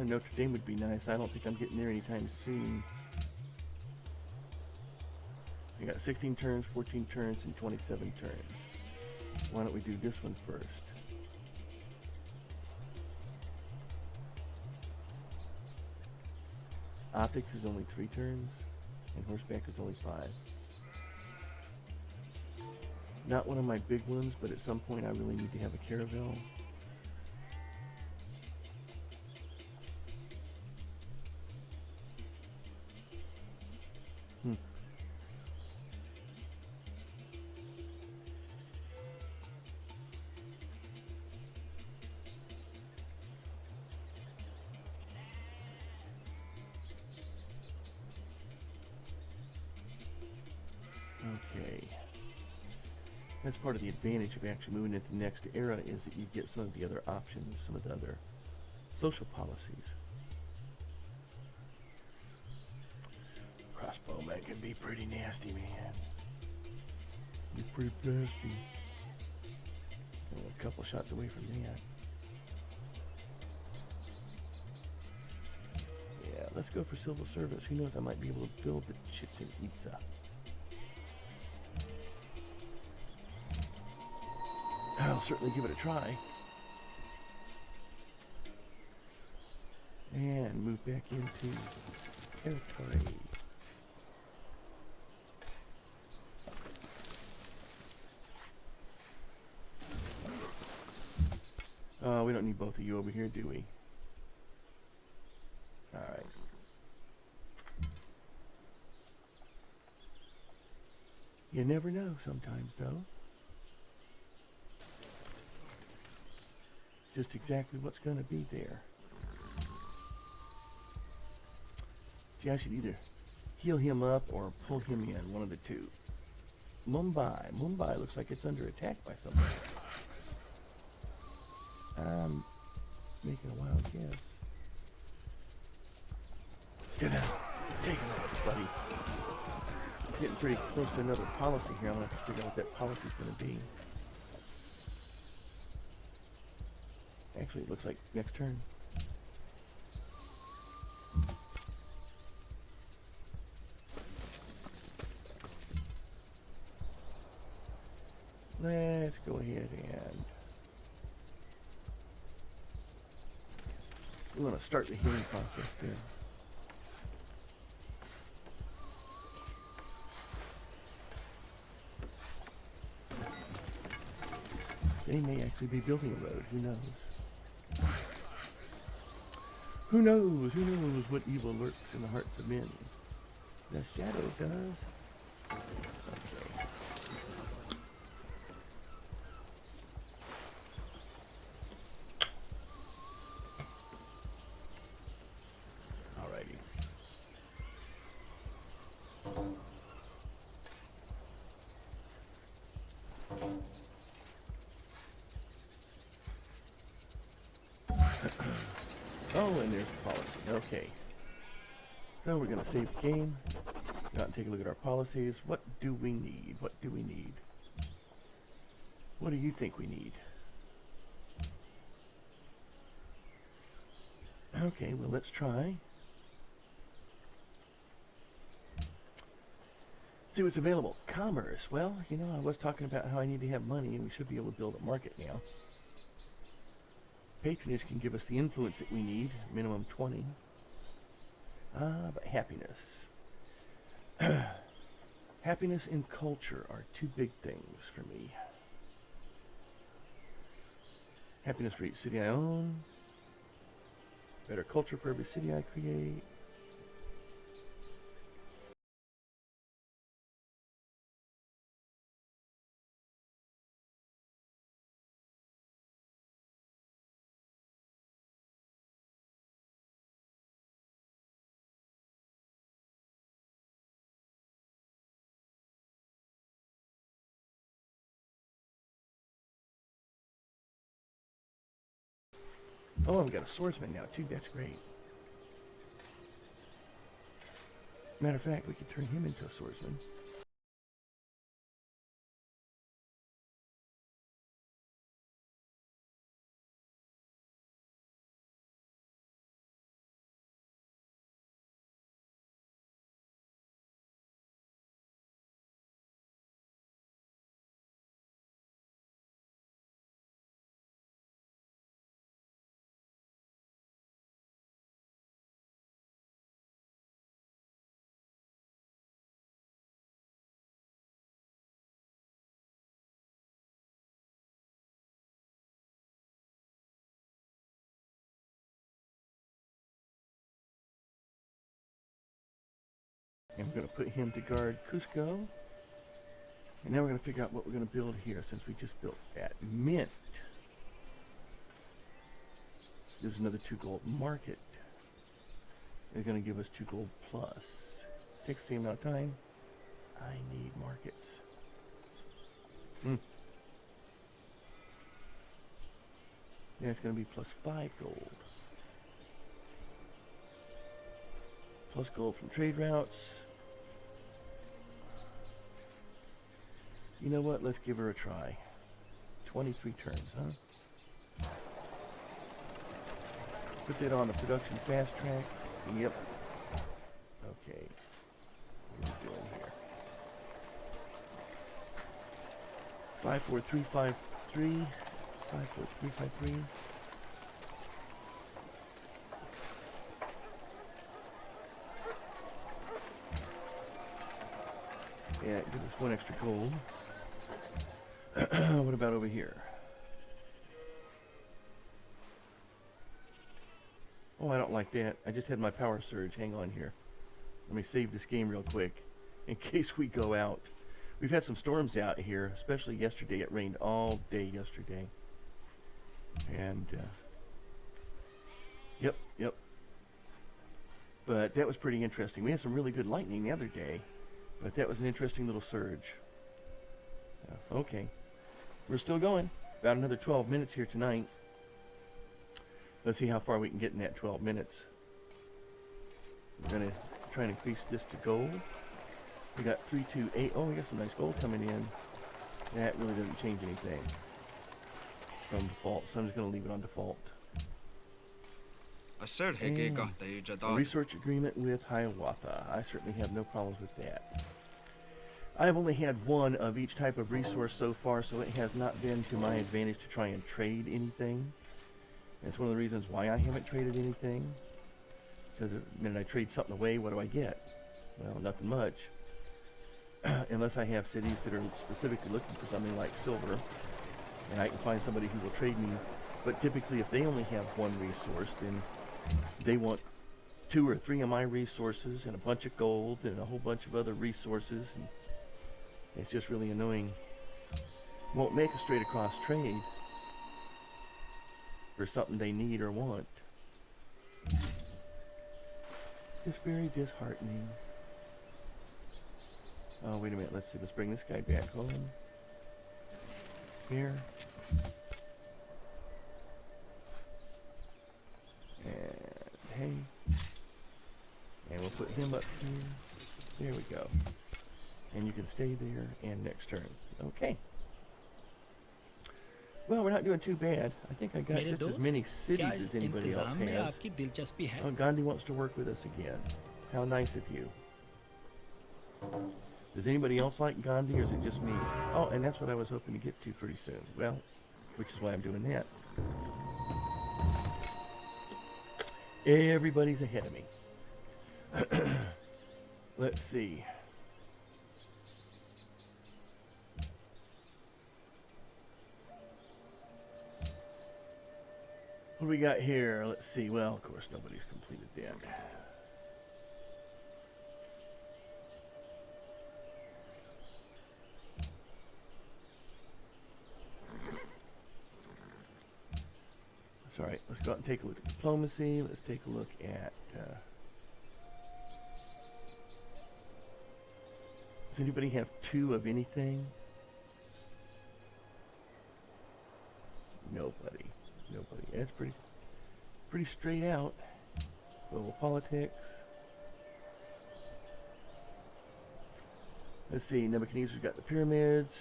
Notre Dame would be nice. I don't think I'm getting there anytime soon. I got 16 turns, 14 turns, and 27 turns. Why don't we do this one first? Optics is only 3 turns, and horseback is only 5. Not one of my big ones, but at some point I really need to have a caravel. Okay. That's part of the advantage of actually moving into the next era is that you get some of the other options, some of the other social policies. Crossbowman can be pretty nasty, man. He's pretty nasty. Only a couple shots away from that. Yeah, let's go for civil service. Who knows, I might be able to build the Chichen Itza. I'll certainly give it a try. And move back into territory. We don't need both of you over here, do we? Alright. You never know sometimes, though. Just exactly what's going to be there. See, I should either heal him up or pull him in, one of the two. Mumbai looks like it's under attack by somebody. I'm making a wild guess. Take it off, buddy. Getting pretty close to another policy here. I'm going to have to figure out what that policy's going to be. Actually, it looks like next turn. Let's go ahead and we want to start the healing process there. They may actually be building a road. Who knows? Who knows? Who knows what evil lurks in the hearts of men? The shadow does. Okay. Alrighty. Oh, and there's the policy. Okay. So we're going to save the game. Go out and take a look at our policies. What do we need? What do we need? What do you think we need? Okay, well, let's try. See what's available. Commerce. Well, you know, I was talking about how I need to have money, and we should be able to build a market now. Patronage can give us the influence that we need, minimum 20. But happiness. Happiness and culture are two big things for me. Happiness for each city I own. Better culture for every city I create. Oh, I've got a swordsman now, too. That's great. Matter of fact, we could turn him into a swordsman. And we're going to put him to guard Cusco. And now we're going to figure out what we're going to build here since we just built that. Mint. There's another 2 gold market. They're going to give us 2 gold plus. Takes the same amount of time. I need markets. Yeah, it's going to be plus 5 gold. Plus gold from trade routes. You know what? Let's give her a try. 23 turns, huh? Put that on the production fast track. Yep. Okay. What are we doing here? 54353. 54353. Yeah, give us 1 extra gold. What about over here? Oh, I don't like that. I just had my power surge. Hang on here. Let me save this game real quick in case we go out. We've had some storms out here, especially yesterday. It rained all day yesterday. And, yep. But that was pretty interesting. We had some really good lightning the other day, but that was an interesting little surge. Okay. We're still going. About another 12 minutes here tonight. Let's see how far we can get in that 12 minutes. We're going to try and increase this to gold. We got 328. Oh, we got some nice gold coming in. That really doesn't change anything from default, so I'm just going to leave it on default. A research agreement with Hiawatha. I certainly have no problems with that. I've only had 1 of each type of resource so far, so it has not been to my advantage to try and trade anything. That's one of the reasons why I haven't traded anything. Because the minute I trade something away, what do I get? Well, nothing much. Unless I have cities that are specifically looking for something like silver, and I can find somebody who will trade me. But typically, if they only have 1 resource, then they want 2 or 3 of my resources and a bunch of gold and a whole bunch of other resources, and it's just really annoying. Won't make a straight across trade for something they need or want. Just very disheartening. Oh, wait a minute. Let's see. Let's bring this guy back home. Here. And hey. And we'll put him up here. There we go. And you can stay there and next turn. Okay. Well, we're not doing too bad. I think I got मेरे just as दोस्त, many क्या cities इस as anybody else इंतजाम में has. आपकी दिलचस्पी है? Oh, Gandhi wants to work with us again. How nice of you. Does anybody else like Gandhi, or is it just me? Oh, and that's what I was hoping to get to pretty soon. Well, which is why I'm doing that. Everybody's ahead of me. Let's see. What do we got here? Let's see. Well, of course, nobody's completed that. That's all right. Let's go out and take a look at diplomacy. Let's take a look at... does anybody have 2 of anything? Nobody. Nobody. That's pretty straight out. Global politics. Let's see. Nebuchadnezzar's got the pyramids.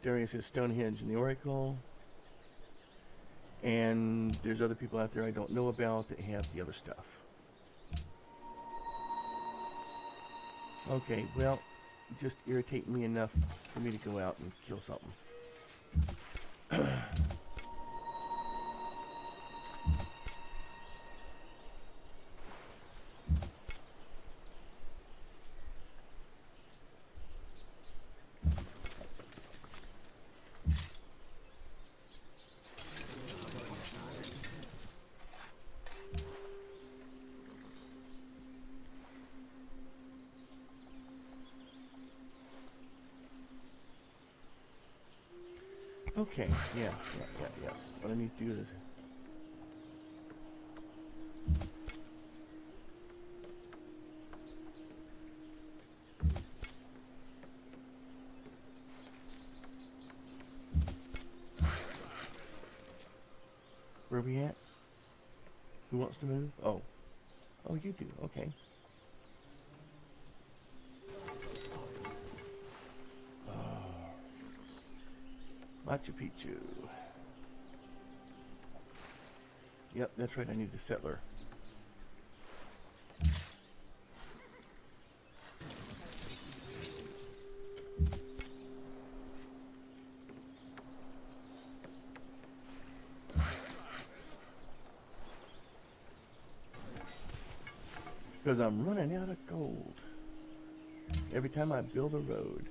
Darius has Stonehenge and the Oracle. And there's other people out there I don't know about that have the other stuff. Okay, well, just irritate me enough for me to go out and kill something. Okay, yeah. What I need to do is... where are we at? Who wants to move? Oh. Oh, you do. Okay. Machu Picchu. Yep, that's right. I need a settler. Because I'm running out of gold every time I build a road.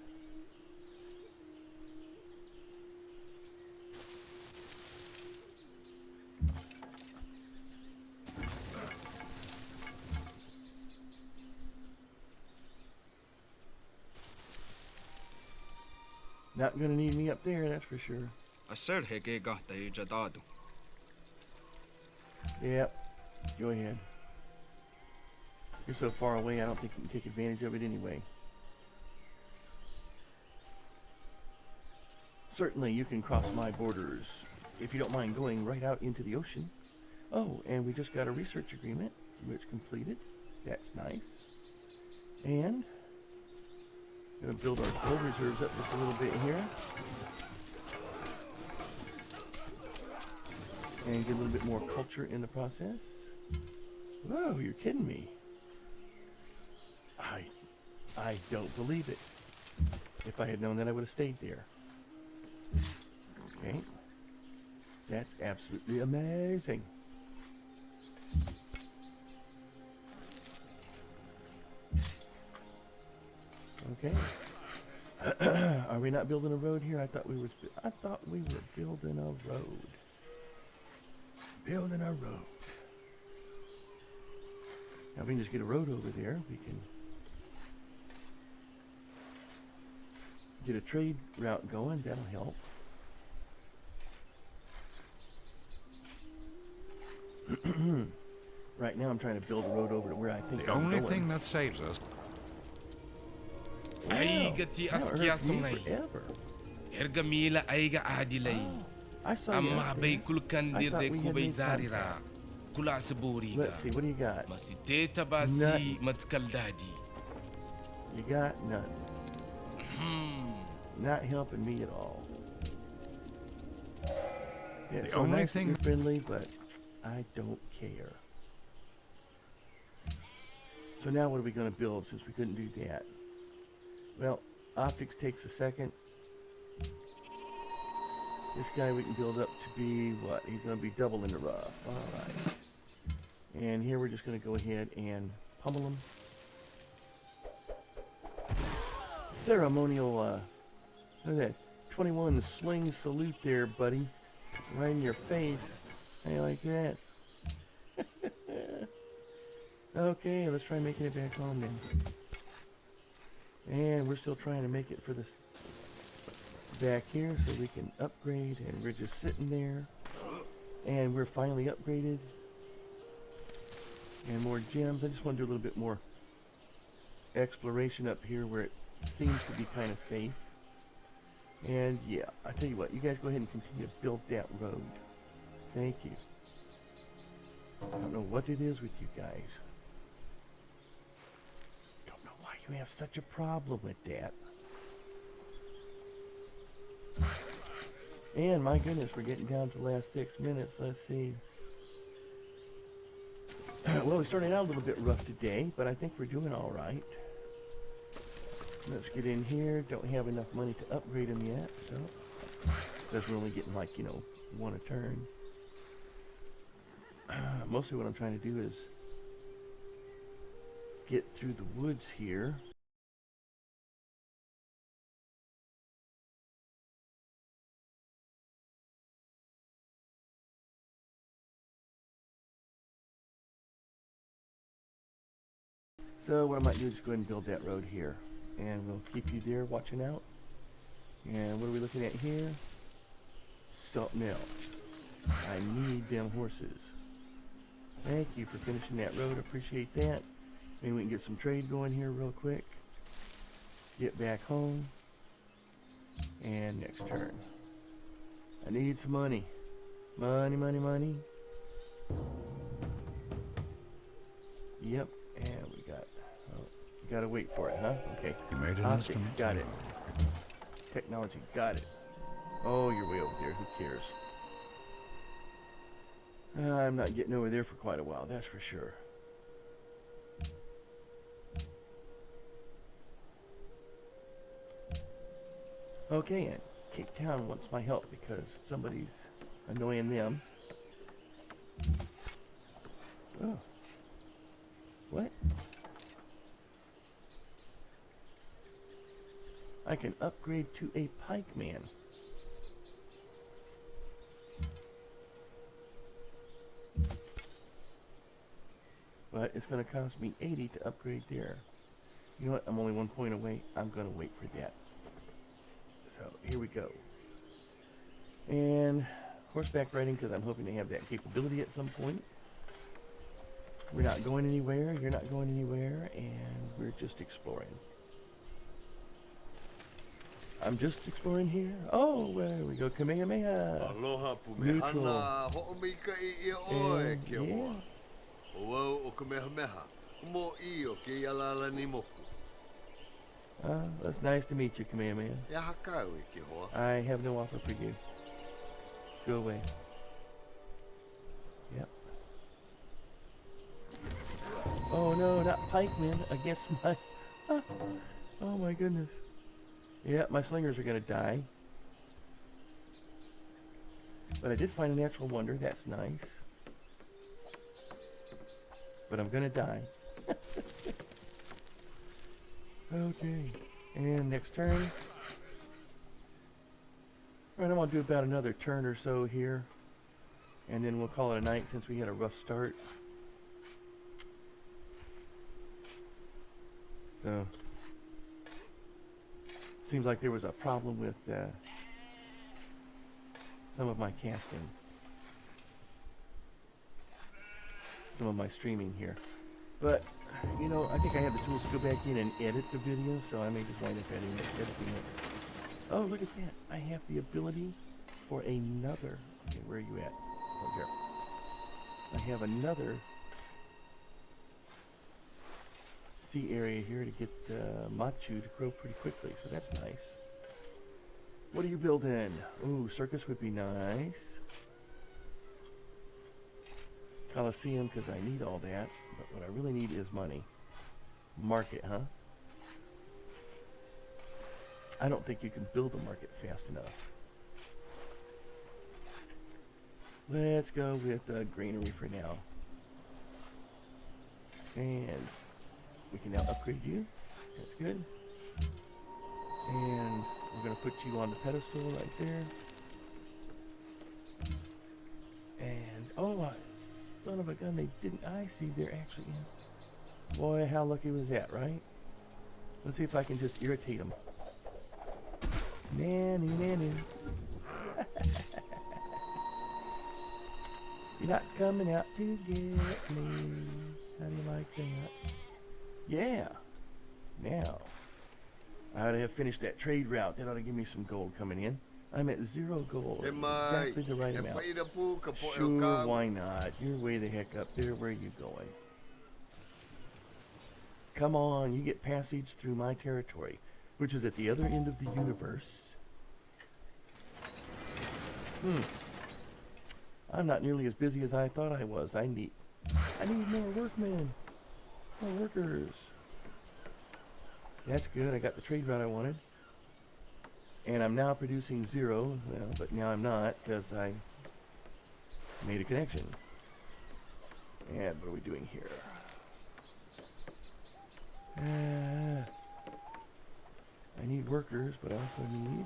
Not gonna need me up there, that's for sure. السر هيك قهتا يجدادو. Yep, go ahead. You're so far away, I don't think you can take advantage of it anyway. Certainly, you can cross my borders if you don't mind going right out into the ocean. Oh, and we just got a research agreement, which completed. That's nice. And gonna build our gold reserves up just a little bit here. And get a little bit more culture in the process. Whoa, you're kidding me. I don't believe it. If I had known that, I would have stayed there. Okay. That's absolutely amazing. Okay. Are we not building a road here? I thought we were building a road. Building a road. Now, if we can just get a road over there, we can get a trade route going. That'll help. Right now, I'm trying to build a road over to where I think The I'm only going. thing that saves us. Aiga ti That askia hurt me sungai. forever. Erga mila aiga adilay. I saw you Amma out bay there. kulkan I dir thought de we had kubay made zarira. contact. Kula saburiga. Let's see, what do you got? Masiteta basi Nothing. matkaldadi. You got none. Not helping me at all. Yeah, The so only nice that thing- you're friendly, but I don't care. So now what are we going to build since we couldn't do that? Well, optics takes a second. This guy we can build up to be what? He's going to be double in the rough. All right. And here we're just going to go ahead and pummel him. Ceremonial, look at that. 21 sling salute there, buddy. Right in your face. How you like that? Okay, let's try making it back home then. And we're still trying to make it for this back here so we can upgrade, and we're just sitting there. And we're finally upgraded. And more gems. I just want to do a little bit more exploration up here where it seems to be kind of safe. And yeah, I tell you what, you guys go ahead and continue to build that road. Thank you. I don't know what it is with you guys. Don't know why you have such a problem with that. And my goodness, we're getting down to the last 6 minutes. Let's see. Well, we started out a little bit rough today, but I think we're doing all right. Let's get in here. Don't have enough money to upgrade them yet, so because we're only getting like, you know, one a turn. Mostly what I'm trying to do is get through the woods here. So what I might do is just go ahead and build that road here. And we'll keep you there watching out. And what are we looking at here? Something else. I need them horses. Thank you for finishing that road. Appreciate that. Maybe we can get some trade going here real quick. Get back home. And next turn. I need some money. Money, money, money. Yep. And we got... Oh, gotta wait for it, huh? Okay. You made an Optics, instrument. got it. Technology, got it. Oh, you're way over there. Who cares? I'm not getting over there for quite a while, that's for sure. Okay, and Cape Town wants my help because somebody's annoying them. Oh. What? I can upgrade to a pikeman. But it's going to cost me 80 to upgrade there. You know what? I'm only 1 point away. I'm going to wait for that. So here we go. And horseback riding, because I'm hoping to have that capability at some point. We're not going anywhere. You're not going anywhere. And we're just exploring. I'm just exploring here. Oh, there we go. Kamehameha. Aloha Neutral. pumehana ho'omika I oe And, ke yeah. hoa. O wau o Kamehameha. Mo I o ke ialala ni moku. That's nice to meet you, Kamehameha. E hakau I ke hoa. I have no offer for you. Go away. Yep. Oh no, not pikemen against my... Oh my goodness. Yeah, my slingers are gonna die. But I did find a natural wonder, that's nice. But I'm gonna die. Okay, and next turn. Alright, I'm gonna do about another turn or so here. And then we'll call it a night since we had a rough start. So, seems like there was a problem with some of my casting. Some of my streaming here. But, you know, I think I have the tools to go back in and edit the video, so I may just wind up editing it. Oh, look at that. I have the ability for another... Okay, where are you at? Oh, there. I have another sea area here to get Machu to grow pretty quickly, so that's nice. What are you building? Ooh, circus would be nice. Coliseum, because I need all that, but what I really need is money. Market, huh? I don't think you can build a market fast enough. Let's go with granary for now. And we can now upgrade you. That's good. And we're going to put you on the pedestal right there. And, oh, son of a gun, they didn't. I see they're actually in. Boy, how lucky was that, right? Let's see if I can just irritate them. Nanny, nanny. You're not coming out to get me. How do you like that? Yeah. Now, I ought to have finished that trade route. That ought to give me some gold coming in. I'm at 0 gold. Exactly the right amount. Sure, why not? You're way the heck up there. Where are you going? Come on, you get passage through my territory, which is at the other end of the universe. I'm not nearly as busy as I thought I was. I need more workmen. More workers. That's good. I got the trade route I wanted. And I'm now producing 0. Well, but now I'm not because I made a connection. And what are we doing here? I need workers, but I also need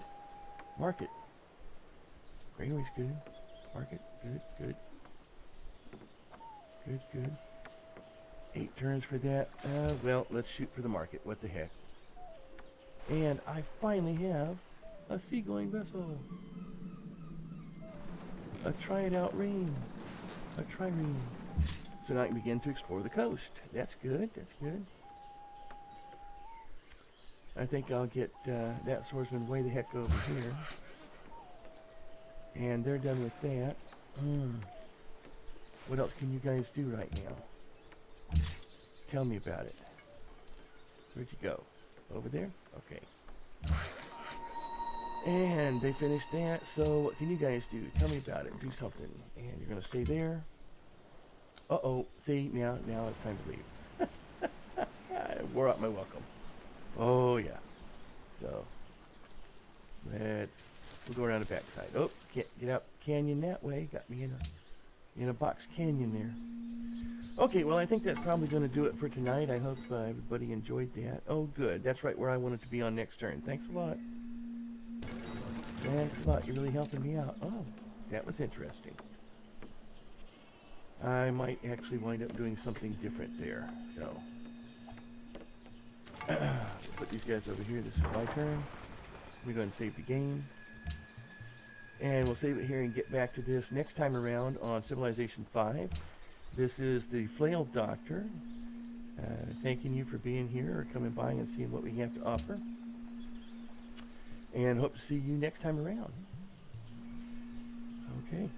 market. Granary's good. Market, good, good. Good, good. 8 turns for that. Well, let's shoot for the market. What the heck? And I finally have a seagoing vessel. A try-it-out ring. A trireme. So now I can begin to explore the coast. That's good, that's good. I think I'll get that swordsman way the heck over here. And they're done with that. What else can you guys do right now? Tell me about it. Where'd you go? Over there? Okay. And they finished that, so what can you guys do? Tell me about it. Do something. And you're going to stay there. Uh-oh. See, now it's time to leave. I wore out my welcome. Oh, yeah. So, we'll go around the backside. Oh, can't get out canyon that way. Got me in a box canyon there. Okay, well, I think that's probably going to do it for tonight. I hope everybody enjoyed that. Oh, good. That's right where I wanted to be on next turn. Thanks a lot. Thanks a lot. You're really helping me out. Oh, that was interesting. I might actually wind up doing something different there. So, put these guys over here. This is my turn. We're going to save the game. And we'll save it here and get back to this next time around on Civilization 5. This is the Flail Doctor. Thanking you for being here or coming by and seeing what we have to offer. And hope to see you next time around. Okay.